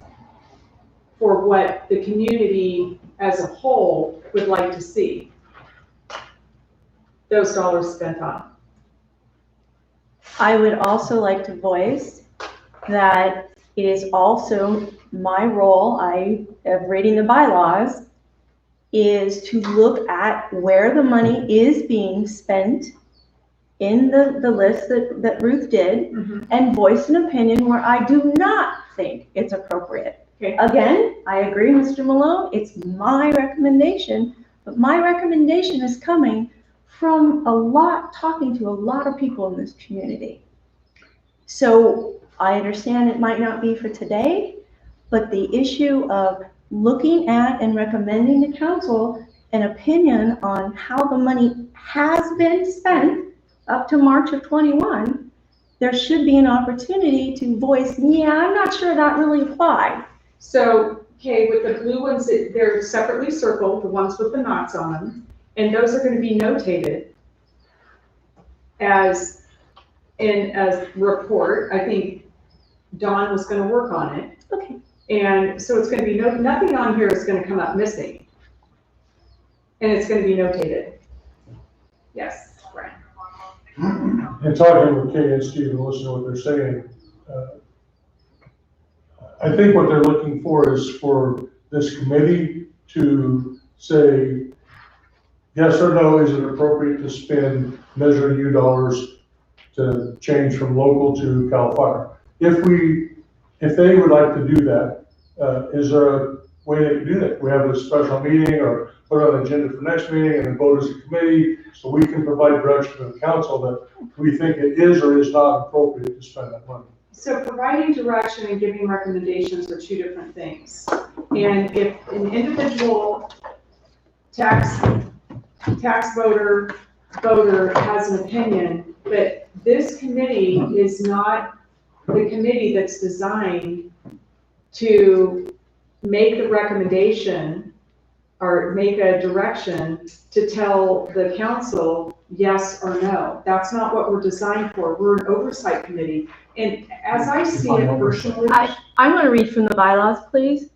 E: for what the community as a whole would like to see those dollars spent on.
K: I would also like to voice that it is also my role, of reading the bylaws, is to look at where the money is being spent in the list that Ruth did, and voice an opinion where I do not think it's appropriate.
E: Okay.
K: Again, I agree, Mr. Malone, it's my recommendation, but my recommendation is coming from talking to a lot of people in this community. So I understand it might not be for today, but the issue of looking at and recommending to council an opinion on how the money has been spent up to March of 21, there should be an opportunity to voice, yeah, I'm not sure that really applied.
E: So, okay, with the blue ones, they're separately circled, the ones with the knots on them, and those are going to be notated as in a report. I think Dawn was going to work on it.
K: Okay.
E: And so it's going to be nothing on here is going to come up missing.
B: And it's gonna be notated. Yes, Brian.
D: And talking with Kay and Steve and listening to what they're saying, I think what they're looking for is for this committee to say, yes or no, is it appropriate to spend Measure U dollars to change from local to CAL FIRE? If they would like to do that, is there a way they can do that? We have a special meeting or put on an agenda for next meeting and then vote as a committee, so we can provide direction to the council that we think it is or is not appropriate to spend that money.
B: So providing direction and giving recommendations are two different things. And if an individual tax voter has an opinion, but this committee is not the committee that's designed to make the recommendation or make a direction to tell the council yes or no. That's not what we're designed for. We're an oversight committee. And as I see it personally.
K: I'm going to read from the bylaws, please.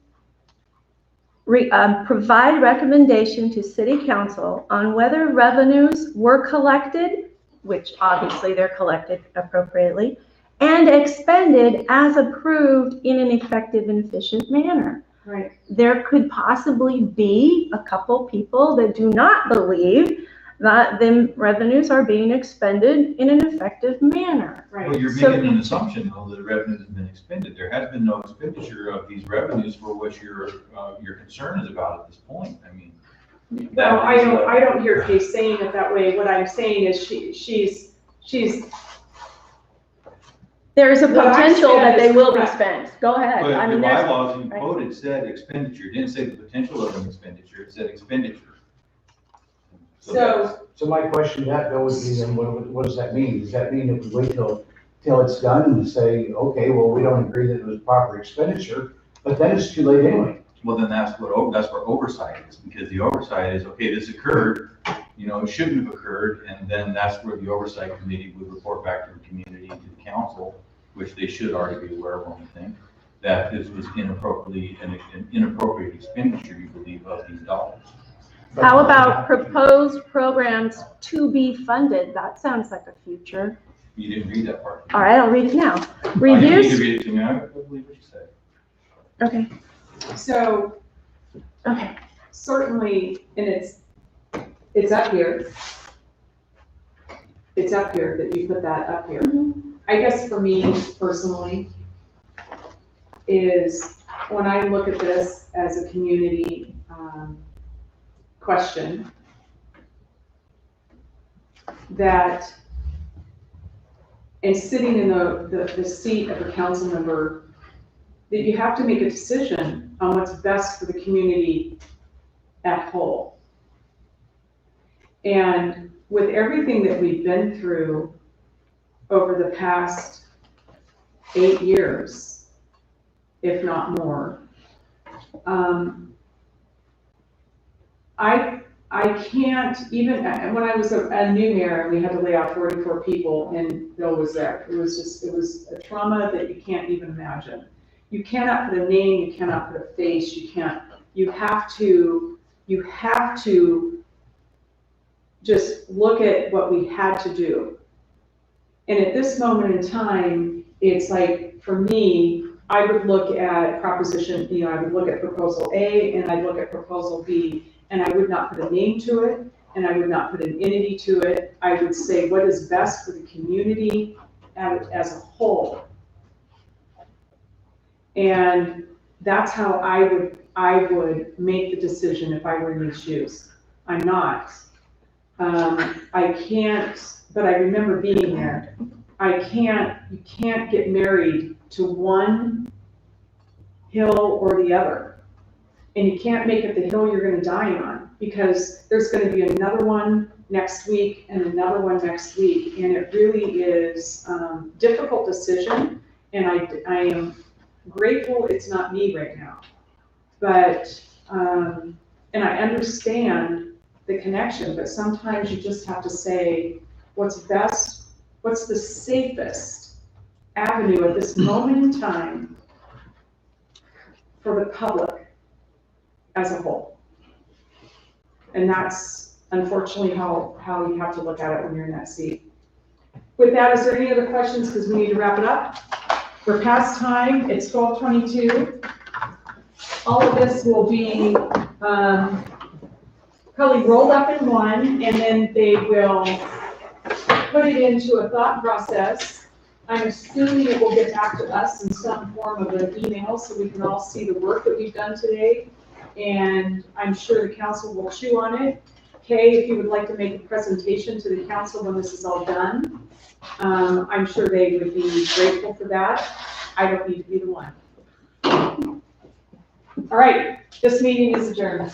K: Provide recommendation to city council on whether revenues were collected, which obviously they're collected appropriately, and expended as approved in an effective and efficient manner.
B: Right.
K: There could possibly be a couple people that do not believe that the revenues are being expended in an effective manner.
B: Right.
J: Well, you're making an assumption though that the revenue has been expended. There has been no expenditure of these revenues for what your concern is about at this point. I mean.
B: Well, I don't hear Kay saying it that way. What I'm saying is she's.
K: There is a potential that they will be
B: correct.
K: spent. Go ahead.
J: But
K: I
J: the
K: mean,
J: bylaws you
K: right.
J: quoted said expenditure. It didn't say the potential of an expenditure. It said expenditure.
G: So my question to that, Bill, would be then, what does that mean? Does that mean if we wait till it's done and say, okay, well, we don't agree that it was proper expenditure, but then it's too late anyway?
J: Well, then that's where oversight is, because the oversight is, okay, this occurred, it shouldn't have occurred, and then that's where the oversight committee would report back to the community and to the council, which they should already be aware of, one would think, that this was an inappropriate expenditure, you believe, of these dollars.
K: How about proposed programs to be funded? That sounds like a future.
J: You didn't read that part.
K: All right, I'll read it now.
J: You need to
K: Reduce.
J: read it to me. I believe what you said.
K: Okay.
B: So.
K: Okay.
B: Certainly, and it's up here. It's up here that you put that up here. I guess for me personally is when I look at this as a community question, that and sitting in the seat of a council member, that you have to make a decision on what's best for the community at whole. And with everything that we've been through over the past 8 years, if not more, I can't, even when I was a new mayor and we had to lay off 44 people and Bill was there, it was a trauma that you can't even imagine. You cannot put a name, you cannot put a face, you have to just look at what we had to do. And at this moment in time, it's like, for me, I would look at proposition, I would look at proposal A and I'd look at proposal B, and I would not put a name to it, and I would not put an entity to it. I would say what is best for the community as a whole. And that's how I would make the decision if I were in these shoes. I'm not. I can't, but I remember being there. You can't get married to one hill or the other. And you can't make it the hill you're going to die on, because there's going to be another one next week and another one next week. And it really is a difficult decision. And I am grateful it's not me right now. But, and I understand the connection, but sometimes you just have to say what's best, what's the safest avenue at this moment in time for the public as a whole. And that's unfortunately how you have to look at it when you're in that seat. With that, is there any other questions? Because we need to wrap it up. We're past time, it's 12:22. All of this will be probably rolled up in one, and then they will put it into a thought process. I'm assuming it will get back to us in some form of an email, so we can all see the work that we've done today. And I'm sure the council will chew on it. Kay, if you would like to make a presentation to the council when this is all done, I'm sure they would be grateful for that. I don't need to be the one. All right, this meeting is adjourned.